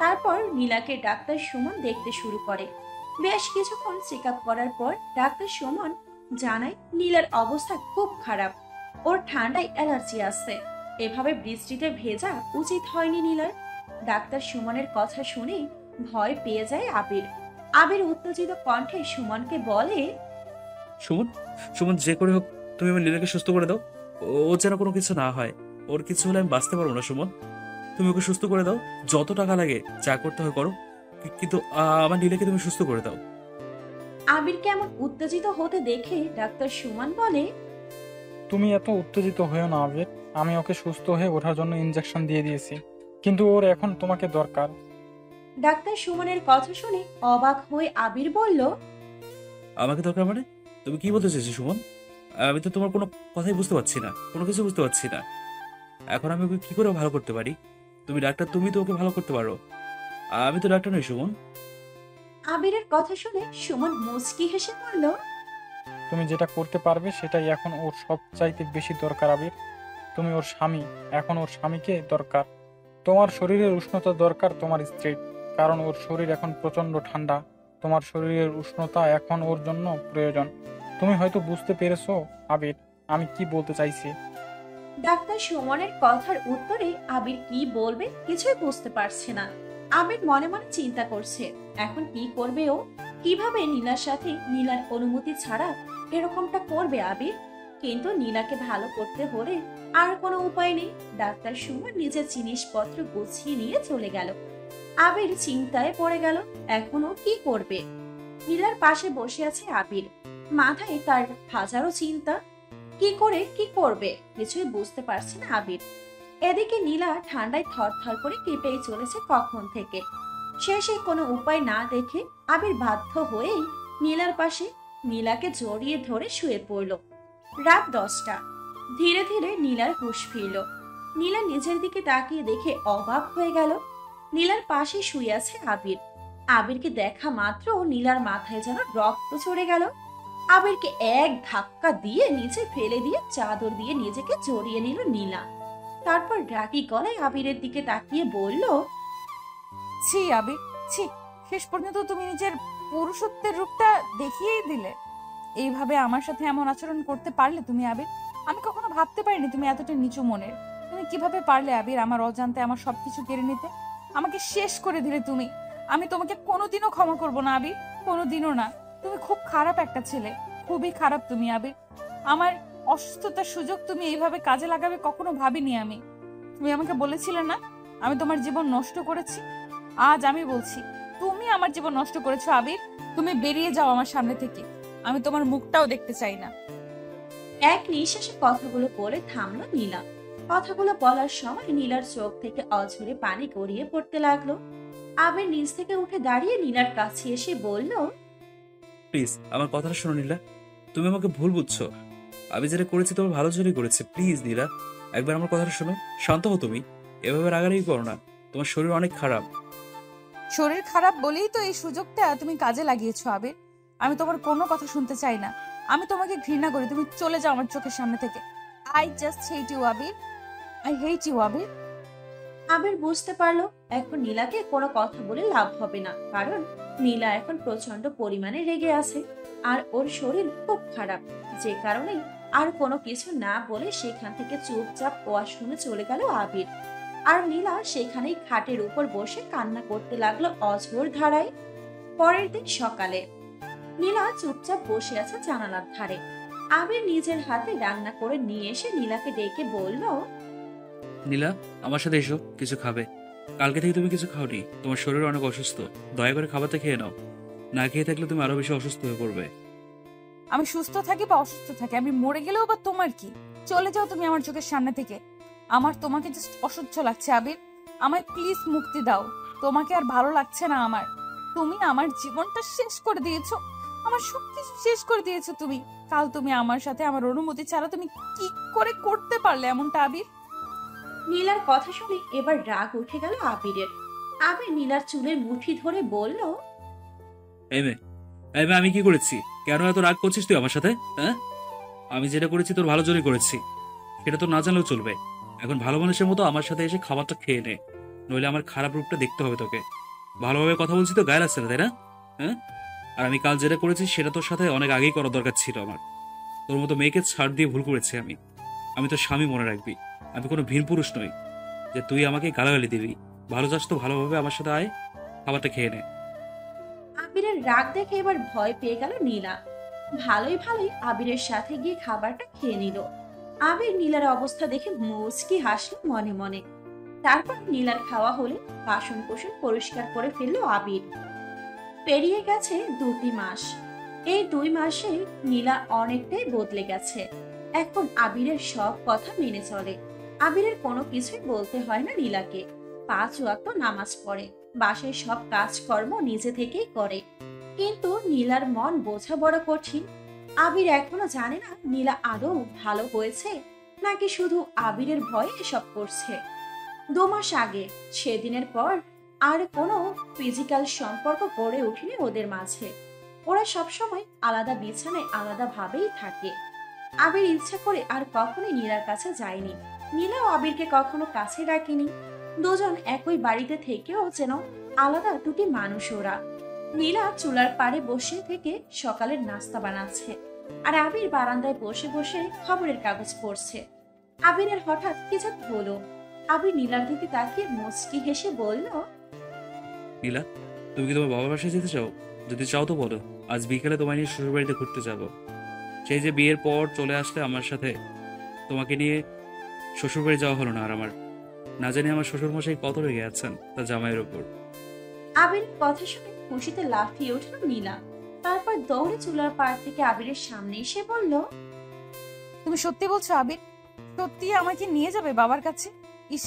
A: তারপর নীলাকে ডাক্তার সুমন দেখতে শুরু করে। বেশ কিছুক্ষণ চেক আপ করার পর ডাক্তার সুমন জানায় নীলার অবস্থা খুব খারাপ, ওর ঠান্ডায় অ্যালার্জি আছে। এভাবে বৃষ্টিতে ভেজা উচিত হয়নি নীলার। ডাক্তার সুমনের কথা শুনে ভয় পেয়ে যায় আবির। আবির উত্তেজিত কণ্ঠে সুমনকে বলে,
C: সুমন, সুমন, যে করে হোক তুমি আমার নীলাকে সুস্থ করে দাও। ও যেন কোনো কিছু না হয়। ওর কিছু হলে আমি বাঁচতে পারবো না। সুমন, তুমি ওকে সুস্থ করে দাও, যত টাকা লাগে যা করতে হয় করো, কিন্তু আমার নীলাকে তুমি সুস্থ করে দাও।
A: আবির কেমন উত্তেজিত হতে দেখে ডাক্তার সুমন বলে,
G: তুমি এত উত্তেজিত হয়েও না আবির, আমি ওকে সুস্থ হয়ে ওঠার জন্য ইনজেকশন দিয়ে দিয়েছি, কিন্তু ওর এখন তোমাকে দরকার।
A: ডাক্তার সুমনের কথা শুনে অবাক হয়ে আবির বলল,
C: আমাকে দরকার মানে? তুমি কি বলতে চাইছো সুমন? আমি তো তোমার কোনো কথাই বুঝতে পারছি না, কোনো কিছু বুঝতে পারছি না। এখন আমি ওকে কি করে ভালো করতে পারি? তুমি ডাক্তার, তুমি তো ওকে ভালো করতে পারো। আমি তো ডাক্তার নই সুমন।
A: আবিরের কথা শুনে সুমন মুচকি হেসে বলল,
G: তুমি যেটা করতে পারবে সেটাই এখন ওর সবচাইতে বেশি দরকার আবির। তুমি ওর স্বামী, এখন ওর স্বামীকে দরকার। তোমার শরীরের উষ্ণতা দরকার তোমার স্ত্রীর, কারণ ওর শরীর এখন প্রচন্ড ঠান্ডা। তোমার শরীরের উষ্ণতা এখন ওর জন্য প্রয়োজন। তুমি হয়তো বুঝতে পেরেছো আবির আমি কি বলতে চাইছি।
A: ডাক্তার সুমনের কথার উত্তরে আবির কি বলবে কিছুই বুঝতে পারছে না। আবির মনে মনে চিন্তা করছে এখন কি করবে ও, কিভাবে নীলার সাথে নীলার অনুমতি ছাড়া এরকমটা করবে আবির। কিন্তু নীলাকে ভালো করতে হলে আর কোনো উপায় নেই। ডাক্তার সুমন নিজের জিনিসপত্র গুছিয়ে নিয়ে চলে গেল। আবির চিন্তায় পড়ে গেল এখনো কি করবে। নীলার পাশে বসে আছে আবির, মাথায় তার হাজারো চিন্তা। কি করে কি করবে কিছুই বুঝতে পারছে না আবির। এদিকে নীলা ঠান্ডায় থরথর করে কেঁপেই চলেছে কখন থেকে। শেষে কোনো উপায় না দেখে আবির বাধ্য হয়েই নীলার পাশে নীলাকে জড়িয়ে ধরে শুয়ে পড়ল। রাত 10টা। ধীরে ধীরে নীলার হুঁশ ফিরল। নীলা নিজের দিকে তাকিয়ে দেখে অবাক হয়ে গেল। নীলার পাশে শুয়ে আছে আবির। আবিরকে দেখা মাত্র নীলার মাথায় যেন রক্ত চড়ে গেল। আবিরকে এক ধাক্কা দিয়ে নিচে ফেলে দিয়ে চাদর দিয়ে নিজেকে জড়িয়ে নিল নীলা। তারপর রাগী গলায় আবিরের দিকে তাকিয়ে বলল,
B: ছি আবির, ছি, শেষ পর্যন্ত তুমি নিজের পুরুষত্বের রূপটা দেখিয়েই দিলে। এইভাবে আমার সাথে এমন আচরণ করতে পারলে তুমি আবির? আমি কখনো ভাবতে পারিনি তুমি এতটা নিচু মনের। তুমি তুমি কিভাবে পারলে আবির আমার অজান্তে আমার সবকিছু কেড়ে নিতে? আমাকে শেষ করে দিলে তুমি। আমি তোমাকে কোনোদিনও ক্ষমা করব না আবির, কোনোদিনও না। তুমি খুব খারাপ একটা ছেলে, খুবই খারাপ তুমি আবির। আমার অসুস্থতার সুযোগ তুমি এইভাবে কাজে লাগাবে কখনো ভাবিনি আমি। তুমি আমাকে বলেছিলে না আমি তোমার জীবন নষ্ট করেছি? আজ আমি বলছি তুমি আমার জীবন নষ্ট করেছো আবির। তুমি বেরিয়ে যাও আমার সামনে থেকে, আমি তোমার মুখটাও দেখতে চাই না।
A: এক নিঃশ্বাসে কথাগুলো বলে থামলো নীলা। কথাগুলো বলার সময় নীলার চোখ থেকে অঝরে পানি গড়িয়ে পড়তে লাগলো। আবির নিচ থেকে উঠে দাঁড়িয়ে নীলার কাছে এসে বলল,
C: প্লিজ আমার কথাটা শোনো নীলা, তুমি আমাকে ভুল বুঝছো। আমি যেটা করেছি তোমার ভালো জন্যই করেছি। প্লিজ নীলা, একবার আমার কথাটা শোনো। শান্ত হও তুমি, এভাবে রাগারাগি করো না। তোমার শরীর অনেক খারাপ।
B: শরীর খারাপ বলেই তো এই সুযোগটা তুমি কাজে লাগিয়েছো আবির। আমি তোমার কোনো কথা শুনতে চাই না। আমি তোমাকে ঘৃণা করি, তুমি চলে যাও আমার চোখের সামনে থেকে। I just hate you Abir, I hate you Abir.
A: Abir বুঝতে পারলো এখন নীলাকে কোনো কথা বলে লাভ হবে না, কারণ নীলা এখন প্রচন্ড পরিমাণে রেগে আছে আর ওর শরীর খুব খারাপ, যে কারণে আর কোনো কিছু না বলে সেখান থেকে চুপচাপ ওয়াশরুমে চলে গেল আবির। আর নীলা সেখানেই খাটের উপর বসে কান্না করতে লাগলো অঝোর ধারায়। পরের দিন সকালে নীলা চুপচাপ বসে আছে জানালার ধারে। আবির নিজের হাতে রান্না করে নিয়ে এসে নীলাকে ডেকে বলল,
C: নীলা, আমার সাথে এসো, কিছু খাবে। কালকে থেকে তুমি কিছু খাওনি, তোমার শরীর অনেক অসুস্থ। দয়া করে খাবারটা খেয়ে নাও, না খেয়ে থাকলে তুমি আরো বেশি অসুস্থ হয়ে পড়বে।
B: আমি সুস্থ থাকি বা অসুস্থ থাকি, আমি মরে গেলেও বা তোমার কি? চলে যাও তুমি আমার চোখের সামনে থেকে। আমার তোমাকে জাস্ট অসহ্য লাগছে আবির, আমায় প্লিজ মুক্তি দাও। তোমাকে আর ভালো লাগছে না আমার। তুমি আমার জীবনটা শেষ করে দিয়েছো, আমার সবকিছু শেষ করে দিয়েছো তুমি। কাল তুমি আমার সাথে আমার অনুমতি ছাড়া তুমি কি করে করতে পারলে এমনটা আবির?
A: নীলার কথা শুনে এবার রাগ উঠে গেল আবিরের। আবির নীলার চুলের মুঠি ধরে বলল,
C: এই মেয়ে, এই মেয়ে, আমি কি করেছি? কেন এত রাগ করছিস তুই আমার সাথে? হ্যাঁ, আমি যেটা করেছি তোর ভালো জন্যই করেছি, সেটা তো না জানলেও চলবে। এখন ভালো মানুষের মতো আমার সাথে এসে খাবারটা খেয়ে নে, নইলে আমার খারাপ রূপটা দেখতে হবে তোকে। ভালোভাবে কথা বলছি তো গায়ে লাগছে না, তাই না? হ্যাঁ, আর আমি কাল যেটা করেছি সেটা তোর সাথে অনেক আগেই করার দরকার ছিল আমার। তোর মতো মেয়েকে ছাড় দিয়ে ভুল করেছি আমি। আমি তোর স্বামী, মনে রাখবি। আমি কোনো ভিন পুরুষ নই যে তুই আমাকে গালাগালি দিবি। ভালো চাস তো ভালোভাবে আমার সাথে আয়, খাবারটা খেয়ে নে।
A: আবিরের রাগ দেখে এবার ভয় পেয়ে গেল নীলা। ভালোই ভালোই আবিরের সাথে গিয়ে খাবারটা খেয়ে নিল। আবির নীলার অবস্থা দেখে মুচকি হাসলো মনে মনে। তারপর নীলার খাওয়া হলে বাসন কোসন পরিষ্কার করে ফেললো আবির। পেরিয়ে গেছে 2টি মাস। এই 2 মাসে নীলা অনেকটাই বদলে গেছে। এখন আবিরের সব কথা মেনে চলে। আবিরের কোনো কিছুই বলতে হয় না নীলাকে। 5 ওয়াক্ত নামাজ পড়ে, বাসায় সব কাজকর্ম নিজে থেকেই করে। কিন্তু নীলার মন বোঝা বড় কঠিন। আবির এখনো জানে না নীলা আদৌ ভালো হয়েছে নাকি শুধু আবিরের ভয়ে এসব করছে। 2 মাস আগে সেদিনের পর আর কোনো ফিজিক্যাল সম্পর্ক গড়ে ওঠেনি ওদের মাঝে। ওরা সবসময় আলাদা বিছানায় আলাদা ভাবেই থাকে। আবির ইচ্ছা করে আর কখনোই নীলার কাছে যায়নি। নীলাও আবিরকে কখনো কাছে ডাকেনি। দুজন একই বাড়িতে থেকেও যেন আলাদা 2টি মানুষ ওরা। নীলা চুলার পাড়ে বসে থেকে সকালের নাস্তা বানাচ্ছে, আর আবির বারান্দায় বসে বসে খবরের কাগজ পড়ছে। আবিরের হঠাৎ কিছু হলো। আবির নীলার দিকে তাকিয়ে মুচকি হেসে বলল,
C: নীলা, তুমি কি তোমার বাবার বাসায় যেতে চাও? যদি চাও তো বলো, আজ বিকেলে তোমায় নিয়ে শ্বশুর বাড়িতে ঘুরতে যাবো। সেই যে বিয়ের পর চলে আসলে আমার সাথে, তোমাকে নিয়ে শ্বশুর বাড়ি যাওয়া হলো না। আর আমার না জানি আমার শ্বশুর মশাই কত রেগে আছেন তার জামাইয়ের ওপর।
A: আবিরের কথা শুনে খুশিতে লাফিয়ে উঠল নীলা। তারপর দৌড়ে চুলার পাড় থেকে আবিরের সামনে এসে বলল,
B: তুমি সত্যি বলছো আবির? সত্যি আমাকে নিয়ে যাবে বাবার কাছে? ইস,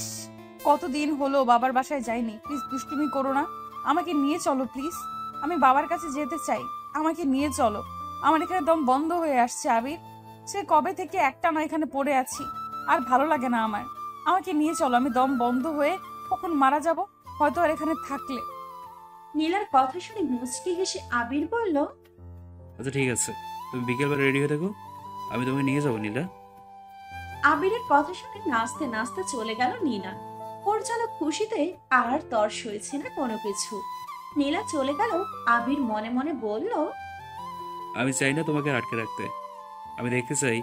B: কতদিন হলো বাবার বাসায় যাইনি। প্লিজ দুষ্টুমি করো না, আমাকে নিয়ে চলো প্লিজ। আমি বাবার কাছে যেতে চাই, আমাকে নিয়ে চলো। আমার এখানে দম বন্ধ হয়ে আসছে আবির। সে কবে থেকে একটা না এখানে পড়ে আছি, আর ভালো লাগে না আমার। আমাকে নিয়ে চলো, আমি দম বন্ধ হয়ে কখন মারা যাব হয়তো আর এখানে থাকলে।
A: নীলার কথা শুনে মুচকি হেসে আবির বলল,
C: আচ্ছা ঠিক আছে, তুমি বিকেলবেলা রেডি হয়ে থাকো, আমি তোমাকে নিয়ে যাবো নীলা।
A: আবিরের কথা শুনে নাচতে নাচতে চলে গেল নীলা। ওর যেন খুশিতে আর তর সইছে না কোনো কিছু। নীলা চলে গেল। আবির মনে মনে বলল,
C: আমি চাই না তোমাকে আটকে রাখতে। আমি দেখতে চাই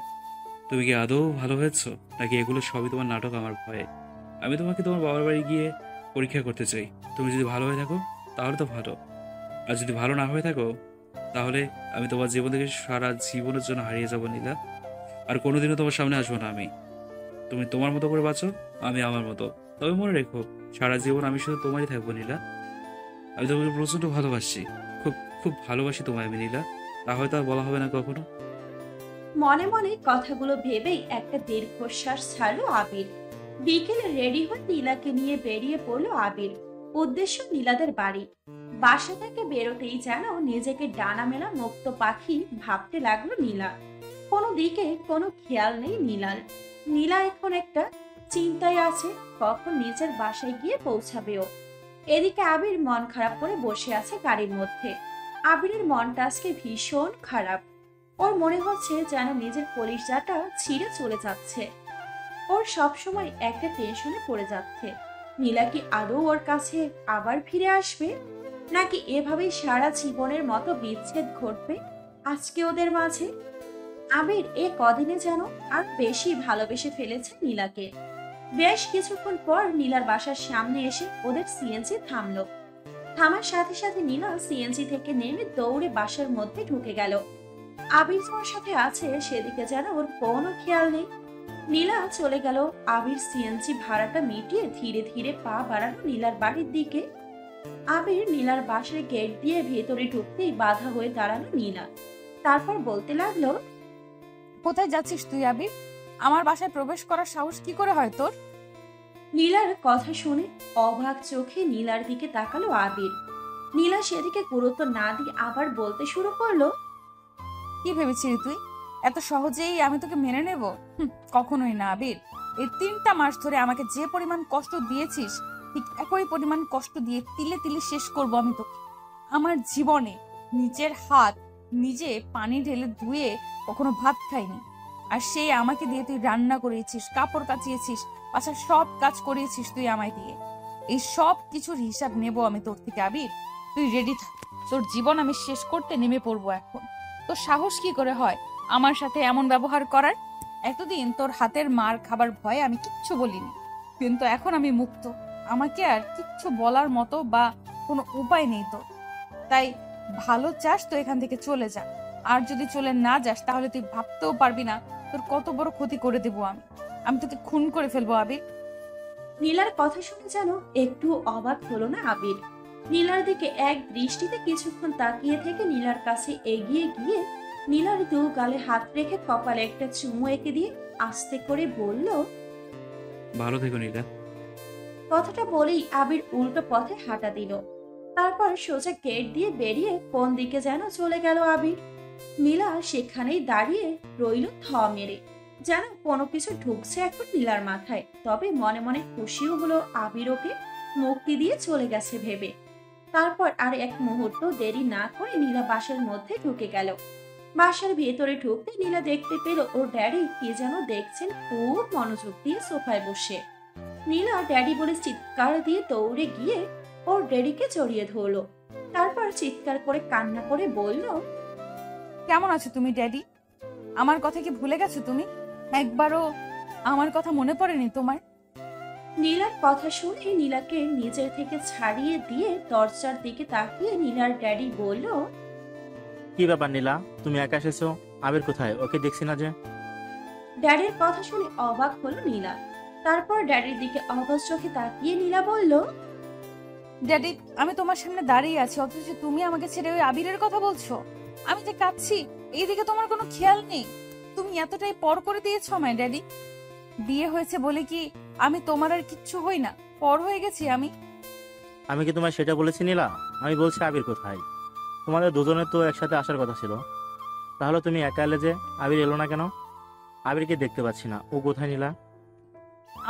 C: তুমি কি আদৌ ভালো হয়েছো, নাকি এগুলো সবই তোমার নাটক আমার ভয়ে? আমি তোমাকে তোমার বাবার বাড়ি গিয়ে পরীক্ষা করতে চাই। তুমি যদি ভালো হয়ে থাকো তাহলে তো ভালো, আর যদি ভালো না হয়ে থাকো তাহলে আমি তোমার জীবন থেকে সারা জীবনের জন্য হারিয়ে যাবো নীলা। আর কোনোদিনও তোমার সামনে আসবো না আমি। তুমি তোমার মতো করে বাঁচো, আমি আমার মতো। তবে মনে রেখো, সারা জীবন আমি শুধু তোমারই থাকবো নীলা। আমি তোমাকে প্রচন্ড ভালোবাসি, খুব খুব ভালোবাসি তোমায় আমি নীলা। তা হয়তো আর বলা হবে না কখনো।
A: মনে মনে কথাগুলো ভেবেই একটা দীর্ঘশ্বাস ছাড়লো আবির। বিকেলে রেডি হয়ে নীলাকে নিয়ে বেরিয়ে পড়লো আবির। উদ্দেশ্য নীলাদের বাড়ি। বাসা থেকে বেরোতেই যেন নিজেকে ডানা মেলা মুক্ত পাখি ভাবতে লাগলো নীলা। কোনো দিকে কোনো খেয়াল নেই নীলার। নীলা এখন একটা চিন্তায় আছে, কখন নিজের বাসায় গিয়ে পৌঁছাবেও। এদিকে আবির মন খারাপ করে বসে আছে গাড়ির মধ্যে। আবিরের মনটা আজকে ভীষণ খারাপ। ওর মনে হচ্ছে যেন নিজের কলিজাটা ছিঁড়ে চলে যাচ্ছে। ওর সবসময় একটা টেনশনে পড়ে যাচ্ছে, নীলা কি আদৌ ওর কাছে আবার ফিরে আসবে, নাকি এভাবেই সারা জীবনের মতো বিচ্ছেদ ঘটবে আজকে ওদের মাঝে। আবির এ কদিনে যেন আর বেশি ভালোবেসে ফেলেছে নীলাকে। বেশ কিছুক্ষণ পর নীলার বাসার সামনে এসে ওদের সিএনজি থামলো। থামার সাথে সাথে নীলা সিএনজি থেকে নেমে দৌড়ে বাসার মধ্যে ঢুকে গেল। আবির তোমার সাথে আছে সেদিকে যেন ওর কোনো খেয়াল নেই। নীলা চলে গেল। আবির সিএনজি ভাড়াটা মিটিয়ে ধীরে ধীরে পা বাড়ানো নীলার বাড়ির দিকে। আবির নীলার বাসার গেট দিয়ে ভেতরে ঢুকতেই বাধা হয়ে দাঁড়ালো নীলা। তারপর বলতে লাগলো,
B: কোথায় যাচ্ছিস তুই আবির? আমার বাসায় প্রবেশ করার সাহস কি করে হয় তোর?
A: নীলার কথা শুনে অবাক চোখে নীলার দিকে তাকালো আবির। নীলা সেদিকে গুরুত্ব না দিয়ে আবার বলতে শুরু করলো,
B: কি ভেবেছিলি তুই এত সহজেই আমি তোকে মেনে নেব? কখনোই না আবির। এই 3টা মাস ধরে আমাকে যে পরিমাণ কষ্ট দিয়েছিস, ঠিক একই পরিমাণ কষ্ট দিয়ে তিলে তিলে শেষ করব আমি তোকে। আমার জীবনে নিজের হাত নিজে পানি ঢেলে ধুয়ে কখনো ভাত খাইনি, আর সেই আমাকে দিয়ে তুই রান্না করিয়েছিস, কাপড় কাচিয়েছিস, আচ্ছা সব কাজ করিয়েছিস তুই আমায় দিয়ে। এই সব কিছুর হিসাব নেব আমি তোর থেকে আবির। তুই রেডি থাক, তোর জীবন আমি শেষ করতে নেমে পড়বো এখন। তোর সাহস কি করে হয় আমার সাথে এমন ব্যবহার করার? এতদিন তোর হাতের মার খাবার ভয়ে আমি কিচ্ছু বলিনি, কিন্তু এখন আমি মুক্ত। আমাকে আর কিচ্ছু বলার মতো বা কোনো উপায় নেই তোর। তাই ভালো চাস তো এখান থেকে চলে যা। আর যদি চলে না যাস তাহলে তুই ভাবতেও পারবি না তোর কত বড় ক্ষতি করে দেবো আমি তোকে খুন করে ফেলবো আবির।
A: নীলার কথা শুনে যেন একটু অবাক হলো না আবির। নীলার দিকে এক দৃষ্টিতে কিছুক্ষণ তাকিয়ে থেকে নীলার কাছে এগিয়ে গিয়ে নীলার দু গালে হাত রেখে কপালে একটা চুমু এঁকে দিয়ে আস্তে করে বলল,
C: ভালো থেকো নীলা।
A: কথাটা বলেই আবির উল্টো পথে হাঁটা দিল। তারপর সোজা গেট দিয়ে বেরিয়ে কোন দিকে যেন চলে গেল আবির। নীলা সেখানেই দাঁড়িয়ে রইল থ মেরে, যেন কোনো কিছু ঢুকছে এখন নীলার মাথায়। তবে মনে মনে খুশিও হলো আবির ওকে মুক্তি দিয়ে চলে গেছে ভেবে। তারপর আর এক মুহূর্ত দেরি না করে নীলা বাসার মধ্যে ঢুকে গেল। বাসার ভেতরে ঢুকতে নীলা দেখতে পেল ওর ড্যাডি কি যেন দেখছেন খুব মনোযোগ দিয়ে সোফায় বসে। নীলা ড্যাডি বলে চিৎকার দিয়ে দৌড়ে গিয়ে ওর ড্যাডিকে জড়িয়ে ধরলো। তারপর চিৎকার করে কান্না করে বলল,
B: কেমন আছো তুমি ড্যাডি? আমার কথা কি ভুলে গেছো তুমি? একবারও আমার কথা মনে পড়েনি তোমার?
A: নীলার কথা শুনে নীলাকে নিজের থেকে ছাড়িয়ে দিয়ে দরজার দিকে তাকিয়ে নীলার ড্যাডি বলল,
H: কি ব্যাপার নীলা, তুমি একা এসেছো? আবির কোথায়? ওকে দেখছি না যে।
A: ড্যাডির কথা শুনে অবাক হলো নীলা। তারপর ড্যাডির দিকে অবাক চোখে তাকিয়ে নীলা বলল,
B: ড্যাডি আমি তোমার সামনে দাঁড়িয়ে আছি, অথচ তুমি আমাকে ছেড়ে ওই আবিরের কথা বলছো। আমি যে কাঁদছি এইদিকে তোমার কোনো খেয়াল নেই। তুমি এতটাই পর করে দিয়েছো আমায় ড্যাডি। বিয়ে হয়েছে বলে কি আমি তোমার আর কিচ্ছু হই না? পর হয়ে গেছি আমি।
H: আমি কি তোমায় সেটা বলেছি নীলা? আমি বলছি আবির কোথায়। তোমাদের দুজনের তো একসাথে আসার কথা ছিল, তাহলে তুমি একা এলে যে? আবির এলো না কেন? আবিরকে দেখতে পাচ্ছি না, ও কোথায় নীলা?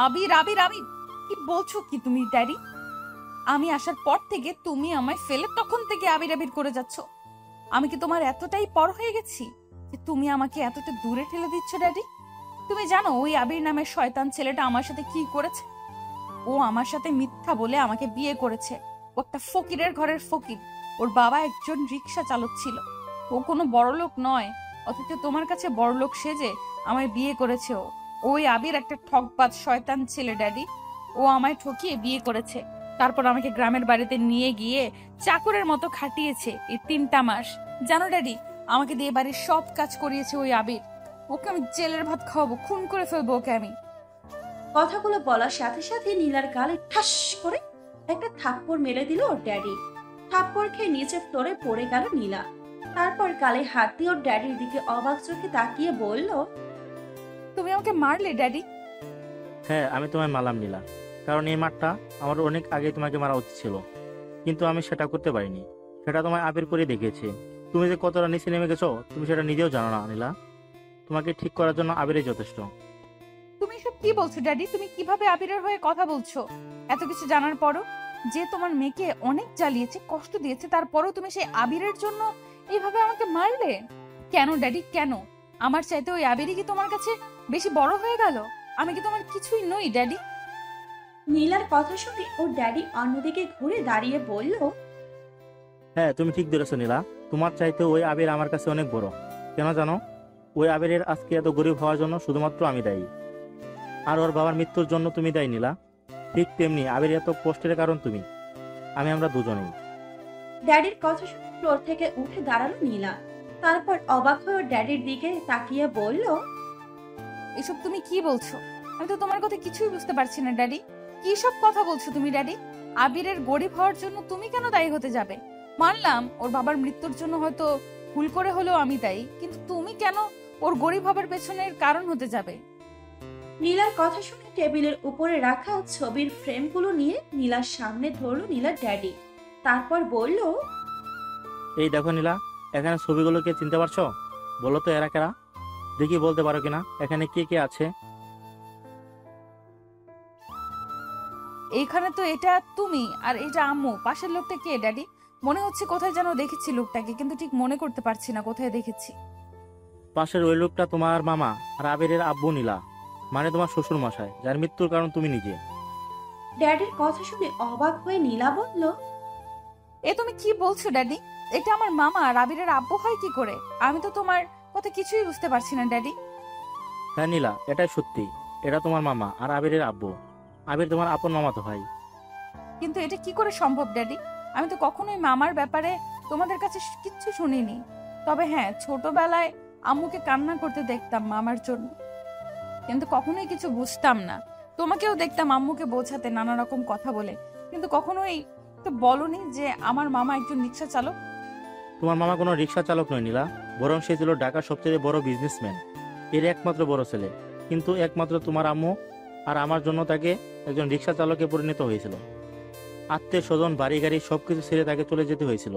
B: আবির আবির আবির কি বলছো কি তুমি ড্যাডি? আমি আসার পর থেকে তুমি আমায় ফেলে তখন থেকে আবির আবির করে যাচ্ছ। আমি কি তোমার এতটাই পর হয়ে গেছি যে তুমি আমাকে এতটা দূরে ঠেলে দিচ্ছ ড্যাডি? তুমি জানো ওই আবির নামের শয়তান ছেলেটা আমার সাথে কি করেছে? ও আমার সাথে মিথ্যা বলে আমাকে বিয়ে করেছে। ও একটা ফকিরের ঘরের ফকির। ওর বাবা একজন রিক্সা চালক ছিল। ও কোনো বড়লোক নয়। অথচ তোমার কাছে বড়লোক সেজে আমায় বিয়ে করেছে ও। ওই আবির একটা ঠকবাজ শয়তান ছেলে ড্যাডি। ও আমায় ঠকিয়ে বিয়ে করেছে, তারপর আমাকে গ্রামের বাড়িতে নিয়ে গিয়ে চাকরের মতো খাটিয়েছে এই 3টা মাস। জানো ড্যাডি, আমাকে দিয়ে বাড়ির সব কাজ করিয়েছে ওই আবির। ওকে আমি জেলের ভাত খাওয়াবো, খুন করে ফেলবো ওকে আমি।
A: কথাগুলো বলার সাথে সাথে নীলার গালে ঠাস করে একটা থাপ্পড় মেরে দিল ওর ড্যাডি। থাপ্পড় খেয়ে নিচে ফ্লোরে পড়ে গেল নীলা। তারপর গালে হাত দিয়ে ওর ড্যাডির দিকে অবাক চোখে তাকিয়ে বলল,
B: তুমি আমাকে মারলে ড্যাডি?
H: হ্যাঁ, আমি তোমায় মারলাম নীলা, কারণ এই মারটা আমার অনেক আগে তোমাকে মারা উচিত ছিল, কিন্তু আমি সেটা করতে পারিনি। সেটা তোমায় আবির করে দেখিয়েছে। তুমি যে কতটা নিচে নেমে গেছো তুমি সেটা নিজেও জানো না নীলা। তোমাকে ঠিক করার জন্য আবিরই যথেষ্ট।
B: তুমি এসব কি বলছো ড্যাডি? তুমি কিভাবে আবিরের হয়ে কথা বলছো? এত কিছু জানার পরও, যে তোমার মেয়েকে অনেক জ্বালিয়েছে, কষ্ট দিয়েছে, তারপরও তুমি সেই আবিরের জন্য এইভাবে আমাকে মারলে কেন ড্যাডি? কেন? আমার চাইতে ওই আবিরই কি তোমার কাছে বেশি বড় হয়ে গেল? আমি কি তোমার কিছুই নই ড্যাডি?
A: নীলার কথা শুনে ওর ড্যাডি অন্যদিকে ঘুরে দাঁড়িয়ে বলল,
H: হ্যাঁ, তুমি ঠিক ধরেছো নীলা। তোমার চাইতে ওই আবির আমার কাছে অনেক বড়। কেন জানো? ওই আবিরের আজকে এত গরিব হওয়ার জন্য শুধুমাত্র আমি দায়ী, আর ওর বাবার মৃত্যুর জন্য তুমি দায়ী নীলা। ঠিক তেমনি আবির এত কষ্টের কারণ তুমি, আমরা দুজনেই।
A: ড্যাডির কথা শুনে ফ্লোর থেকে উঠে দাঁড়ালো নীলা। তারপর অবাক হয়ে ওর ড্যাডির দিকে তাকিয়ে বলল,
B: এসব তুমি কি বলছো? আমি তো তোমার কথা কিছুই বুঝতে পারছি না ড্যাডি। কি সব কথা বলছো তুমি ড্যাডি? আবিরের গরিব হওয়ার জন্য তুমি কেন দায়ী হতে যাবে? মানলাম ওর বাবার মৃত্যুর জন্য হয়তো ভুল করে হলেও আমি দায়ী, কিন্তু তুমি কেন ওর গরিব হবার পেছনের কারণ হতে যাবে?
A: নীলার কথা শুনে টেবিলের উপরে রাখা ছবির ফ্রেমগুলো নিয়ে নীলার সামনে ধরলো নীলার ড্যাডি। তারপর বলল,
H: এই দেখো নীলা, এখানে ছবিগুলোকে চিনতে পারছো? বলো তো এরা কারা? দেখি বলতে পারো কিনা এখানে কে কে আছে?
B: এইখানে তো এটা তুমি আর এটা আম্মু। পাশের লোকটা কে ড্যাডি? মনে হচ্ছে কোথায় যেন দেখেছি লোকটাকে, কিন্তু ঠিক মনে করতে পারছি না কোথায় দেখেছি।
H: পাশের ওই লোকটা তোমার মামা আর আবিরের আব্বু নীলা, মানে তোমার শ্বশুর মশাই, যার মৃত্যুর কারণ তুমি নিজে।
A: ড্যাডির কথা শুনে অবাক হয়ে নীলা বলল,
B: এ তুমি কি বলছো ড্যাডি? এটা আমার মামা আর আবিরের আব্বু হয় কি করে? আমি তো তোমার কথা কিছুই বুঝতে পারছি না ড্যাডি।
H: হ্যাঁ নীলা, এটাই সত্যি। এটা তোমার মামা আর আবিরের আব্বু। আবির তোমার আপন মামাতো ভাই।
B: কিন্তু এটা কি করে সম্ভব ড্যাডি? আমি তো কখনোই মামার ব্যাপারে তোমাদের কাছে কিচ্ছু শুনিনি। তবে হ্যাঁ, ছোটবেলায় আম্মুকে কান্না করতে দেখতাম মামার জন্য, কিন্তু কখনোই কিছু বুঝতাম না। তোমাকেও দেখতাম আম্মুকে বোঝাতে নানা রকম কথা বলে, কিন্তু কখনোই তো বলনি যে আমার মামা একজন রিক্সা চালক।
H: তোমার মামা কোনো রিক্সা চালক নয় নীলা, বরং সে ছিল ঢাকার সবচেয়ে বড় বিজনেসম্যান, এর একমাত্র বড় ছেলে। কিন্তু একমাত্র তোমার আম্মু আর আমার জন্য তাকে একজন রিক্সা চালকে পরিণত হয়েছিল। আত্মীয় স্বজন, বাড়ি গাড়ি সবকিছু ছেড়ে তাকে চলে যেতে হয়েছিল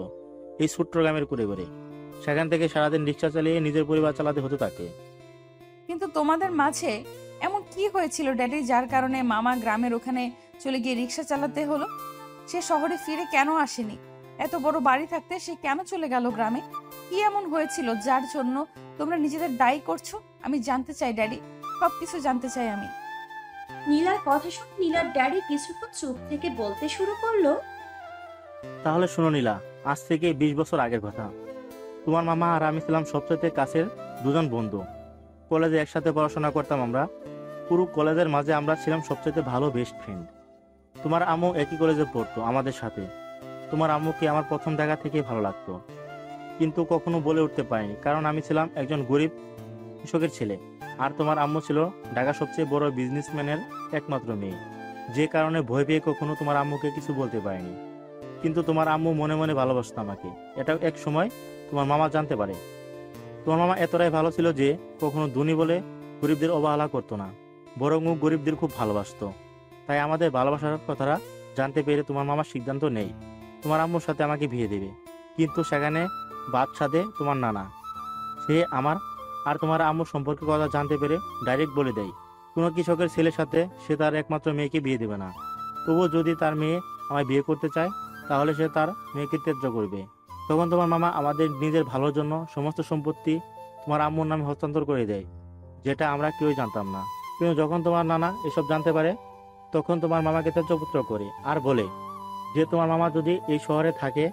H: এই ছোট্ট গ্রামের করে করে। সেখান থেকে সারাদিন রিক্সা চালিয়ে নিজের পরিবার চালাতে হতো তাকে।
B: কিন্তু তোমাদের মাঝে এমন কি হয়েছিল ড্যাডি, যার কারণে মামা গ্রামের ওখানে চলে গিয়ে রিক্সা চালাতে হলো? সে শহরে ফিরে কেন আসেনি? এত বড় বাড়ি থাকতে সে কেন চলে গেল গ্রামে? কি এমন হয়েছিল যার জন্য তোমরা নিজেদের দায়ী করছো? আমি জানতে চাই ড্যাডি, সবকিছু জানতে চাই আমি।
A: নীলার কথা শুনে নীলার ড্যাডি কিছুক্ষণ চুপ থেকে বলতে শুরু করলো,
H: তাহলে শোনো নীলা, আজ থেকে 20 বছর আগের কথা। তোমার মামা আর আমি ছিলাম সবচেয়ে কাছের দুজন বন্ধু। কলেজে একসাথে পড়াশোনা করতাম আমরা। পুরো কলেজের মাঝে আমরা ছিলাম সবচেয়ে ভালো বেস্ট ফ্রেন্ড। তোমার আম্মু একই কলেজে পড়তো আমাদের সাথে। তোমার আম্মুকে আমার প্রথম দেখা থেকে ভালো লাগতো, কিন্তু কখনো বলে উঠতে পারিনি, কারণ আমি ছিলাম একজন গরিব কৃষকের ছেলে, আর তোমার আম্মু ছিল ঢাকার সবচেয়ে বড় বিজনেসম্যানের একমাত্র মেয়ে। যে কারণে ভয় পেয়ে কখনো তোমার আম্মুকে কিছু বলতে পারিনি। কিন্তু তোমার আম্মু মনে মনে ভালোবাসতো আমাকে। এটা এক সময় তোমার মামা জানতে পারে। তোমার মামা এতটাই ভালো ছিল যে কখনো ধনী বলে গরিবদের অবহেলা করতো না, বরং ও গরিবদের খুব ভালোবাসতো। তাই আমাদের ভালোবাসার কথাটা জানতে পেরে তোমার মামা সিদ্ধান্ত নেই তোমার আম্মুর সাথে আমাকে বিয়ে দেবে। কিন্তু সেখানে বাদ সাধে তোমার নানা। সে আমার আর তোমার আম্মুর সম্পর্কের কথা জানতে পেরে ডাইরেক্ট বলে দেয় কোনো কৃষকের ছেলের সাথে সে তার একমাত্র মেয়েকে বিয়ে দেবে না। তবুও যদি তার মেয়ে আমায় বিয়ে করতে চায় তাহলে সে তার মেয়েকে ত্যায্য করবে। তখন তোমার মামা আমাদের নিজের ভালোর জন্য সমস্ত সম্পত্তি তোমার আম্মুর নামে হস্তান্তর করে দেয়, যেটা আমরা কেউই জানতাম না। কিন্তু যখন তোমার নানা এসব জানতে পারে তখন তোমার মামাকে ত্যায্যপুত্র করে আর বলে যে তোমার মামা যদি এই শহরে থাকে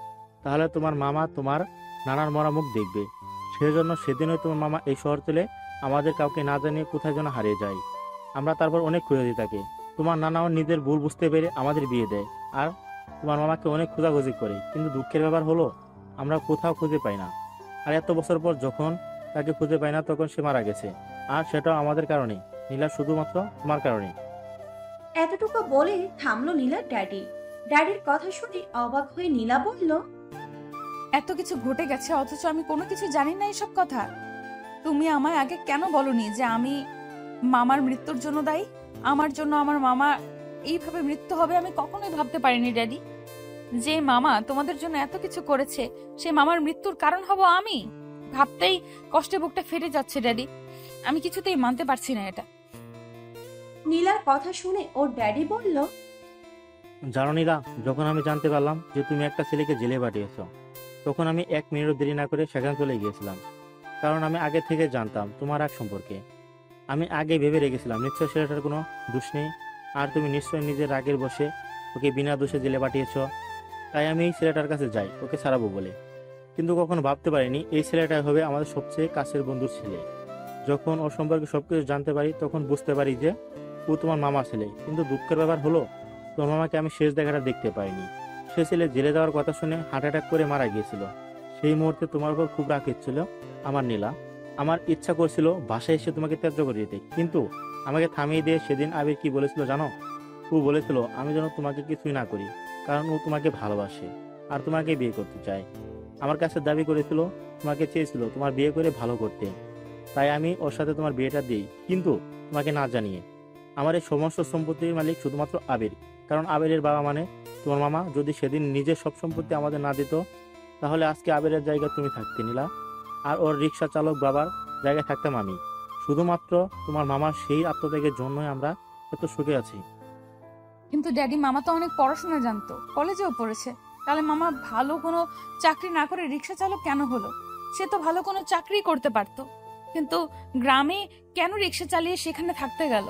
H: তাহলে তোমার মামা তোমার নানার মরা মুখ দেখবে। সে সেজন্য সেদিনই তোমার মামা এই শহর থেকে আমাদের কাউকে না জানিয়ে কোথায় যেন হারিয়ে যায়। আমরা তারপর অনেক খুঁজে থাকি। তোমার নানাও নিজের ভুল বুঝতে পেরে আমাদের বিয়ে দেয়, আর তোমার মামাকে অনেক খোঁজাখুঁজি করে, কিন্তু দুঃখের ব্যাপার হলো আমরা কোথাও খুঁজে পাই না। আর এত বছর পর যখন তাকে খুঁজে পাই না তখন সে মারা গেছে, আর সেটাও আমাদের কারণে নীলা, শুধুমাত্র তোমার কারণে।
A: এতটুকু বলে থামলো নীলার ড্যাডি। ড্যাডির কথা শুনে অবাক হয়ে নীলা বলল,
B: এত কিছু ঘটে গেছে অথচ আমি কোনো কিছু জানি না এসব কথা। তুমি আমায় আগে কেন বলনি যে আমি মামার মৃত্যুর জন্য দায়ী? আমার জন্য আমার মামা এইভাবে মৃত্যু হবে আমি কখনোই ভাবতে পারিনি ড্যাডি। যে মামা তোমাদের জন্য এত কিছু করেছে সে মামার মৃত্যুর কারণ হব আমি? ভাবতেই কষ্টে বুকটা ফেটে যাচ্ছে ড্যাডি। আমি কিছুতেই মানতে পারছি না এটা।
A: নীলার কথা শুনে ওর ড্যাডি বলল,
H: জানো নীলা, যখন আমি জানতে পারলাম যে তুমি একটা ছেলেকে জেলে পাঠিয়েছ, তখন আমি 1 মিনিটও দেরি না করে সেখানে চলে গিয়েছিলাম। কারণ আমি আগে থেকে জানতাম তোমার রাগ সম্পর্কে। আমি আগে ভেবে রেখেছিলাম নিশ্চয় ছেলেটার কোনো দোষ নেই, আর তুমি নিশ্চয়ই নিজের রাগের বসে ওকে বিনা দোষে জেলে পাঠিয়েছ। তাই আমি এই ছেলেটার কাছে যাই ওকে ছাড়াবো বলে। কিন্তু কখনো ভাবতে পারিনি এই ছেলেটাই হবে আমাদের সবচেয়ে কাছের বন্ধুর ছেলে। যখন ওর সম্পর্কে সবকিছু জানতে পারি তখন বুঝতে পারি যে ও তোমার মামার ছেলে। কিন্তু দুঃখের ব্যাপার হলো তোমার মামাকে আমি শেষ দেখাটা দেখতে পাইনি। সে ছেলে জেলে যাওয়ার কথা শুনে হার্ট অ্যাটাক করে মারা গিয়েছিল। সেই মুহূর্তে তোমার উপর খুব রাগ হচ্ছিল আমার নীলা। আমার ইচ্ছা করছিল বাসায় এসে তোমাকে ত্যায্য করে দিতে, কিন্তু আমাকে থামিয়ে দিয়ে সেদিন আবির কি বলেছিল জানো? ও বলেছিল আমি যেন তোমাকে কিছুই না করি, কারণ ও তোমাকে ভালোবাসে আর তোমাকে বিয়ে করতে চায়। আমার কাছে দাবি করেছিল, তোমাকে চেয়েছিল তোমার বিয়ে করে ভালো করতে। তাই আমি ওর সাথে তোমার বিয়েটা দিই, কিন্তু তোমাকে না জানিয়ে। আমার এই সমস্ত সম্পত্তির মালিক শুধুমাত্র আবির, কারণ আবিরের বাবা মানে তোমার মামা। যদি সেদিন নিজের সব সম্পত্তি আমাদের না দিত তাহলে আজকে আবিরের জায়গায় তুমি থাকতে নীলা, আর ওর রিক্সা চালক বাবার জায়গায় থাকতাম আমি। শুধুমাত্র তোমার মামার সেই আত্মত্যাগের জন্যই আমরা এত সুখে আছি।
B: কিন্তু ড্যাডি, মামা তো অনেক পড়াশোনা জানতো, কলেজেও পড়েছে। তাহলে মামা ভালো কোনো চাকরি না করে রিক্সা চালক কেন হলো? সে তো ভালো কোনো চাকরি করতে পারতো, কিন্তু গ্রামে কেন রিক্সা চালিয়ে সেখানে থাকতে গেল?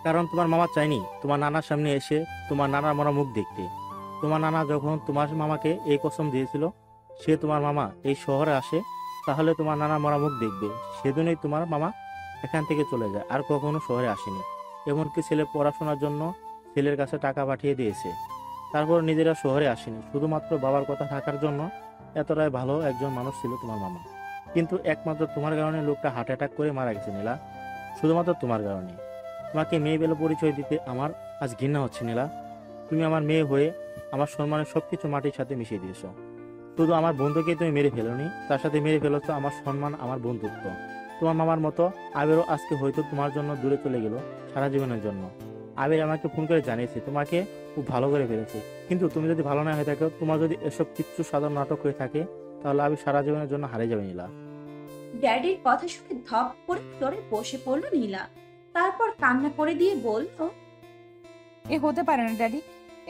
H: কারণ তোমার মামা চায়নি তোমার নানার সামনে এসে তোমার নানার মরা মুখ দেখতে। তোমার নানা যখন তোমার মামাকে এই কসম দিয়েছিল সে তোমার মামা এই শহরে আসে তাহলে তোমার নানা মরা মুখ দেখবে, সেদিনই তোমার মামা এখান থেকে চলে যায় আর কখনো শহরে আসেনি। এমনকি ছেলে পড়াশোনার জন্য ছেলের কাছে টাকা পাঠিয়ে দিয়েছে, তারপর নিজেরা শহরে আসেনি। শুধুমাত্র বাবার কথা থাকার জন্য এতটাই ভালো একজন মানুষ ছিল তোমার মামা। কিন্তু একমাত্র তোমার কারণে লোকটা হার্ট অ্যাটাক করে মারা গেছে নীলা, শুধুমাত্র তোমার কারণে। তোমাকে মেয়ে বলে পরিচয় দিতে আমার আজ ঘৃণা হচ্ছে নীলা। তুমি আমার মেয়ে হয়ে আমার সম্মানের সবকিছু মাটির সাথে মিশিয়ে দিয়েছো। শুধু আমার বন্ধুকে তুমি মেরে ফেলোনি, তার সাথে মেরে ফেলেছো আমার সম্মান, আমার বন্ধুত্ব। তোমার মামার মতো আবিরও আজকে হয়তো তোমার জন্য দূরে চলে গেল সারা জীবনের জন্য। আবির আমাকে ফোন করে জানিয়েছে তোমাকে খুব ভালো করে ফেলেছে, কিন্তু তুমি যদি ভালো না হয়ে থাকো, তোমার যদি এসব কিচ্ছু সাধারণ নাটক হয়ে থাকে, তাহলে আবির সারা জীবনের জন্য হারিয়ে যাবে নীলা।
A: ড্যাডির কথা শুনে ধপ করে ফ্লোরে বসে পড়ল নীলা। তারপর কান্না করে দিয়ে বলল,
B: এ হতে পারে না ড্যাডি,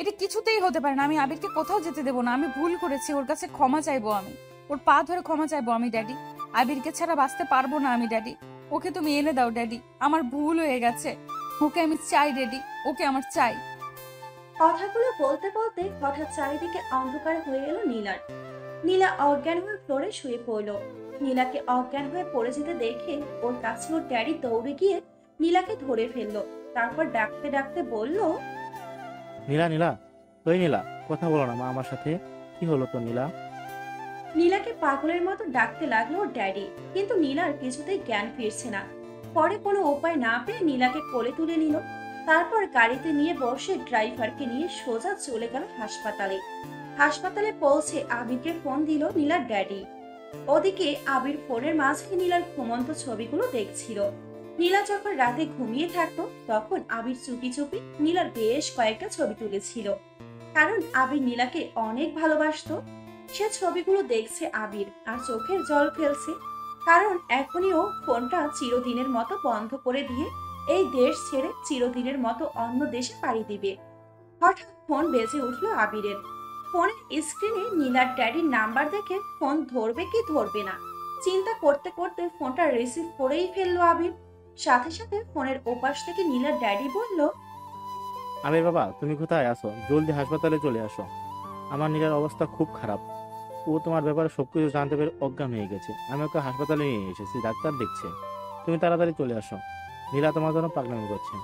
B: এটা কিছুতেই হতে পারে না। আমি আবিরকে কোথাও যেতে দেবো না। আমি ভুল করেছি, ওর কাছে ক্ষমা চাইবো, আমি ওর পা ধরে ক্ষমা চাইবো আমি ড্যাডি। আবিরকে ছাড়া বাঁচতে পারবো না আমি ড্যাডি। ওকে তুমি এনে দাও ড্যাডি, আমার ভুল হয়ে গেছে। ওকে আমি চাই ড্যাডি, ওকে আমার চাই।
A: কথাগুলো বলতে বলতে হঠাৎ চারিদিকে অন্ধকার হয়ে এলো নীলার। নীলা অজ্ঞান হয়ে ফ্লোরে শুয়ে পড়ল। নীলাকে অজ্ঞান হয়ে পড়ে যেতে দেখে ওর কাছে ওর ড্যাডি দৌড়ে গিয়ে নীলাকে ধরে ফেললো। তারপর ডাকতে ডাকতে বলল,
H: নীলা, নীলা, ওই নীলা, কথা বলো না মা আমার সাথে। কি হলো তো নীলা?
A: নীলাকে পাগলের মতো ডাকতে লাগলো ওর ড্যাডি, কিন্তু নীলার কিছুতেই জ্ঞান ফিরছে না। পরে কোনো উপায় না পেয়ে নীলাকে কোলে তুলে নিল। তারপর গাড়িতে নিয়ে বসে ড্রাইভারকে নিয়ে সোজা চলে গেল হাসপাতালে। হাসপাতালে পৌঁছে আবিরকে ফোন দিল নীলার ড্যাডি। ওদিকে আবির ফোনের মাঝে নীলার ঘুমন্ত ছবিগুলো দেখছিল। নীলা যখন রাতে ঘুমিয়ে থাকতো তখন আবির চুপি চুপি নীলার বেশ কয়েকটা ছবি তুলেছিল, কারণ আবির নীলাকে অনেক ভালোবাসতো। সে ছবিগুলো দেখছে আবির আর চোখের জল ফেলছে, কারণ এখনই ও ফোনটা চিরদিনের মতো বন্ধ করে দিয়ে এই দেশ ছেড়ে চিরদিনের মতো অন্য দেশে পাড়ি দিবে। হঠাৎ ফোন বেজে উঠলো আবিরের। ফোনের স্ক্রিনে নীলার ড্যাডির নাম্বার দেখে ফোন ধরবে কি ধরবে না চিন্তা করতে করতে ফোনটা রিসিভ করেই ফেললো আবির। সাথে সাথে ফোনের ওপাশ থেকে নীলার ড্যাডি বলল,
H: আবির বাবা, তুমি কোথায় আছো? জলদি হাসপাতালে চলে আসো, আমার নীলার অবস্থা খুব খারাপ। ও তোমার ব্যাপারে সবকিছু জানতে পেরে অজ্ঞান হয়ে গেছে। আমি ওকে হাসপাতালে নিয়ে এসেছি, ডাক্তার দেখছে। তুমি তাড়াতাড়ি চলে আসো, নীলা তোমার জন্য পাগলামি করছে।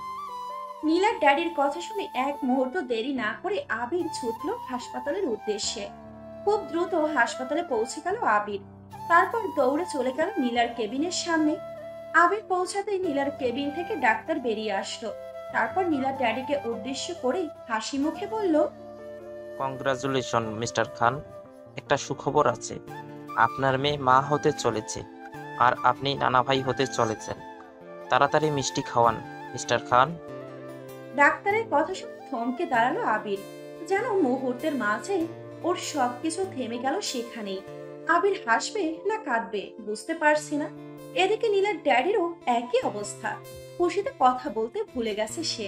A: নীলার ড্যাডির কথা শুনে এক মুহূর্ত দেরি না করে আবির ছুটল হাসপাতালের উদ্দেশ্যে। খুব দ্রুত হাসপাতালে পৌঁছে গেল আবির। তারপর দৌড়ে চলে গেল নীলার কেবিনের সামনে। আবির পৌঁছাতেই নীলার কেবিন থেকে ডাক্তার বেরিয়ে আসলো। তারপর নীলার ড্যাডিকে উদ্দেশ্য করে হাসি মুখে বলল,
I: কংগ্রাচুলেশন মিস্টার খান, একটা সুখবর আছে। আপনার মেয়ে মা হতে চলেছে আর আপনি নানা ভাই হতে চলেছেন। তাড়াতাড়ি মিষ্টি খাওয়ান মিস্টার খান।
A: ডাক্তারের কথা শুনে থমকে দাঁড়ালো আবির। যেন মুহূর্তের মাঝে ওর সবকিছু থেমে গেল সেখানেই। আবির হাসবে না কাঁদবে বুঝতে পারছি না। এদিকে নীলার ড্যাডিরও একই অবস্থা। খুশিতে কথা বলতে ভুলে গেছে সে।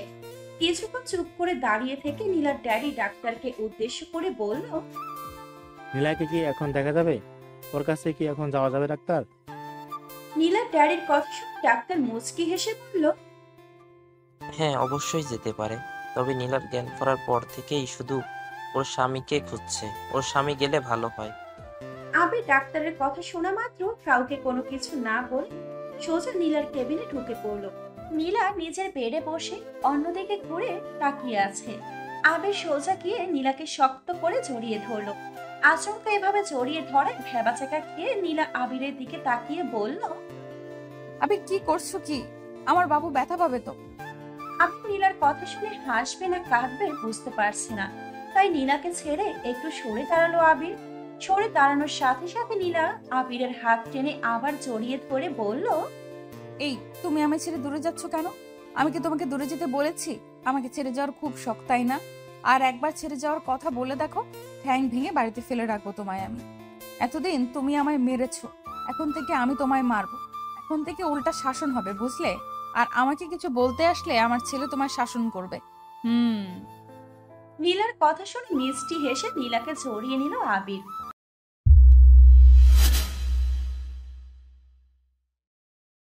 A: কিছুক্ষণ চুপ করে দাঁড়িয়ে থেকে নীলার ড্যাডি ডাক্তারকে উদ্দেশ্য করে বলল,
H: নীলাকে কি এখন দেখা যাবে? ওর কাছে কি এখন যাওয়া যাবে ডাক্তার?
A: নীলার ড্যাডির কথা শুনে ডাক্তার মুচকি হেসে বলল,
I: হ্যাঁ, অবশ্যই যেতে পারে। তবে নীলার জ্ঞান ফেরার পর থেকেই শুধু ওর স্বামীকে খুঁজছে। ওর স্বামী গেলে ভালো হয়।
A: আবির ডাক্তারের কথা শোনা মাত্র কাউকে কোনো কিছু না বলে সোজা নীলার কেবিনে ঢুকে পড়লো। নীলা নিজের বেডে বসে অন্যদিকে ঘুরে তাকিয়ে আছে। আবির সোজা গিয়ে নীলাকে শক্ত করে জড়িয়ে ধরলো। আচমকা এভাবে জড়িয়ে ধরায় ভ্যাবাচাকা খেয়ে নীলা আবিরের দিকে তাকিয়ে বলল,
B: আবির কি করছো কি? আমার বাবু ব্যথা পাবে তো।
A: আবির নীলার কথা শুনে হাসবে না কাঁদবে বুঝতে পারছি না। তাই নীলাকে ছেড়ে একটু সরে দাঁড়ালো আবির। সরে দাঁড়ানোর সাথে সাথে নীলা আবিরের হাত টেনে আবার জড়িয়ে ধরে বলল,
B: এই তুমি আমায় ছেড়ে দূরে যাচ্ছ কেন? আমি কি তোমাকে দূরে যেতে বলেছি? আমাকে ছেড়ে যাওয়ার খুব শখ, তাই না? আর একবার ছেড়ে যাওয়ার কথা বলে দেখো, ঠ্যাং ভেঙে বাড়িতে ফেলে রাখবো তোমায় আমি। এতদিন তুমি আমায় মেরেছো, এখন থেকে আমি তোমায় মারবো। এখন থেকে উল্টা শাসন হবে, বুঝলে? আর আমাকে কিছু বলতে আসলে আমার ছেলে তোমার শাসন করবে।
A: নীলার কথা শুনে মিষ্টি হেসে নীলাকে জড়িয়ে নিল আবির।